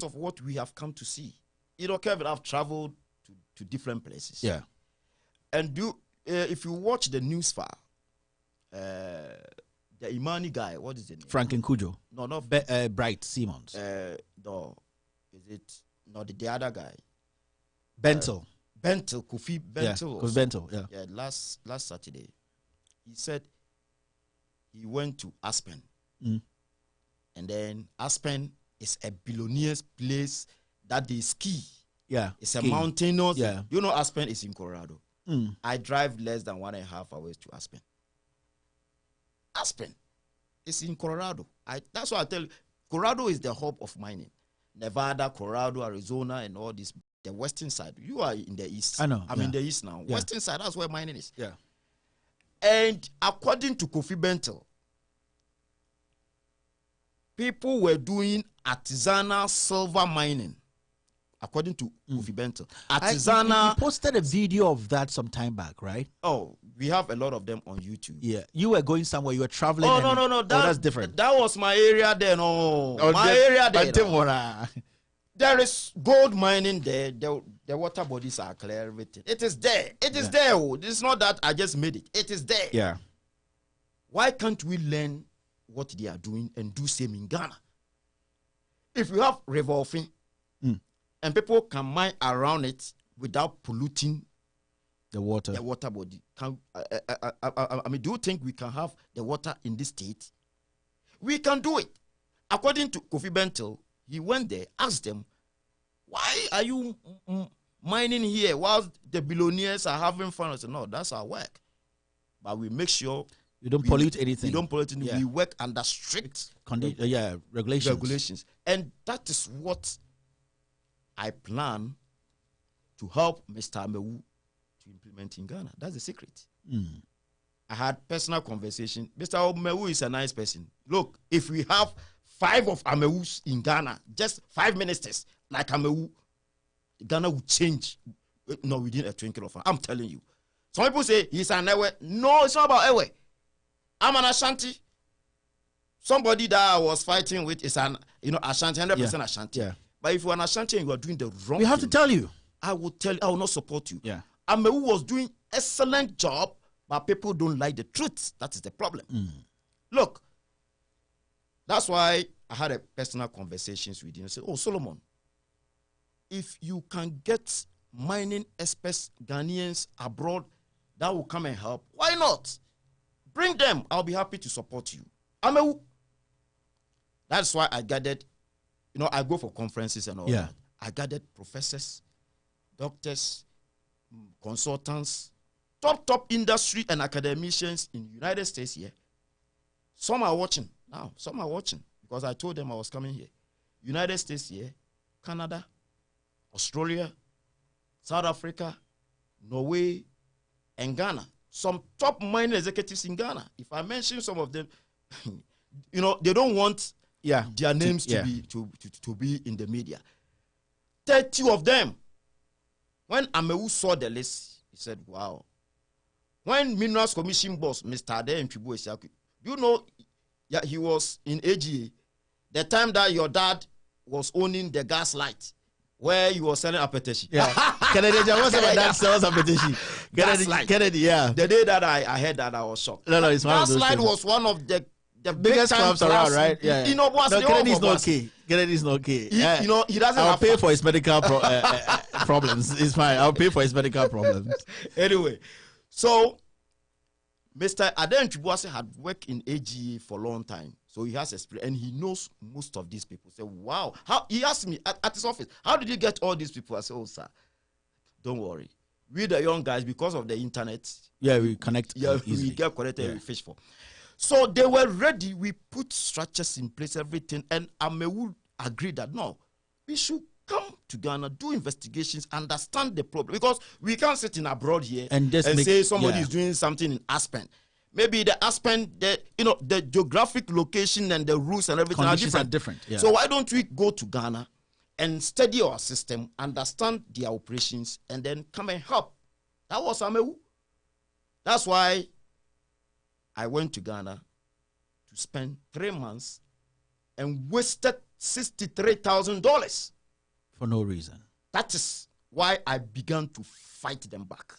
Of what we have come to see. Kevin, I've traveled to different places. Yeah. And if you watch the news file, the Imani guy, what is the name? Franklin Kujo. No, not Bright Simmons. No, is it not the other guy? Bentel. Bentel, Kofi Bentel. Kofi Bentel, Yeah, last Saturday, he said he went to Aspen. And then Aspen is a billionaire's place that they ski. Yeah. It's a mountainous. Yeah. You know Aspen is in Colorado. I drive less than 1.5 hours to Aspen. Aspen is in Colorado. That's why I tell you, Colorado is the hub of mining. Nevada, Colorado, Arizona, and all this. The western side. You are in the east. I know. I'm in the east now. Yeah. Western side, that's where mining is. Yeah. And according to Kofi Bentel, people were doing artisanal silver mining. According to Kofi Bentel. Artisanal. You posted a video of that some time back, right? Oh, we have a lot of them on YouTube. Yeah. You were going somewhere, you were traveling. Oh, no. That's different. That was my area then. My area there. There is gold mining there. The water bodies are clear, everything. It is there. It is there. It's not that I just made it. It is there. Yeah. Why can't we learn what they are doing and do same in Ghana? If you have revolving and people can mine around it without polluting the water body, I mean, do you think we can have the water in this state? We can do it. According to Kofi Bentel, he went there, asked them, why are you mining here while the billionaires are having fun? I said, no, that's our work. But we make sure you don't pollute anything. We don't pollute anything. Yeah. We work under strict regulations. And that is what I plan to help Mr. Amewu to implement in Ghana. That's the secret. I had personal conversation. Mr. Amewu is a nice person. Look, if we have 5 of Amewus in Ghana, just 5 ministers like Amewu, Ghana will change. No, within a twinkle of an eye. I'm telling you. Some people say he's an Ewe. No, it's not about Ewe. I'm an Ashanti. Somebody that I was fighting with is an Ashanti, 100% Ashanti. Yeah. But if you're an Ashanti and you are doing the wrong we have to tell you. I will tell you, I will not support you. Yeah. Amewu was doing excellent job, but people don't like the truth. That is the problem. Look, that's why I had a personal conversations with him. I said, oh, Solomon, if you can get mining experts, Ghanaians abroad that will come and help, why not? Bring them. I'll be happy to support you. Amewu. That's why I gathered, I go for conferences and all that. I gathered professors, doctors, consultants, top industry and academicians in the United States here. Some are watching now. Some are watching because I told them I was coming here. United States here, Canada, Australia, South Africa, Norway, and Ghana. Some top mining executives in Ghana. If I mention some of them, they don't want their names to be in the media. 30 of them. When Amewu saw the list, he said, wow. When Minerals Commission boss, Mr. Ade Nchibu Esiaku, he was in AGA. The time that your dad was owning the gas light, where you were selling apeteshi. Yeah. Kennedy, what's about that sells apeteshi? Kennedy, yeah. The day that I heard that, I was shocked. No, it's one of those Gaslight things. was one of the biggest clubs around, right? Yeah. Kennedy's not okay. Kennedy's not okay. He doesn't I'll have pay for his medical problems. It's fine. I'll pay for his medical problems. Anyway, so Mr. Ade Nchibuase had worked in AGA for a long time. So he has experience and he knows most of these people. Say, wow. He asked me at his office, how did you get all these people? I said, oh, sir, don't worry. We the young guys, because of the internet. Yeah, we connect. Yeah, easily. we get connected and we fish for. So they were ready. We put structures in place, everything. And Amewu agreed that, no, we should come to Ghana, do investigations, understand the problem. Because we can't sit in abroad here and say somebody is doing something in Aspen. Maybe the Aspen, the geographic location and the rules and everything are different. Yeah. So why don't we go to Ghana and study our system, understand their operations, and then come and help? That was Amewu. That's why I went to Ghana to spend 3 months and wasted $63,000. For no reason. That is why I began to fight them back.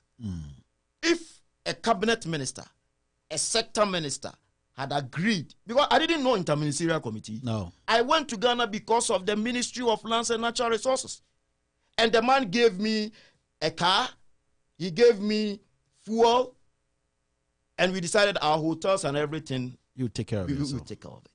If a cabinet minister, a sector minister had agreed, because I didn't know interministerial committee. No. I went to Ghana because of the Ministry of Lands and Natural Resources. And the man gave me a car, he gave me fuel, and we decided our hotels and everything. You take care of it. We take care of it.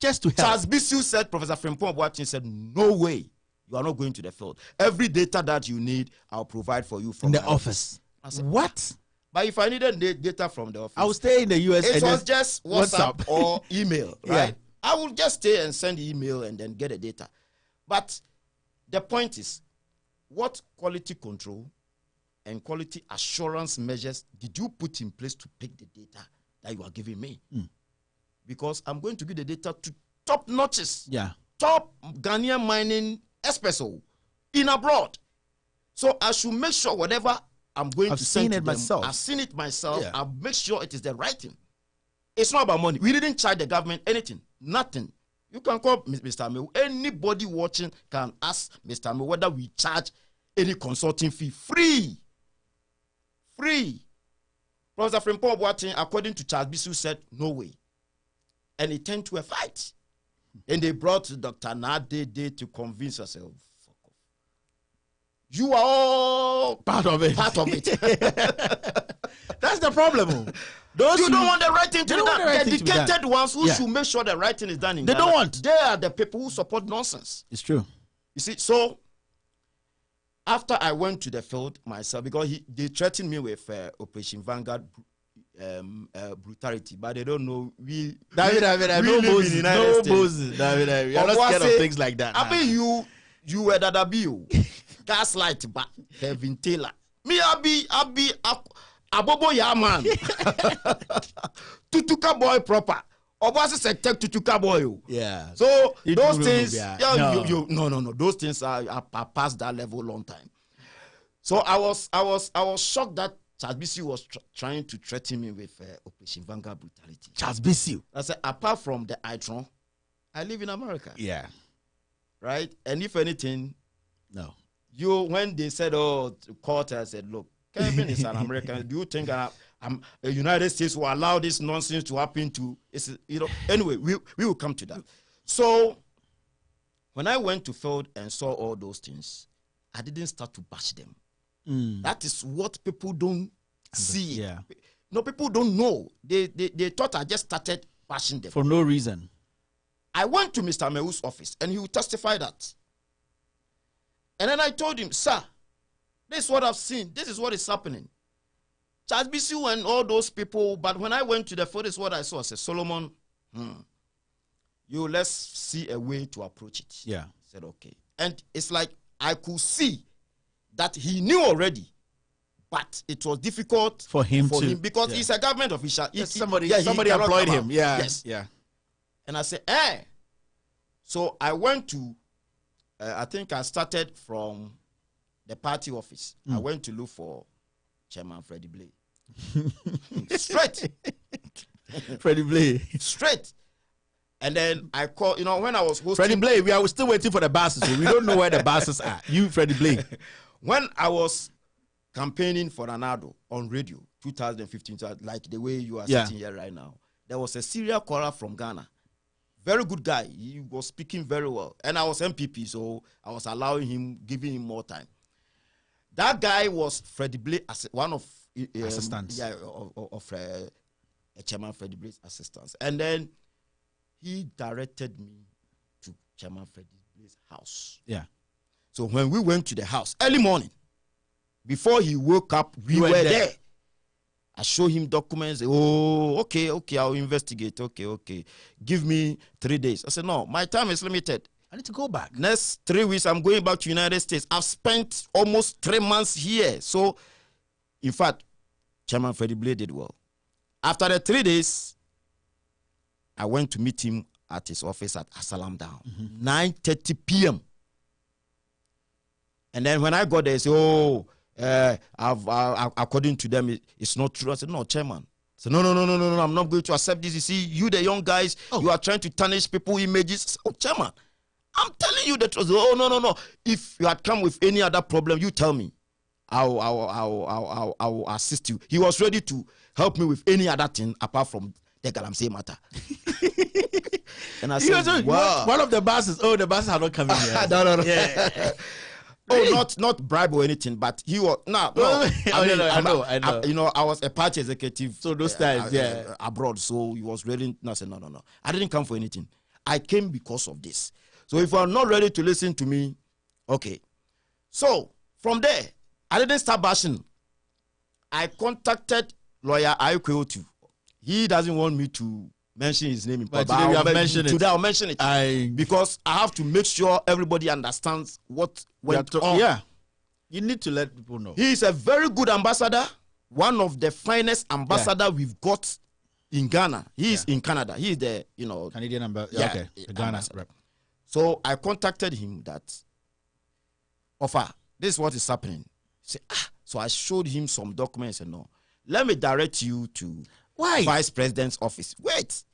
Just to help. Charles Bisu said, Professor Frimpong Boateng said, no way, you are not going to the field. Every data that you need, I'll provide for you from in the my office. I said, what? But if I needed data from the office, I will stay in the US. it was just WhatsApp or email, right? Yeah. I will just stay and send email and then get the data. But the point is, what quality control and quality assurance measures did you put in place to pick the data that you are giving me? Because I'm going to give the data to top notches, top Ghanaian mining espresso in abroad. So I should make sure whatever I'm going to send to them, I've seen it myself. I'll make sure it is the right thing. It's not about money. We didn't charge the government anything, nothing. You can call Mr. Amewu. Anybody watching can ask Mr. Amewu whether we charge any consulting fee. Free. Professor Frimpong Boateng, according to Charles Bisu, said no way. And it turned to a fight. And they brought Dr. Nade to convince herself. Fuck off. You are all part of it. That's the problem. Those you don't want the right thing to be done. The dedicated ones who should make sure the right thing is done in Ghana. They don't want. They are the people who support nonsense. It's true. You see, so after I went to the field myself, because they threatened me with Operation Vanguard brutality, but they don't know we David, no Moses, David, you're not scared of things like that. I mean, you were that abiu gaslight, but Kevin Taylor. Me, I be Abobo Yaman. Tutuka boy proper. Obasi said take Tutuka boy. Yeah. So those things, no. Those things are past that level long time. So I was shocked that Charles Bisu was trying to threaten me with Operation Vanguard brutality. Charles Bisu. I said, apart from the ITRON, I live in America. Yeah. Right? And if anything, no. When they said, to court, I said, look, Kevin is an American. Do you think the United States will allow this nonsense to happen to, anyway, we will come to that. So when I went to field and saw all those things, I didn't start to bash them. That is what people don't see. Yeah. No, people don't know. They thought I just started bashing them. For no reason. I went to Mr. Amewu's office and he would testify that. And then I told him, sir, this is what I've seen. This is what is happening. Charles Bisu and all those people, but when I went to the field, this is what I saw. I said, Solomon, let's see a way to approach it. Yeah. I said, okay. And it's like I could see that he knew already, but it was difficult for him because he's a government official. Somebody employed him. Yeah. Yes. Yeah. And I said, So I went to, I think I started from the party office. I went to look for Chairman Freddie Blay. Straight. Freddie Blay. Straight. And then I called, when I was hosting. Freddie Blay, we are still waiting for the buses. So we don't know where the buses are. You, Freddie Blay. When I was campaigning for Nanado on radio, 2015, like the way you are sitting here right now, there was a serial caller from Ghana. Very good guy. He was speaking very well. And I was MPP, so I was allowing him, giving him more time. That guy was Freddie Blay, one of assistants. Of Chairman Freddie Blay's assistants. And then he directed me to Chairman Freddie Blay's house. Yeah. So when we went to the house, early morning, before he woke up, we were there. I showed him documents. Okay, I'll investigate. Okay. Give me 3 days. I said, no, my time is limited. I need to go back. Next 3 weeks, I'm going back to United States. I've spent almost 3 months here. So, in fact, Chairman Freddie Blay did well. After the 3 days, I went to meet him at his office at Asalam Down, 9:30 p.m. And then when I got there, they said, according to them, it's not true. I said, no, Chairman. I said, no, I'm not going to accept this. You see, you, the young guys, you are trying to tarnish people's images. I said, oh, Chairman, I'm telling you the truth. Oh, no. If you had come with any other problem, you tell me. I'll assist you. He was ready to help me with any other thing apart from the galamsey matter. And I said, wow. One of the buses, the buses are not coming here. No. Yeah. Oh, not bribe or anything, but he was no. I know. You know, I was a party executive. So those times, abroad. So he was ready. No, I said no. I didn't come for anything. I came because of this. So if you are not ready to listen to me, okay. So from there, I didn't start bashing. I contacted lawyer Ayukweotu. He doesn't want me to mention his name in public. But today I'll mention it. Because I have to make sure everybody understands what went on. Yeah. You need to let people know. He is a very good ambassador. One of the finest ambassador we've got in Ghana. He is in Canada. He is the, Canadian ambassador. Okay. Ghana. Ambassador. Right. So I contacted him that, this is what is happening. He said, So I showed him some documents and all. Let me direct you to Vice President's office. Wait.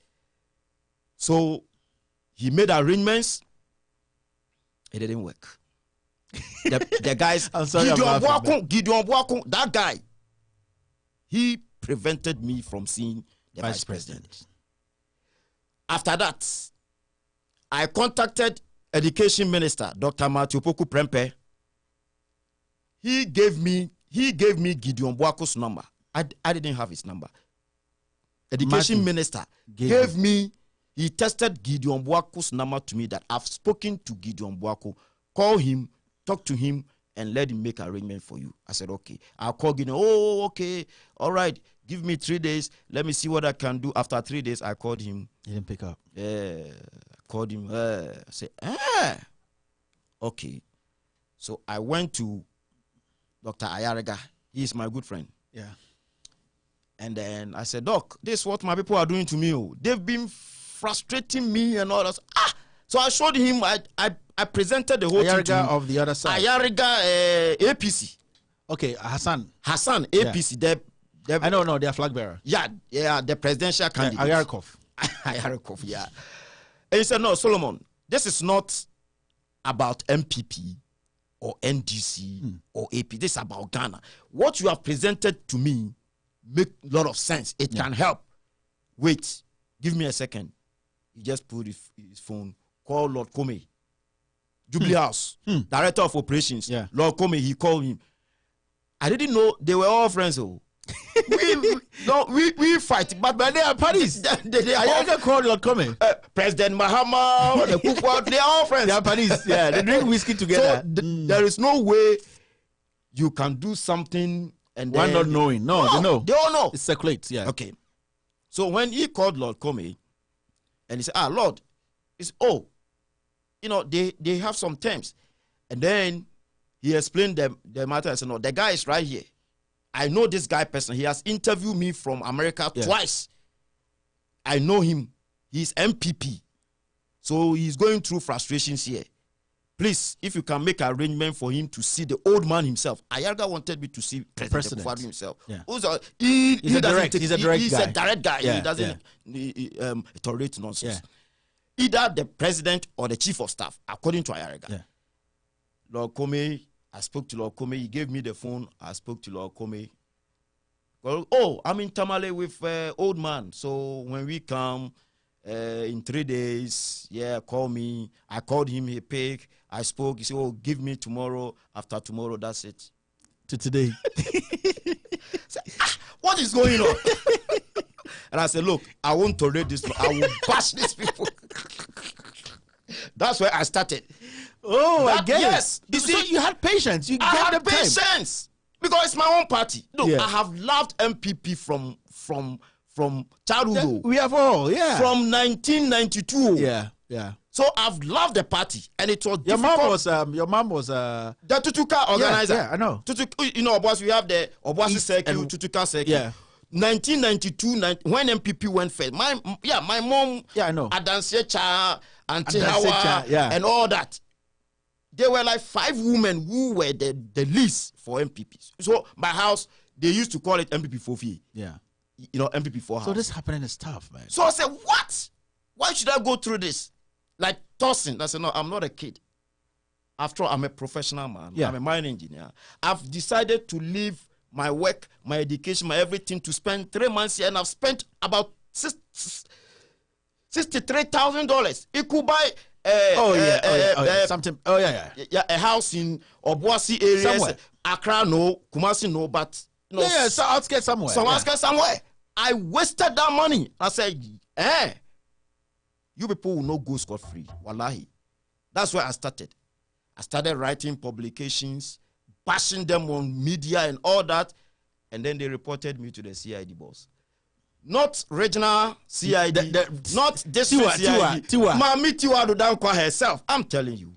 So he made arrangements. It didn't work. The guys, I'm sorry, Gideon Boakun, that guy, he prevented me from seeing the Vice President. After that, I contacted Education Minister, Dr. Matthew Poku Prempe. He gave me Gideon Boakun's number. I didn't have his number. Education Minister gave me, he tested Gideon Boakun's number to me that I've spoken to Gideon Boakun. Call him, talk to him, and let him make arrangement for you. I said, okay. I'll call Gideon. Oh, okay. All right. Give me 3 days. Let me see what I can do. After 3 days, I called him. He didn't pick up. Yeah. I called him. I said, okay. So I went to Dr. Ayariga. He is my good friend. Yeah. And then I said, Doc, this is what my people are doing to me. Oh. They've been frustrating me and all that. So I showed him, I presented the whole thing to him. Of the other side. Ayariga, APC. Okay, Hassan, APC. Yeah. I don't know, they're flag bearer. Yeah, the presidential candidate. Ayarkov, yeah. And he said, no, Solomon, this is not about MPP or NDC or AP. This is about Ghana. What you have presented to me make a lot of sense. It can help. Wait, give me a second. He just put his phone, call Lord Comey, Jubilee House, Director of Operations. Yeah. Lord Comey, he called him. I didn't know they were all friends. Oh. we fight, but they are parties. they all called Lord Comey. President Mahama, the Kukwa, they are all friends. They are parties. Yeah, they drink whiskey together. So there is no way you can do something and one not knowing. No, they know. They all know. It circulates. Yeah. Okay. So when he called Lord Comey, and he said, Lord, it's they have some terms, and then he explained the matter. I said, no, the guy is right here. I know this guy personally. He has interviewed me from America twice. I know him. He's MPP. So he's going through frustrations here. Please, if you can make an arrangement for him to see the old man himself. Ayarga wanted me to see President Buhari himself. Yeah. He's a direct guy. Yeah. He doesn't tolerate nonsense. Yeah. Either the president or the chief of staff, according to Ayarga. Yeah. Lord Comey, I spoke to Lord Comey. He gave me the phone. I spoke to Lord Comey. Oh, I'm in Tamale with old man. So when we come in 3 days, call me. I called him. He picked. I spoke. He said, oh, give me tomorrow. After tomorrow, that's it. To today. So, what is going on? And I said, look, I won't tolerate this. I will bash these people. That's where I started. Oh, I get yes. You see, you had patience. I had patience because it's my own party. Look, I have loved MPP from childhood. We have all, from 1992. Yeah. So I've loved the party, and it was your difficult. Your mom was the Tutuka organizer. Yeah, I know. Boss, we have the Obuasi circuit, Tutuka circuit. Yeah. 1992, when MPP went first, my mom, I know, Adansecha, Antihawa, and all that. There were like 5 women who were the least for MPPs. So my house, they used to call it MPP 4 Yeah. MPP 4 house. So this happening is tough, man. So I said, what? Why should I go through this? Like tossing. I said, no, I'm not a kid. After all, I'm a professional man. Yeah. I'm a mine engineer. I've decided to leave my work, my education, my everything to spend 3 months here, and I've spent about $63,000. It could buy something. Oh yeah. A house in Obuasi area, Somewhere. Accra, no, Kumasi, no, but no, Yeah, so outskirts somewhere. somewhere. I wasted that money. I said, you people will not go scot-free. Wallahi. That's where I started. I started writing publications, bashing them on media and all that. And then they reported me to the CID boss. Not regional CID, not district CID. Mami Tiwa Dodankwa herself. I'm telling you.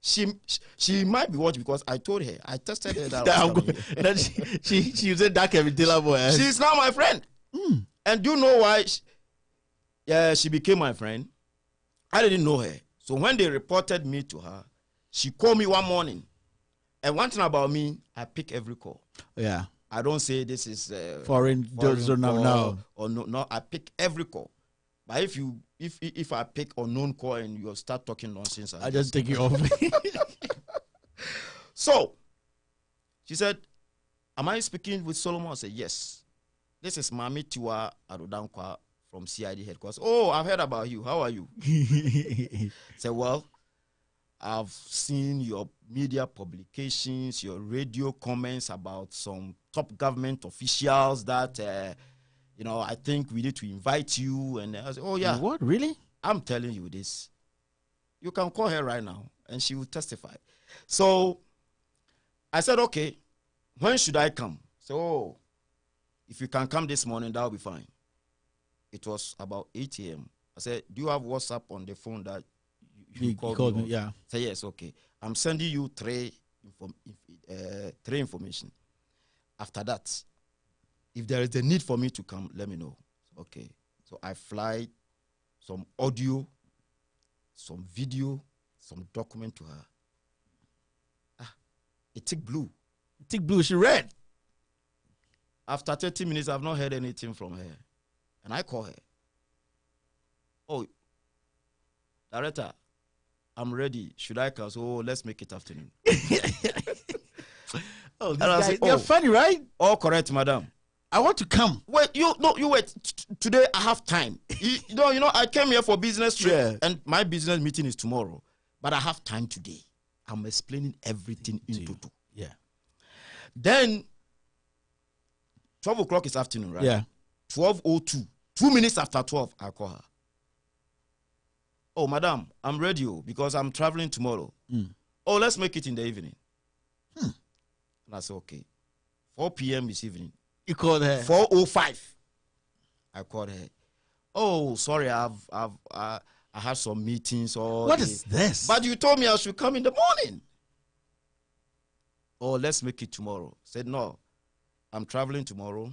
She might be watching because I told her. I tested her that she said that can be boy. She's now my friend. And do you know why she became my friend? I didn't know her. So when they reported me to her, she called me one morning. And one thing about me, I pick every call. Yeah. I don't say this is foreign no. Or no, I pick every call. But if I pick unknown call and you start talking nonsense, I just take you off. So she said, "Am I speaking with Solomon?" I said, "Yes. This is Mami Tiwa Adodankwa from CID headquarters. Oh, I've heard about you. How are you?" Said, "Well, I've seen your media publications, your radio comments about some top government officials that, I think we need to invite you." And I said, "Oh, yeah." What? Really? I'm telling you this. You can call her right now and she will testify. So I said, "Okay, when should I come?" So, if you can come this morning, that will be fine. It was about 8 a.m. I said, "Do you have WhatsApp on the phone that you called me?" Yeah. Say, "Yes, okay. I'm sending you three information. After that, if there is a need for me to come, let me know." Okay. So I fly some audio, some video, some document to her. It took blue. She read. After 30 minutes, I've not heard anything from her. And I call her. "Oh, director, I'm ready. Should I come?" So let's make it afternoon. Oh, you're funny, right? All correct, madam. I want to come. Wait, you wait. Today I have time. you know, I came here for business trip, and my business meeting is tomorrow. But I have time today. I'm explaining everything in total. Yeah. Then 12 o'clock is afternoon, right? Yeah. 12:02. 2 minutes after 12, I call her. "Oh, madam, I'm ready because I'm traveling tomorrow." "Oh, let's make it in the evening." And I said, "Okay." 4 p.m. this evening. You called her. 4:05. I called her. "Oh, sorry, I had some meetings. What is this? But you told me I should come in the morning." "Oh, let's make it tomorrow." Said, "No, I'm traveling tomorrow.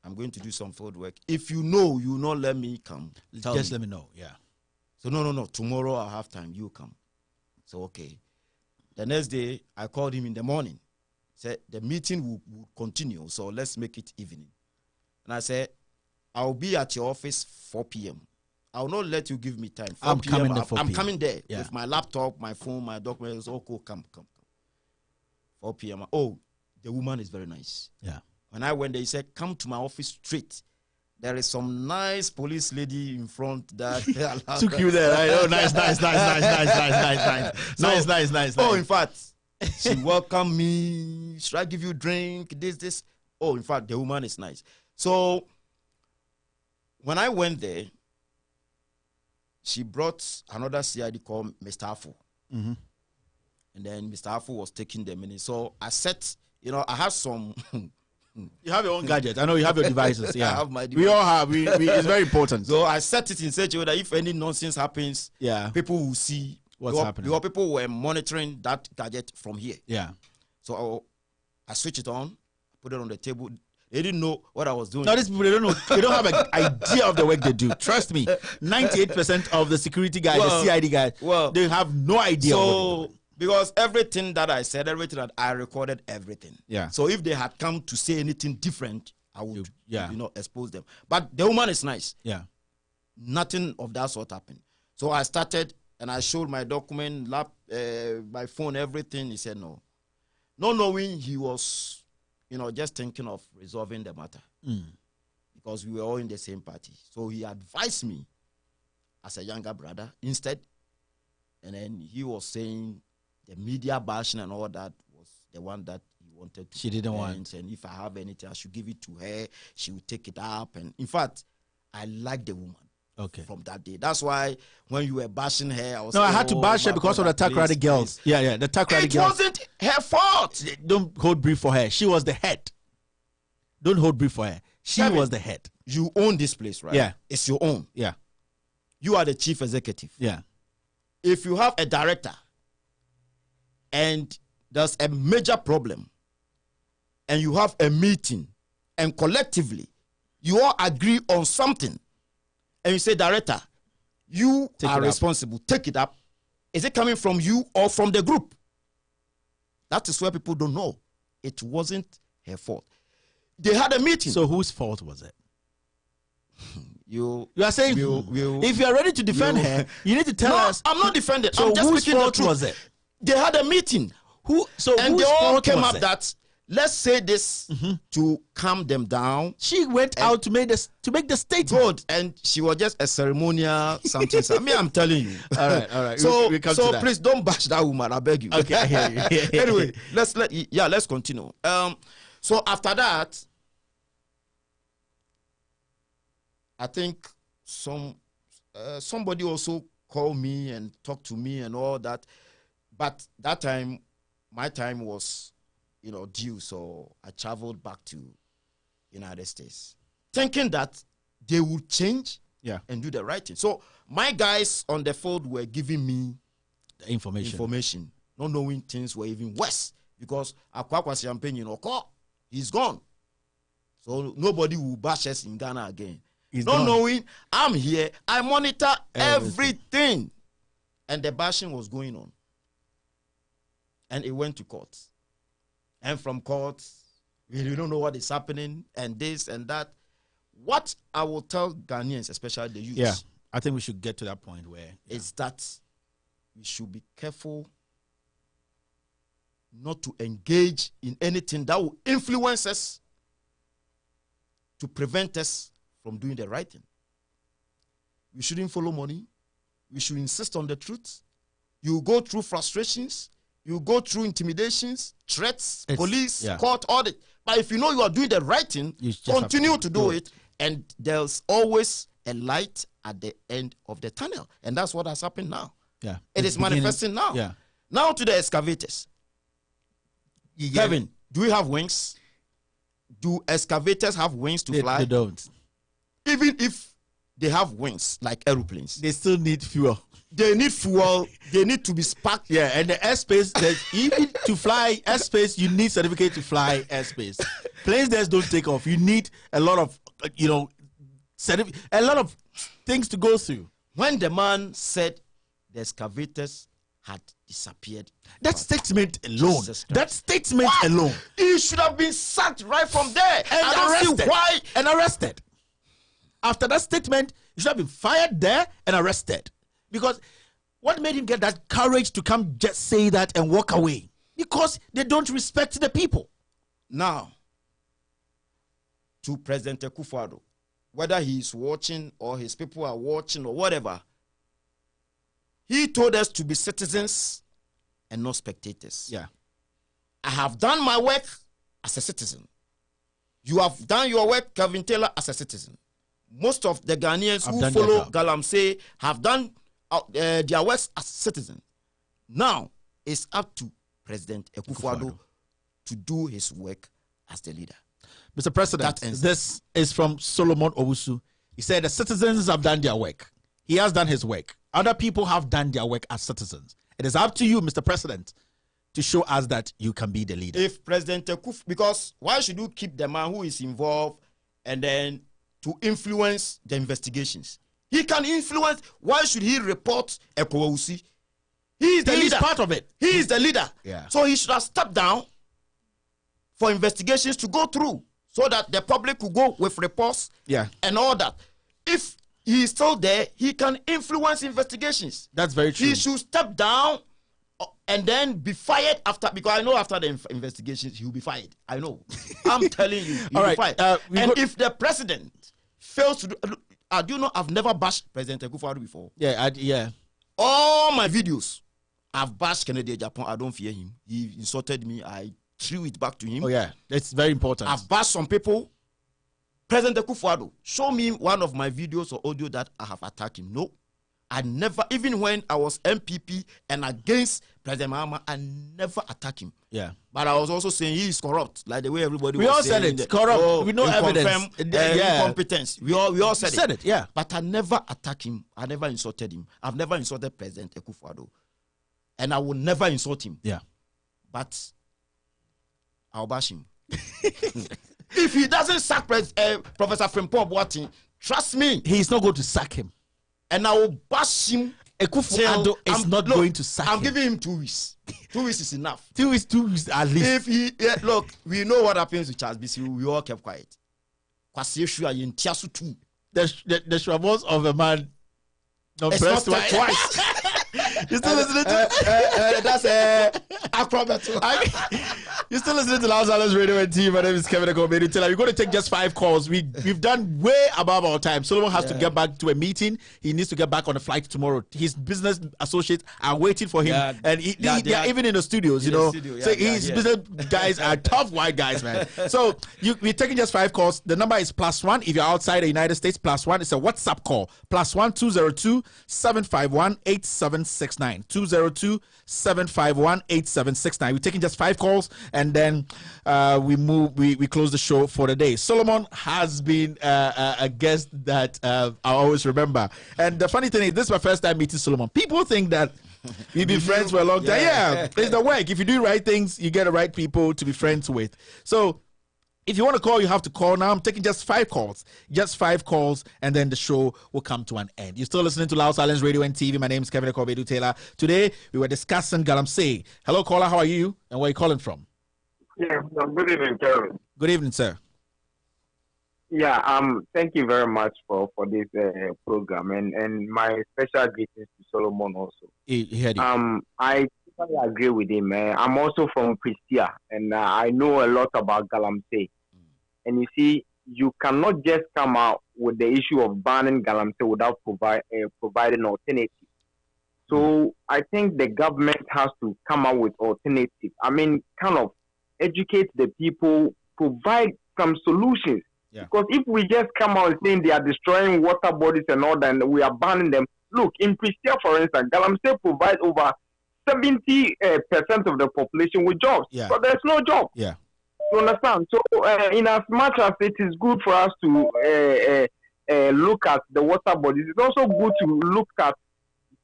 I'm going to do some field work. If you will not let me come. Just let me know." Yeah. So no. Tomorrow I'll have time. You come. So okay. The next day I called him in the morning. Said the meeting will continue. So let's make it evening. And I said, "I'll be at your office 4 p.m. I'll not let you give me time. 4 I'm p.m. coming there 4 I'm p.m. coming there Yeah. with my laptop, my phone, my documents. Okay, come. 4 p.m. Oh, the woman is very nice. Yeah. When I went there, he said, "Come to my office straight. There is some nice police lady in front that took you there, right? Oh, nice. Nice. Oh, in fact, she welcomed me. Should I give you a drink? This. Oh, in fact, the woman is nice. So when I went there, she brought another CID called Mr. Afu. And then Mr. Afu was taking the minutes. So I set, I have some. You have your own gadget. I know you have your devices. Yeah, I have my device. We all have. It's very important. So I set it in such a way that if any nonsense happens, people will see what's happening. Because people were monitoring that gadget from here. Yeah. So I switch it on, put it on the table. They didn't know what I was doing. No, these people, they don't know. They don't have an idea of the work they do. Trust me. 98% of the security guys, the CID guys, they have no idea. So because everything that I said, everything that I recorded, everything. Yeah. So if they had come to say anything different, I would, expose them. But the woman is nice. Yeah. Nothing of that sort happened. So I started and I showed my document, my phone, everything. He said no. Not knowing he was, just thinking of resolving the matter. Because we were all in the same party. So he advised me as a younger brother, instead, And then he was saying the media bashing and all that was the one that he wanted to. She didn't want. And if I have anything, I should give it to her. She will take it up. And in fact, I like the woman. Okay. From that day. That's why when you were bashing her, I was I had to bash her because of the Takrady girls. Please. Yeah, the Takrady girls. It wasn't her fault. Don't hold brief for her. She was the head. Don't hold brief for her. She Kevin, was the head. You own this place, right? Yeah. It's your own. Yeah. You are the chief executive. Yeah. If you have a director and there's a major problem and you have a meeting and collectively you all agree on something and you say, director, you are responsible. Take it up. Is it coming from you or from the group? That is where people don't know. It wasn't her fault. They had a meeting. So whose fault was it? You are saying if you are ready to defend her, you need to tell us. I'm not defending. So I'm just whose speaking the fault truth. was it? They had a meeting. And they all came up that let's say this to calm them down. She went out to make the statement. Good, and she was just a ceremonial something. I mean, I'm telling you. All right. So, we come so to that. please don't bash that woman. I beg you. Okay, I hear you. Anyway, let's continue. So after that, I think somebody also called me and talked to me and all that, but that time, my time was, due, so I traveled back to United States, thinking that they would change, and do the right thing. So my guys on the field were giving me the information, not knowing things were even worse because Akwakwa Champagne, he's gone, so nobody will bash us in Ghana again. Not knowing I'm here, I monitor everything. And the bashing was going on. And it went to court. And from court, we don't know what is happening, and this and that. What I will tell Ghanaians, especially the youth, I think we should get to that point where is that we should be careful not to engage in anything that will influence us to prevent us from doing the right thing. We shouldn't follow money. We should insist on the truth. You go through frustrations. You go through intimidations, threats, police, court, audit. But if you know you are doing the right thing, continue to do it. And there's always a light at the end of the tunnel. And that's what has happened now. Yeah. It is manifesting now. Yeah. Now to the excavators. Kevin, do we have wings? Do excavators have wings to fly? They don't. Even if they have wings like aeroplanes, they still need fuel. They need fuel. They need to be sparked. Yeah, and the airspace, even to fly airspace, you need certificate to fly airspace. Planes just don't take off. You need a lot of, a lot of things to go through. When the man said the excavators had disappeared, that statement alone, he should have been sacked right from there and arrested. Why? And arrested. After that statement, he should have been fired there and arrested. Because what made him get that courage to come just say that and walk away? Because they don't respect the people. Now, to President Akufo-Addo, whether he's watching or his people are watching or whatever, he told us to be citizens and not spectators. Yeah. I have done my work as a citizen. You have done your work, Kevin Taylor, as a citizen. Most of the Ghanaians who follow galamsey have done their works as citizens. Now, it's up to President Akufo-Addo to do his work as the leader. Mr. President, this is from Solomon Owusu. He said the citizens have done their work. He has done his work. Other people have done their work as citizens. It is up to you, Mr. President, to show us that you can be the leader. If President Akufo, because why should you keep the man who is involved and then to influence the investigations? He can influence. Why should he report Owusu? He is the leader. He's part of it. He is the leader. Yeah. So he should have stepped down for investigations to go through so that the public could go with reports and all that. If he is still there, he can influence investigations. That's very true. He should step down and then be fired after, because I know after the investigations, he will be fired. I know. I'm telling you, he will be fired. And if the president fails to do, do you know, I've never bashed President Akufo-Addo before. Yeah. All my videos, I've bashed Kennedy Japan. I don't fear him. He insulted me. I threw it back to him. Oh yeah, that's very important. I've bashed some people. President Akufo-Addo, show me one of my videos or audio that I have attacked him. No. I never, even when I was MPP and against President Mahama, I never attacked him. Yeah. But I was also saying he is corrupt, like the way everybody we was all saying. said it. Corrupt. We know evidence. Incompetence. We all said it. Yeah. But I never attacked him. I never insulted him. I've never insulted President Akufo-Addo. And I will never insult him. Yeah. But I'll bash him. If he doesn't sack Professor Frimpong Boateng, trust me. He's not going to sack him. And I will bash him. Akufo-Addo is not going to sack him. I'm giving him 2 weeks. 2 weeks is enough. 2 weeks at least. If he, look, we know what happens with Charles BC. We all kept quiet. The Shravos of a man. It's not twice. You still listening to that's acrobat. You're still listening to Los Angeles Radio and TV. My name is Kevin Akobedu. We're going to take just 5 calls. We've done way above our time. Solomon has to get back to a meeting. He needs to get back on a flight tomorrow. His business associates are waiting for him, and they are even in the studios. His business guys are tough white guys, man. So we're taking just 5 calls. The number is +1 if you're outside the United States. +1. It's a WhatsApp call. +1 202 751 8769 202 751 8769. We're taking just 5 calls, and then we close the show for the day. Solomon has been a guest that I always remember, and the funny thing is, this is my first time meeting Solomon. People think that we've been friends for a long time. Yeah, it's the work. If you do right things, you get the right people to be friends with. So if you want to call, you have to call now. I'm taking just 5 calls. Just 5 calls, and then the show will come to an end. You're still listening to Loud Silence Radio and TV. My name is Kevin Akobedu Taylor. Today, we were discussing galamsey. Hello, caller. How are you? And where are you calling from? Yeah, good evening, Kevin. Good evening, sir. Yeah, thank you very much for this program, and my special greetings to Solomon also. He heard you. I totally agree with him. I'm also from Pristia, and I know a lot about galamsey. And you see, you cannot just come out with the issue of banning galamsey without providing alternative. So I think the government has to come out with alternative. I mean, kind of educate the people, provide some solutions. Yeah. Because if we just come out saying they are destroying water bodies and all that, and we are banning them. Look, in Pristia, for instance, galamsey provides over 70% of the population with jobs. Yeah. But there's no job. Yeah. You understand? So, in as much as it is good for us to look at the water bodies, it's also good to look at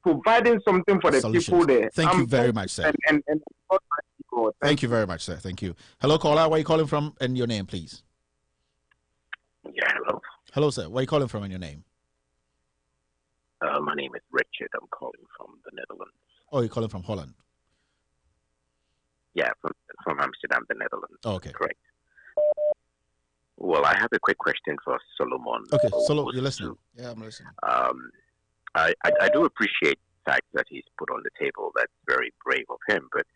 providing something for the Solutions. people there. Thank you very much, sir. And Thank you very much, sir. Thank you. Hello, caller. Where are you calling from? And your name, please. Yeah, hello. Hello, sir. Where are you calling from and your name? My name is Richard. I'm calling from the Netherlands. Oh, you're calling from Holland. Yeah, from Amsterdam, the Netherlands. Oh, okay. Correct. Well, I have a quick question for Solomon. Okay, Solomon, you're listening. Yeah, I'm listening. I do appreciate the fact that he's put on the table. That's very brave of him, but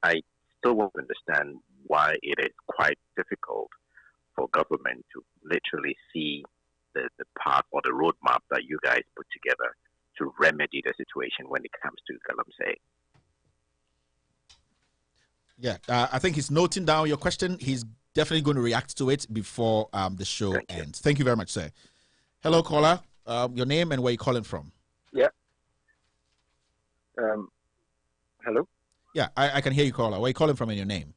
I still want to understand why it is quite difficult for government to literally see the path or the roadmap that you guys put together to remedy the situation when it comes to galamsey. Yeah, I think he's noting down your question. He's definitely going to react to it before the show ends. Thank you very much, sir. Hello, caller. Your name and where you calling from? Yeah. Hello. Yeah, I can hear you, caller. Where you calling from and your name?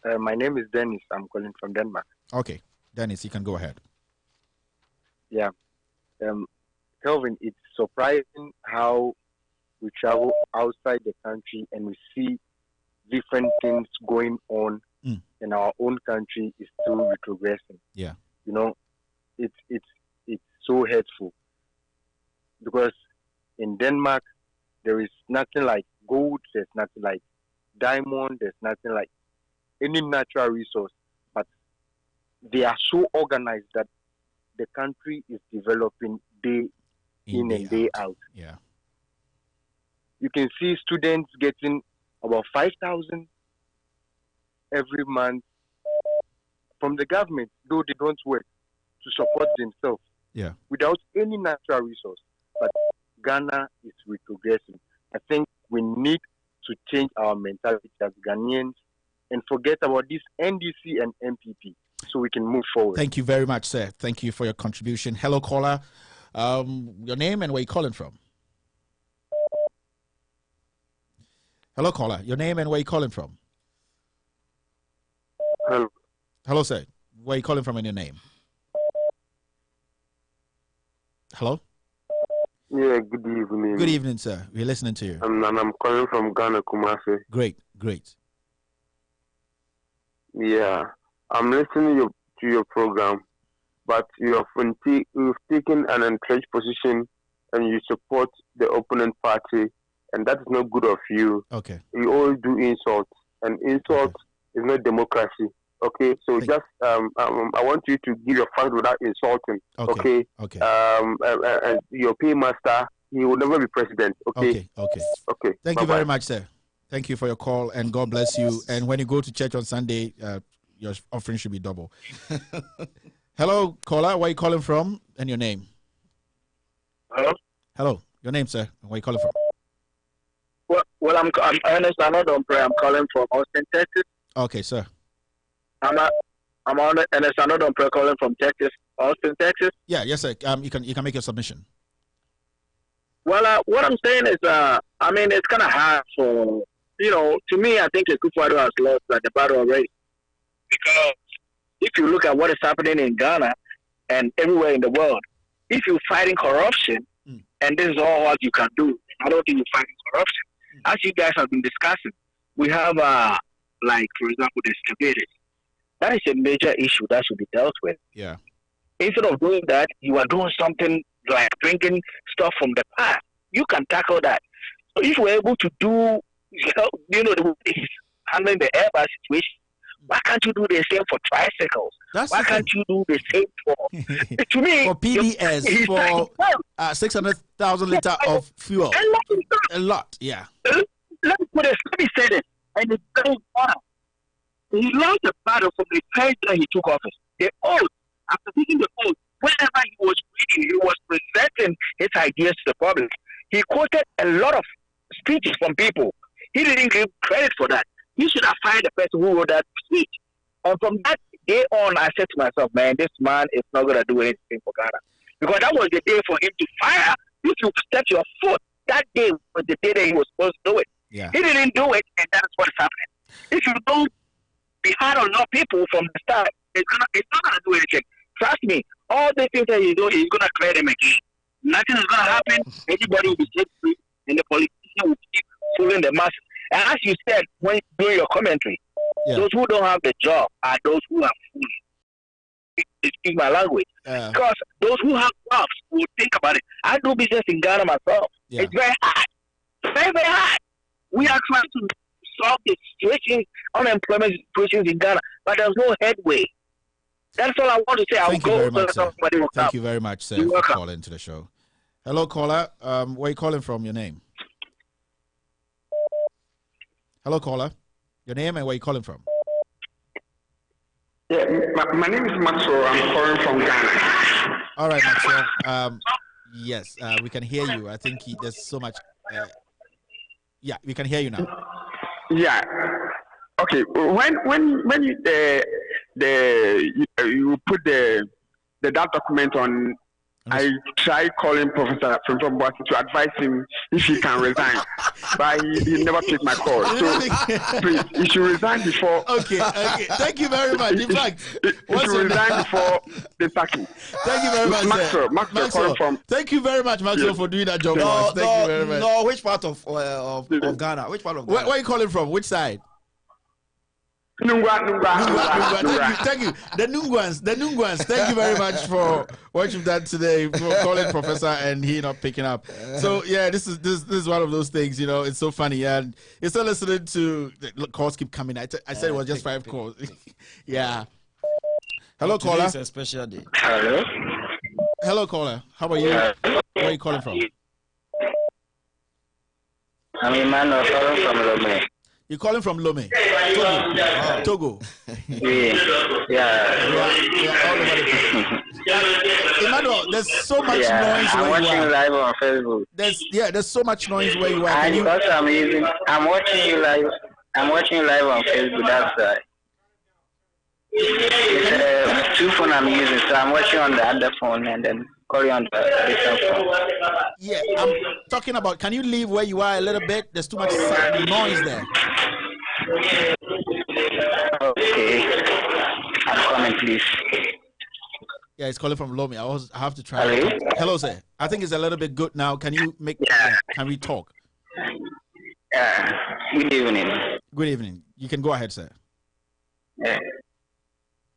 My name is Dennis. I'm calling from Denmark. Okay, Dennis, you can go ahead. Yeah. Kelvin, it's surprising how we travel outside the country and we see different things going on in our own country is still retrogressing. Yeah. You know, it's so hurtful because in Denmark there is nothing like gold, there's nothing like diamond, there's nothing like any natural resource, but they are so organized that the country is developing day in and day out. Yeah. You can see students getting about 5,000 every month from the government, though they don't work, to support themselves. Yeah. Without any natural resource. But Ghana is retrogressing. I think we need to change our mentality as Ghanaians and forget about this NDC and MPP so we can move forward. Thank you very much, sir. Thank you for your contribution. Hello, caller. Your name and where you calling from? Hello, caller. Your name and where you calling from? Hello. Hello, sir. Where you calling from and your name? Hello? Yeah, good evening. Good evening, sir. We're listening to you. And I'm calling from Ghana, Kumasi. Great. Yeah, I'm listening to your program, but you've taken an entrenched position and you support the opponent party, and that is not good of you. Okay. You always do insults, and insult is not democracy. Okay, so I want you to give your facts without insulting. Okay. And your paymaster, he will never be president. Okay. Thank you very much, sir. Thank you for your call, and God bless you. And when you go to church on Sunday, your offering should be double. Hello, caller. Where are you calling from? And your name? Hello. Your name, sir. Where are you calling from? Well, I'm Ernest Anodompe. I'm calling from Austin, Texas. Okay, sir. I'm Ernest Anodompe calling from Texas, Austin, Texas. Yeah, yes, sir. You can make your submission. Well, what I'm saying is, it's kind of hard for, to me, I think Akufo-Addo has lost the battle already. Because if you look at what is happening in Ghana and everywhere in the world, if you're fighting corruption, and this is all what you can do, I don't think you're fighting corruption. As you guys have been discussing, we have, for example, the escavators. That is a major issue that should be dealt with. Yeah. Instead of doing that, you are doing something like bringing stuff from the past. You can tackle that. So if we're able to do, the way he's handling the airbag situation, why can't you do the same for tricycles? Why can't you do the same for, to me, for PBS, for 600,000 liters of fuel? A lot, yeah. Let me say this, and it's very important. He lost the battle from the first day he took office. The oath, after taking the oath, whenever he was reading, he was presenting his ideas to the public. He quoted a lot of speeches from people. He didn't give credit for that. He should have fired the person who wrote that speech. And from that day on, I said to myself, man, this man is not going to do anything for Ghana. Because that was the day for him to fire. If you step your foot, that day was the day that he was supposed to do it. Yeah. He didn't do it, and that's what is happening. If you don't be hard on your people from the start, it's not going to do anything. Trust me, all the things that he's doing, he's going to clear them again. Nothing is going to happen. Everybody will be set free, and the politician will keep fooling the masses. And as you said when you do your commentary, those who don't have the job are those who are foolish. Excuse my language. Because those who have jobs will think about it. I do business in Ghana myself. Yeah. It's very hard. Very, very hard. We are trying to solve the situation, unemployment situations in Ghana, but there's no headway. That's all I want to say. Thank you very much, sir. Thank you very much, sir, for calling to the show. Hello, caller. Where are you calling from? Your name? Hello, caller. Your name and where are you calling from? Yeah, my name is Maxwell. I'm calling from Ghana. All right, Maxwell. Yes, we can hear you. I think there's so much. Yeah, we can hear you now. Yeah. Okay. When you you put that document on, I tried calling Professor from Boise to advise him if he can resign, but he never picked my call. So please, he should resign before. Okay. Thank you very much. In fact, he should resign before the sacking. Thank you very much, Maxwell. Thank you very much, Maxwell, for doing that job. Thank you very much. No, which part of Ghana? Which part of Ghana? Where are you calling from? Which side? Nungwa. Thank you. The Nungwans. Thank you very much for what you've done today, for calling Professor and he not picking up. So yeah, this is one of those things. It's so funny, and you're still listening to the calls keep coming. I said it was just 5 calls. Yeah. Hello, caller. It's a special day. Hello, caller. How are you? Where are you calling from? I'm Emmanuel calling from Lomé. You're calling from Lome, Togo. Yeah. All over the place. Emmanuel, there's so much noise where you are. I'm watching live on Facebook. There's so much noise where you are. I'm watching you live. I'm watching live on Facebook. That's right. It's two phone I'm using, so I'm watching on the other phone and then calling on the different phone. Yeah, I'm talking about. Can you leave where you are a little bit? There's too much noise there. Okay, I'm coming, please. Yeah, it's calling from Lome. I have to try. Hello, sir. I think it's a little bit good now. Can you make? Can we talk? Good evening. Good evening. You can go ahead, sir.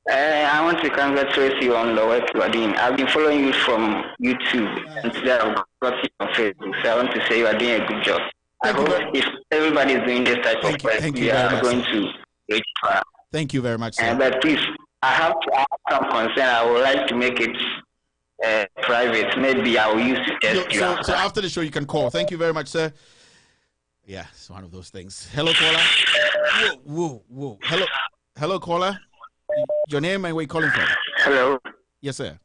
I want to congratulate you on the work you are doing. I've been following you from YouTube, and today I've got you on Facebook. So I want to say you are doing a good job. I hope if everybody is doing this type of work, we are going to reach far. Thank you very much, sir. But please, I have some concern. I would like to make it private. Maybe I will use it. So after the show, you can call. Thank you very much, sir. Yeah, it's one of those things. Hello, caller. Whoa. Hello, caller. Your name and where you calling from? Hello. Yes, sir.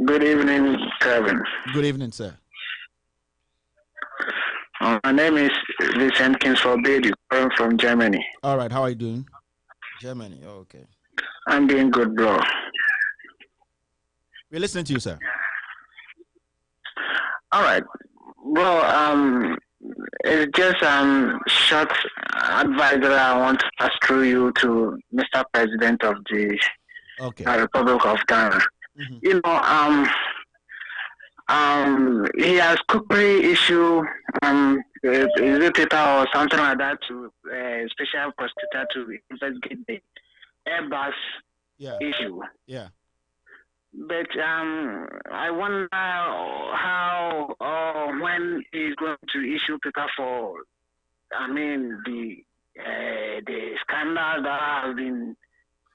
Good evening, Kevin. Good evening, sir. My name is Vincent Kingsford. I'm from Germany. All right, how are you doing? Germany, okay. I'm doing good, bro. We're listening to you, sir. All right. Well, it's just short advice that I want to pass through you to Mr. President of the Republic of Ghana. Mm-hmm. You know, he has quickly issued is it paper or something like that to a special prosecutor to investigate the Airbus issue. Yeah. But I wonder how or when he's going to issue paper for, the scandal that has been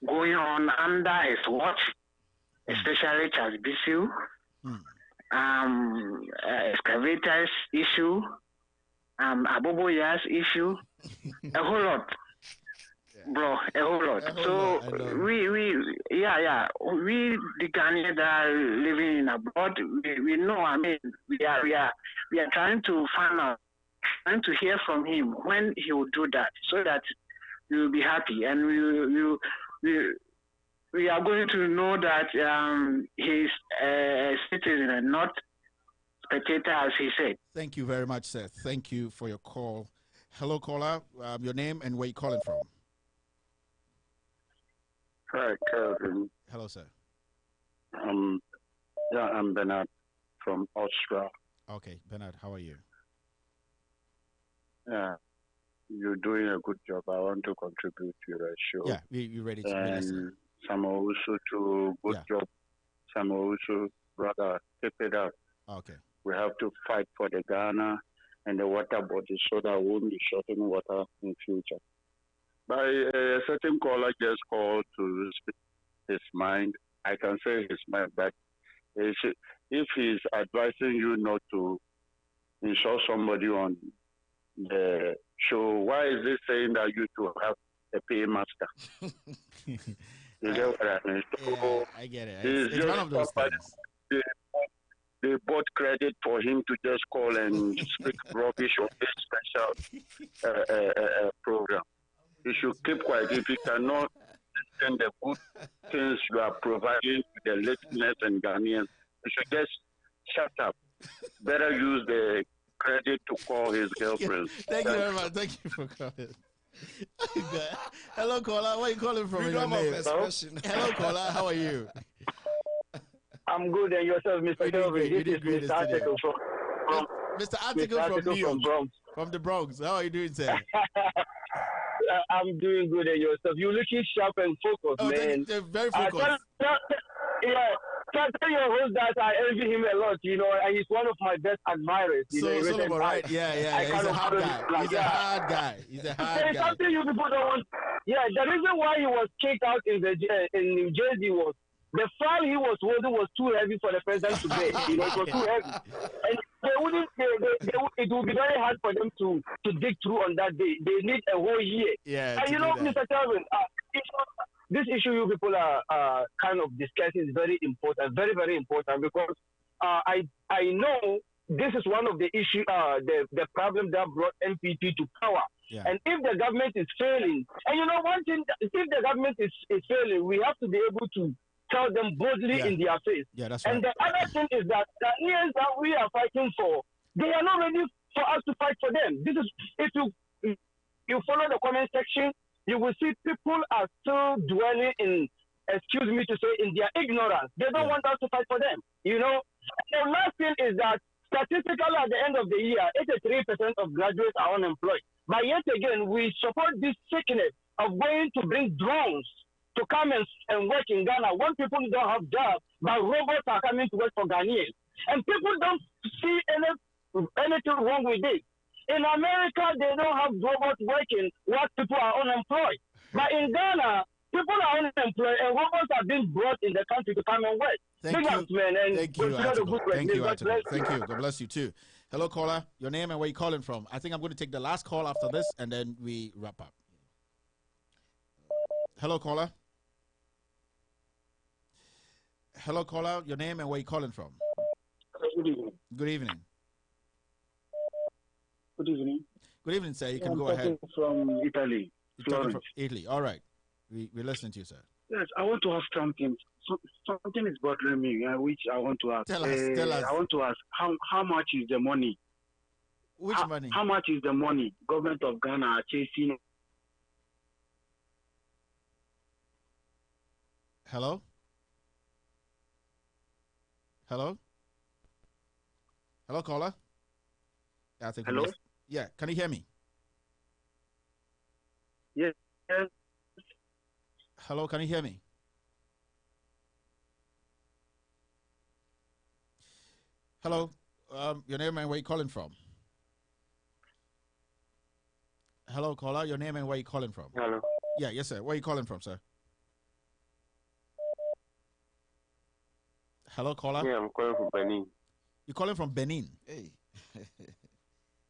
going on under his watch, especially Charles Bisu, Escavators issue, Aboboya's issue, a whole lot. Bro, a whole lot. We the Ghanaians that are living in abroad, we know. We are trying to find out, trying to hear from him when he will do that, so that we will be happy, and we are going to know that he's a citizen and not spectator, as he said. Thank you very much, sir. Thank you for your call. Hello, caller. Your name and where you calling from? Hi, Kevin. Hello, sir. I'm Bernard from Austria. Okay, Bernard, how are you? Yeah, you're doing a good job. I want to contribute to the show. Yeah, we're ready to listen. Some also to good job. Some also, brother, keep it up. Okay. We have to fight for the Ghana and the water bodies so that we won't be shorting water in future. By a certain caller just called to speak his mind. I can say his mind, but if he's advising you not to insult somebody on the show, why is he saying that you to have a paymaster? You get what I mean? So I get it. It's one of those things. They bought credit for him to just call and speak rubbish on this special program. You should keep quiet. If you cannot send the good things you are providing to the listeners and Ghanaians, you should just shut up. Better use the credit to call his girlfriend. Thank you very much. Thank you for calling. Hello, caller. Where are you calling from? Hello, caller. How are you? I'm good, and yourself, Mr. Kelvin. This is Mr. Article from Mr. Article from New York. From the Bronx. How are you doing, sir? I'm doing good, and yourself. You're looking sharp and focused, man. They're very focused. Tell your host that I envy him a lot, and he's one of my best admirers. Solomon, right? Yeah. He's a hard guy. He's a hard guy. There's something you people don't want. Yeah, the reason why he was kicked out in New Jersey was the file he was holding was too heavy for the president to bear. It was too heavy. it will be very hard for them to dig through on that day. They need a whole year. Yeah. And you know, Mr. Calvin, this issue you people are kind of discussing is very important, very, very important, because I know this is one of the issue, the problem that brought MPP to power. Yeah. And if the government is failing, and you know one thing, if the government is failing, we have to be able to tell them boldly in their face. Yeah, that's right. And the other thing is that the years that we are fighting for, they are not ready for us to fight for them. This is, if you follow the comment section, you will see people are still dwelling in, excuse me to say, in their ignorance. They don't want us to fight for them. You know, the last thing is that statistically at the end of the year, 83% of graduates are unemployed. But yet again, we support this sickness of going to bring drones to come and work in Ghana when people don't have jobs, but robots are coming to work for Ghanaians. And people don't see anything wrong with it. In America, they don't have robots working while people are unemployed. But in Ghana, people are unemployed and robots are being brought in the country to come and work. Thank you, Article. Thank you. God bless you too. Hello, caller. Your name and where you calling from? I think I'm going to take the last call after this, and then we wrap up. Hello, caller. Hello, caller. Your name and where you calling from? Good evening. Good evening. Good evening. Good evening, sir. You can go ahead. From Italy. From Italy. All right. We're listening to you, sir. Yes, I want to ask something. Something is bothering me, which I want to ask. Tell us. I want to ask, how much is the money? Which money? How much is the money government of Ghana are chasing? Hello? Hello? Hello, caller? Hello? Yeah, can you hear me? Yes. Hello, can you hear me? Hello, your name and where you calling from? Hello, caller, your name and where you calling from? Hello. Yeah, yes, sir. Where you calling from, sir? Hello, caller. Yeah, I'm calling from Benin. You're calling from Benin? Hey.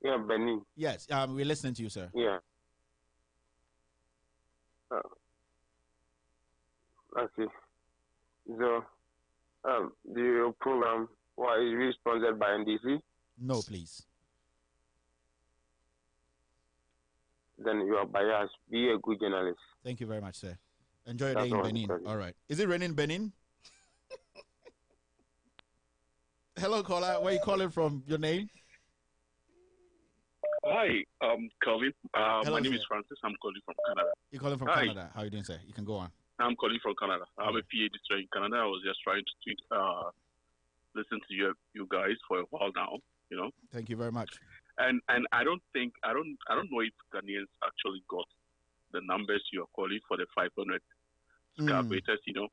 Yeah, Benin. Yes, we're listening to you, sir. Yeah. I see. So, the program is really sponsored by NDC? No, please. Then you are biased. Be a good journalist. Thank you very much, sir. Enjoy your day in Benin. All right. Is it raining in Benin? Hello, caller. Where are you calling from? Your name? Hi, Calvin. Hello, my name sir. is Francis. I'm calling from Canada. You're calling from Canada. How are you doing, sir? You can go on. I'm calling from Canada. I'm a PhD student in Canada. I was just trying to listen to you guys for a while now. You know. Thank you very much. And I don't know if Ghanaians actually got the numbers you're calling for the 500 excavators. You know,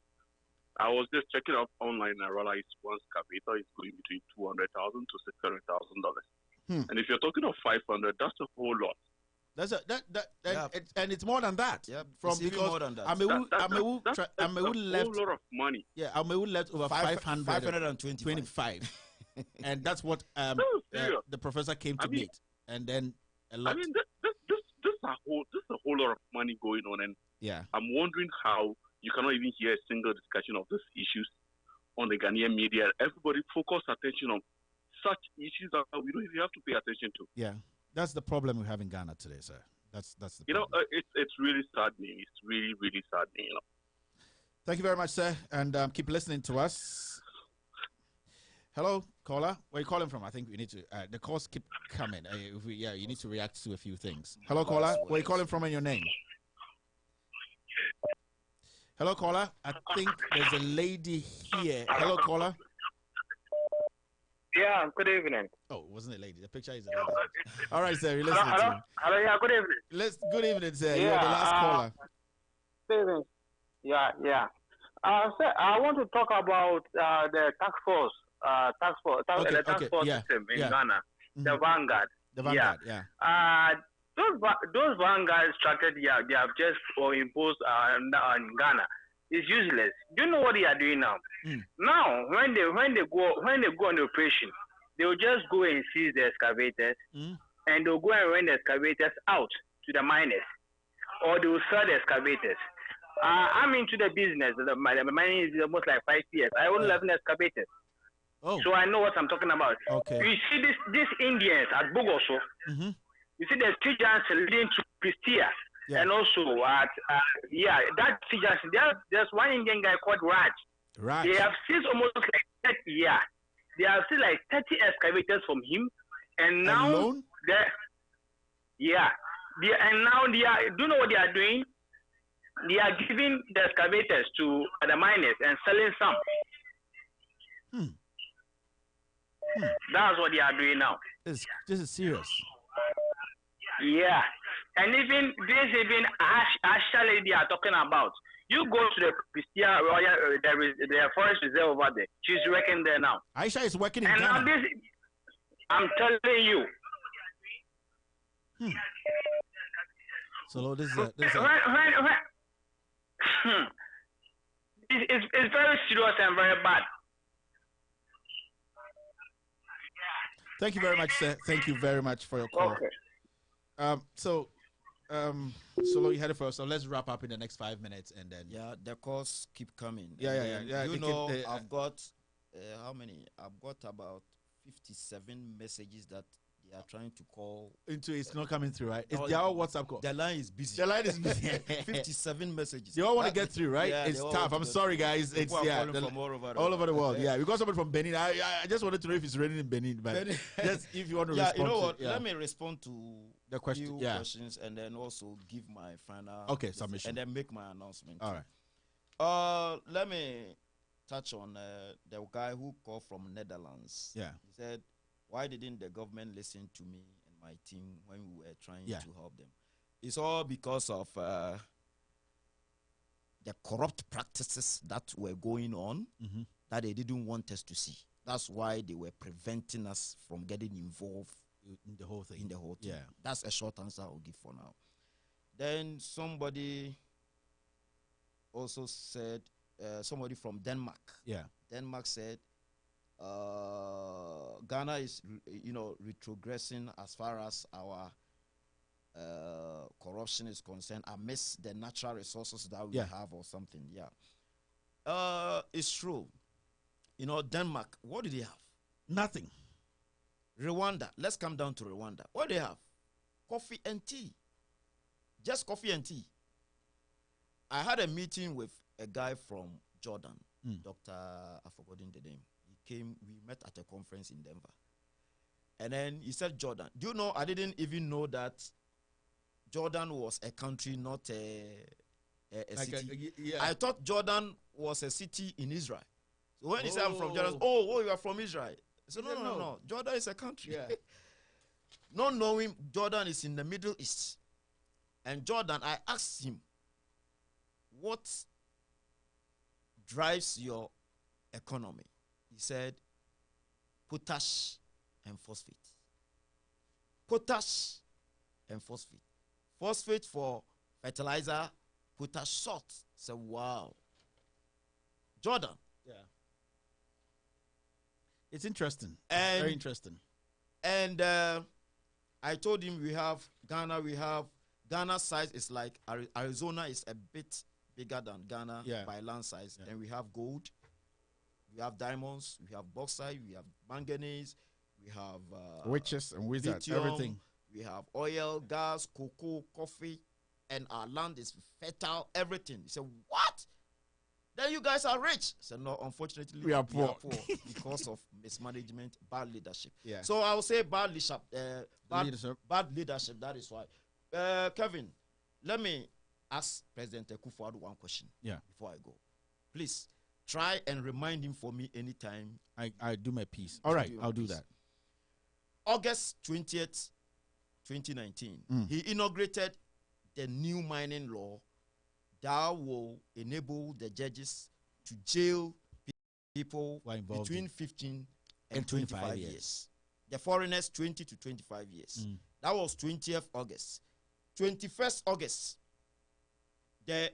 I was just checking up online and I realized one excavator is going between $200,000 to $600,000. And if you're talking of 500, that's a whole lot. That's and it's more than that. Yep. From it's because more than that. Amewu left a whole lot of money. Yeah, Amewu left over 525. And that's what the professor came to meet. And then a lot. I mean, this is a whole lot of money going on, and yeah, I'm wondering how you cannot even hear a single discussion of these issues on the Ghanaian media. Everybody focus attention on such issues that we don't even have to pay attention to. Yeah, that's the problem we have in Ghana today, sir. That's the you know, it's really saddening. It's really, really saddening. You know. Thank you very much, sir, and keep listening to us. Hello, caller. Where are you calling from? I think we need to. The calls keep coming. You need to react to a few things. Hello, caller. Where are you calling from and your name? Hello, caller. I think there's a lady here. Hello, caller. Yeah, good evening. Oh, wasn't a lady. The picture is a lady. All right, sir. You're listening to me. Hello, yeah, good evening. Good evening, sir. Yeah, You're the last caller. Good evening. Yeah. Sir, I want to talk about the task force system in Ghana, the Vanguard. The Vanguard, yeah. Those Vanguard strategy they have just imposed on Ghana is useless. Do you know what they are doing now? Now, when they go on the operation, they will just go and seize the excavators, and they'll go and rent the excavators out to the miners, or they will sell the excavators. I'm into the business. The mining is almost like 5 years. I own 11 excavators. Oh. So I know what I'm talking about. Okay. You see these Indians at Bogoso. You see there's two giants leading to Pristia. Yeah. And also at that two giants. There's one Indian guy called Raj. Raj. They have seized almost like 30, they have seized like 30 excavators from him, and now Alone? and now they are. Do you know what they are doing? They are giving the excavators to the miners and selling some. That's what they are doing now. This is serious. Yeah, and even actually they are talking about. You go to the Pristia Royal, the forest reserve over there. She's working there now. Aisha is working in and Ghana. Now this, I'm telling you. So this is it's very serious and very bad. Thank you very much, sir. Thank you very much for your call. Okay. So you had it first. So let's wrap up in the next 5 minutes, and then the calls keep coming. Yeah. You know, I've got how many? I've got about 57 messages that they are trying to call into. It's not coming through, right? It's their WhatsApp call. The line is busy. The line is busy. 57 messages. They all want to get through, right? Yeah, it's tough. I'm sorry, guys. It's from all over the world. Yeah, we got somebody from Benin. I just wanted to know if it's raining in Benin, but just if you want to respond. You know what? Let me respond to the question. Questions, and then also give my final submission, and then make my announcement. All right. Let me touch on the guy who called from Netherlands. Yeah. He said, "Why didn't the government listen to me and my team when we were trying to help them?" It's all because of the corrupt practices that were going on that they didn't want us to see. That's why they were preventing us from getting involved in the whole thing. Yeah. That's a short answer I'll give for now. Then somebody also said, somebody from Denmark. Yeah. Denmark said, Ghana is, retrogressing as far as our corruption is concerned amidst the natural resources that we have or something. Yeah. It's true. Denmark, what do they have? Nothing. Rwanda, let's come down to Rwanda. What do they have? Coffee and tea. Just coffee and tea. I had a meeting with a guy from Jordan, Dr. I've forgotten the name. We met at a conference in Denver. And then he said, Jordan. Do you know, I didn't even know that Jordan was a country, not a city. I thought Jordan was a city in Israel. So when he said I'm from Jordan, you are from Israel. So no. Jordan is a country. Yeah. Not knowing Jordan is in the Middle East. And Jordan, I asked him, what drives your economy? He said, potash and phosphate. Potash and phosphate. Phosphate for fertilizer, potash salt. So wow. Jordan. Yeah. It's interesting. Very interesting. And I told him we have Ghana's size is like Arizona is a bit bigger than Ghana by land size. Yeah. Then we have gold, we have diamonds, we have bauxite, we have manganese, we have witches and wizards, lithium, everything. We have oil, gas, cocoa, coffee, and our land is fertile, everything. He said, what? Then you guys are rich. I said, no, unfortunately, we are poor because of mismanagement, bad leadership. Yeah. So I will say bad leadership. Bad leadership, that is why. Kevin, let me ask President Akufo-Addo one question before I go. Please, try and remind him for me anytime. I do my piece. All right, I'll do that. August 20th, 2019, he inaugurated the new mining law that will enable the judges to jail people between 15 and 25 years. The foreigners, 20 to 25 years. That was 20th August. 21st August, the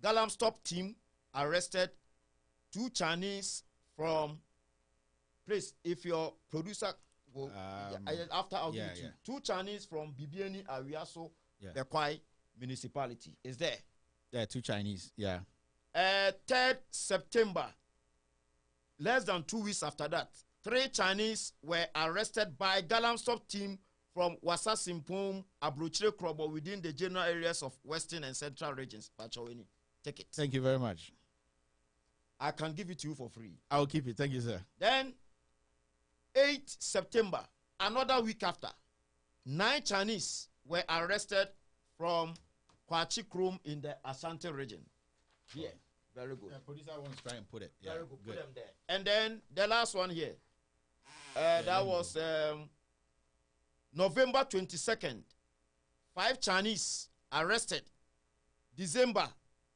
galamsey team arrested 2 Chinese from Please, if your producer will, after I'll give it to you. 2 Chinese from Bibiani Ariaso, the Kwai municipality. Is there? Yeah, 2 Chinese. Yeah. 3rd September, less than 2 weeks after that, 3 Chinese were arrested by galamsey team from Wasasimpum, Abruchire Krobo within the general areas of Western and Central regions. Pachaweni, take it. Thank you very much. I can give it to you for free. I'll keep it. Thank you, sir. Then, 8th September, another week after, 9 Chinese were arrested from Kwachi Krum in the Ashanti region. Here. Very good. Producer wants to try and put it. Yeah, very good. Put them there. And then the last one here. That was November 22nd. 5 Chinese arrested. December,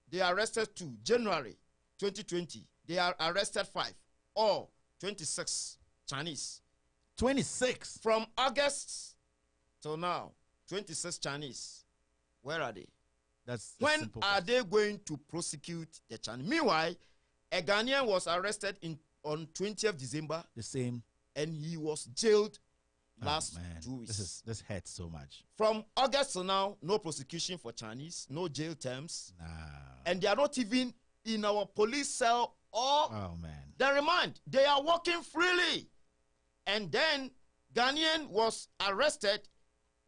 they arrested 2. January 2020, they are arrested 5. Or 26 Chinese. 26? From August till now, 26 Chinese. Where are they? When are they going to prosecute the Chinese? Meanwhile, a Ghanaian was arrested on 20th December. The same. And he was jailed last 2 weeks. This hurts so much. From August to now, no prosecution for Chinese, no jail terms. Nah. And they are not even in our police cell or the remand. They are walking freely. And then Ghanaian was arrested,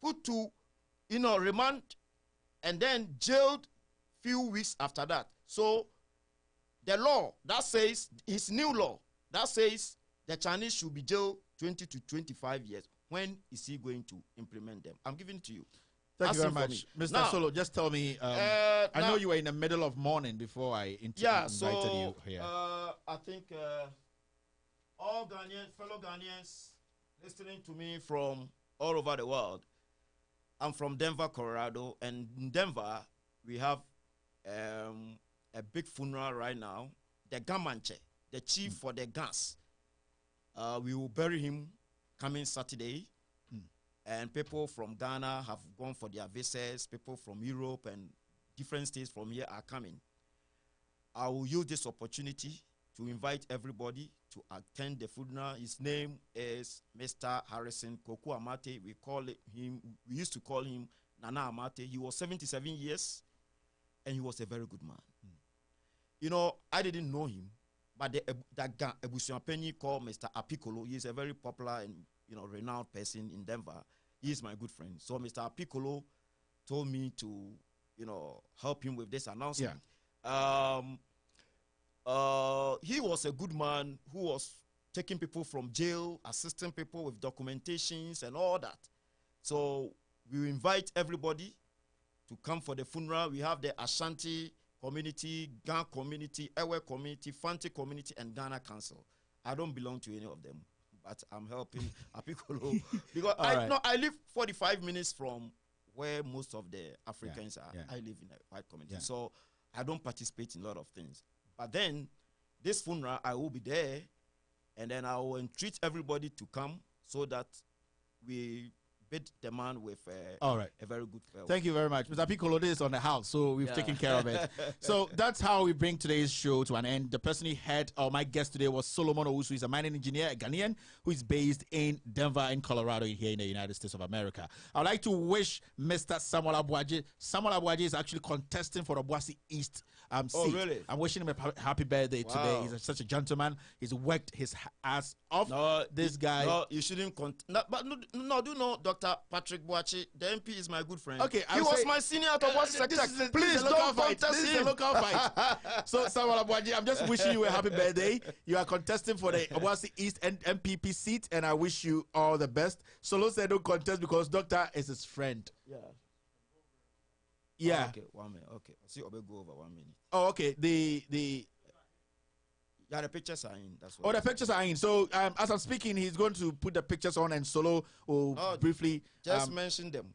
put to, remand, and then jailed few weeks after that. So the law that says, his new law, that says the Chinese should be jailed 20 to 25 years. When is he going to implement them? I'm giving it to you. Thank you very much. Mr. Solo, just tell me, I know you were in the middle of mourning before I invited you here. I think all fellow Ghanaians listening to me from all over the world, I'm from Denver, Colorado, and in Denver, we have a big funeral right now. The Gamanche, the chief for the gas, we will bury him coming Saturday. And people from Ghana have gone for their visas. People from Europe and different states from here are coming. I will use this opportunity to invite everybody to attend the funeral. His name is Mr. Harrison Koku Amate. We used to call him Nana Amate. He was 77 years, and he was a very good man. I didn't know him, but that Ebusian Penny called Mr. Apicolo. He is a very popular and renowned person in Denver. He is my good friend. So Mr. Apicolo told me to, help him with this announcement. Yeah. He was a good man who was taking people from jail, assisting people with documentations and all that. So we invite everybody to come for the funeral. We have the Ashanti community, Gan community, Ewe community, Fanti community, and Ghana Council. I don't belong to any of them, but I'm helping Apicolo because I live 45 minutes from where most of the Africans are. Yeah. I live in a white community, so I don't participate in a lot of things. But then, this funeral, I will be there, and then I will entreat everybody to come so that we bid the man with a very good farewell. Thank you very much. Mr. Piccolo is on the house, so we've taken care of it. So that's how we bring today's show to an end. The person he had, my guest today was Solomon Owusu. He's a mining engineer, a Ghanaian, who is based in Denver, in Colorado, here in the United States of America. I'd like to wish Mr. Samuel Abuaji. Samuel Abuaji is actually contesting for the Boise East seat. Really? I'm wishing him a happy birthday today. He's such a gentleman. He's worked his ass off. This guy. No, you shouldn't do know, Dr. Patrick Boachi, the MP is my good friend. Okay, he was my senior at Boise Sector. Please don't contest him. This is a local fight. So, Samuel Abuaji, I'm just wishing you a happy birthday. You are contesting for the Boise East MPP seat, and I wish you all the best. Solo said don't contest because Doctor is his friend. Yeah. Yeah. Oh, okay, 1 minute. Okay. See, I'll go over 1 minute. Oh, okay. The pictures are in. That's what. Oh, the pictures are in. So, as I'm speaking, he's going to put the pictures on, and Solo will briefly mention them.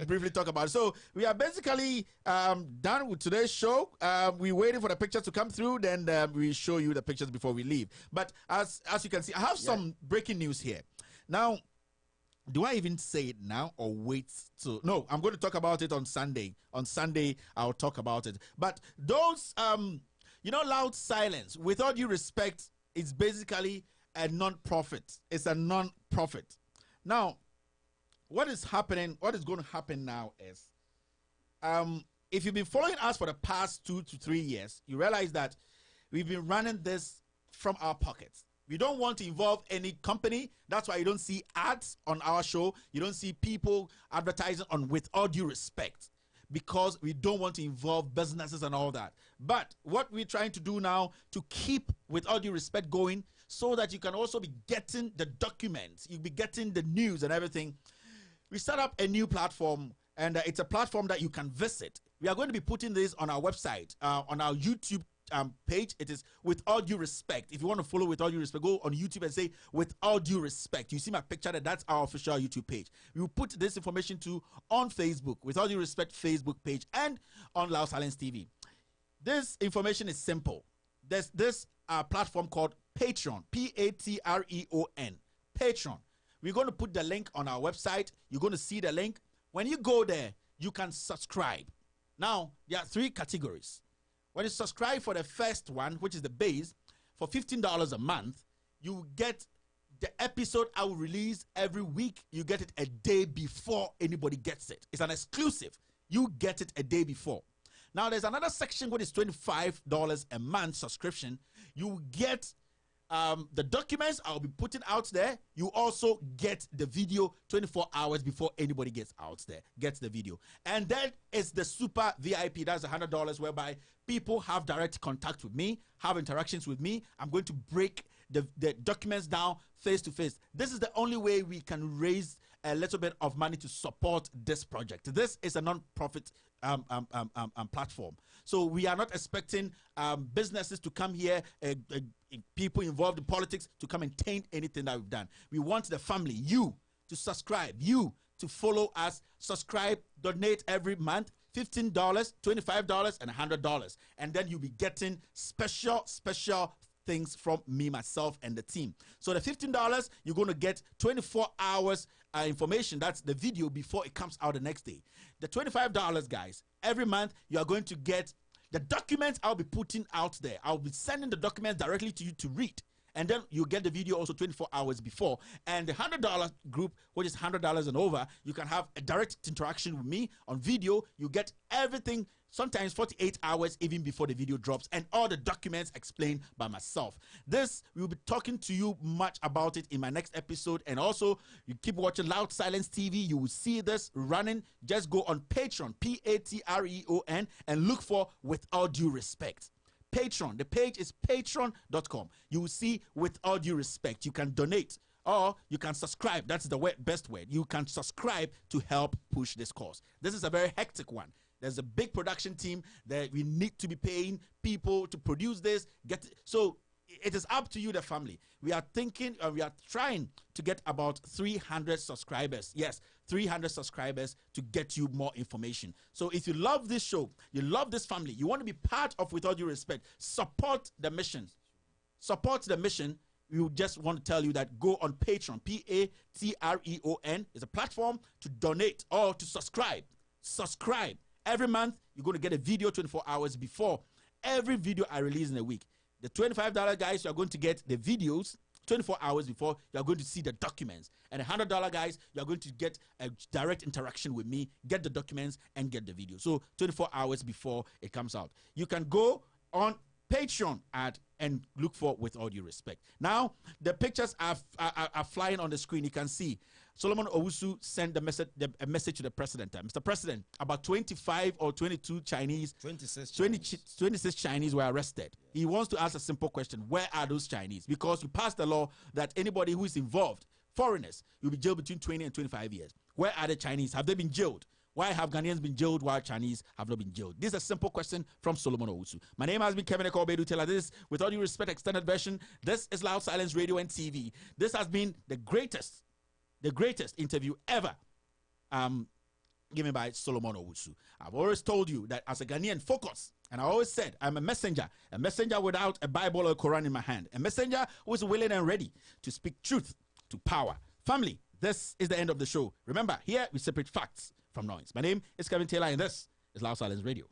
Briefly talk about it. So, we are basically done with today's show. We're waiting for the pictures to come through. Then we show you the pictures before we leave. But as you can see, I have some breaking news here. Now, do I even say it now or wait to? No, I'm going to talk about it on Sunday. On Sunday, I'll talk about it. But those, loud silence, with all due respect, it's basically a non-profit. It's a non-profit. Now, what is happening? What is going to happen now is, if you've been following us for the past 2 to 3 years, you realize that we've been running this from our pockets. We don't want to involve any company. That's why you don't see ads on our show. You don't see people advertising on With All Due Respect, because we don't want to involve businesses and all that. But what we're trying to do now to keep With All Due Respect going, so that you can also be getting the documents, you'll be getting the news and everything, we set up a new platform, and it's a platform that you can visit. We are going to be putting this on our website, on our YouTube page. It is With All Due Respect. If you want to follow With All Due Respect, go on YouTube and say With All Due Respect. You see my picture there? That's our official YouTube page. We will put this information too on Facebook, With All Due Respect Facebook page, and on Loud Silence TV. This information is simple. There's this platform called Patreon, Patreon, Patreon. We're going to put the link on our website. You're going to see the link. When you go there, you can subscribe. Now, there are 3 categories. When you subscribe for the first one, which is the base, for $15 a month, you get the episode I will release every week. You get it a day before anybody gets it. It's an exclusive. You get it a day before. Now, there's another section which is $25 a month subscription. You get the documents I'll be putting out there. You also get the video 24 hours before anybody gets the video. And then it's the super VIP. That's $100, whereby people have direct contact with me, have interactions with me. I'm going to break the documents down face to face. This is the only way we can raise a little bit of money to support this project. This is a non-profit platform. So we are not expecting businesses to come here, people involved in politics to come and taint anything that we've done. We want the family, you, to subscribe, you to follow us, subscribe, donate every month, $15, $25, and $100. And then you'll be getting special things from me, myself, and the team. So the $15, you're going to get 24 hours information. That's the video before it comes out the next day. The $25, guys, every month you are going to get the documents I'll be putting out there. I'll be sending the documents directly to you to read. And then you get the video also 24 hours before. And the $100 group, which is $100 and over, you can have a direct interaction with me on video. You get everything, sometimes 48 hours even before the video drops, and all the documents explained by myself. This, we'll be talking to you much about it in my next episode. And also, you keep watching Loud Silence TV. You will see this running. Just go on Patreon, Patreon, and look for With All Due Respect. Patreon. The page is patreon.com. You will see With All Due Respect. You can donate or you can subscribe. That's the best way. You can subscribe to help push this cause. This is a very hectic one. There's a big production team that we need to be paying people to produce this. So it is up to you, the family. We are thinking, we are trying to get about 300 subscribers. Yes, 300 subscribers to get you more information. So if you love this show, you love this family, you want to be part of With All Due Respect, support the mission. Support the mission. We just want to tell you that go on Patreon, Patreon. It's a platform to donate or to subscribe. Subscribe. Every month, you're going to get a video 24 hours before every video I release in a week. The $25 guys, you're going to get the videos 24 hours before. You're going to see the documents. And the $100 guys, you're going to get a direct interaction with me, get the documents, and get the video. So 24 hours before it comes out. You can go on Patreon and look for With All Due Respect. Now, the pictures are flying on the screen. You can see Solomon Owusu sent a message to the president. Mr. President, about 25 or 22 Chinese, 26 Chinese were arrested. Yeah. He wants to ask a simple question. Where are those Chinese? Because you passed the law that anybody who is involved, foreigners, will be jailed between 20 and 25 years. Where are the Chinese? Have they been jailed? Why have Ghanaians been jailed while Chinese have not been jailed? This is a simple question from Solomon Owusu. My name has been Kevin Ekobedu Taylor. This is With All Due Respect extended version. This is Loud Silence Radio and TV. This has been the greatest interview ever given by Solomon Owusu. I've always told you that as a Ghanaian, focus. And I always said, I'm a messenger without a Bible or a Quran in my hand, a messenger who is willing and ready to speak truth to power. Family, this is the end of the show. Remember, here we separate facts from noise. My name is Kevin Taylor, and this is Loud Silence Radio.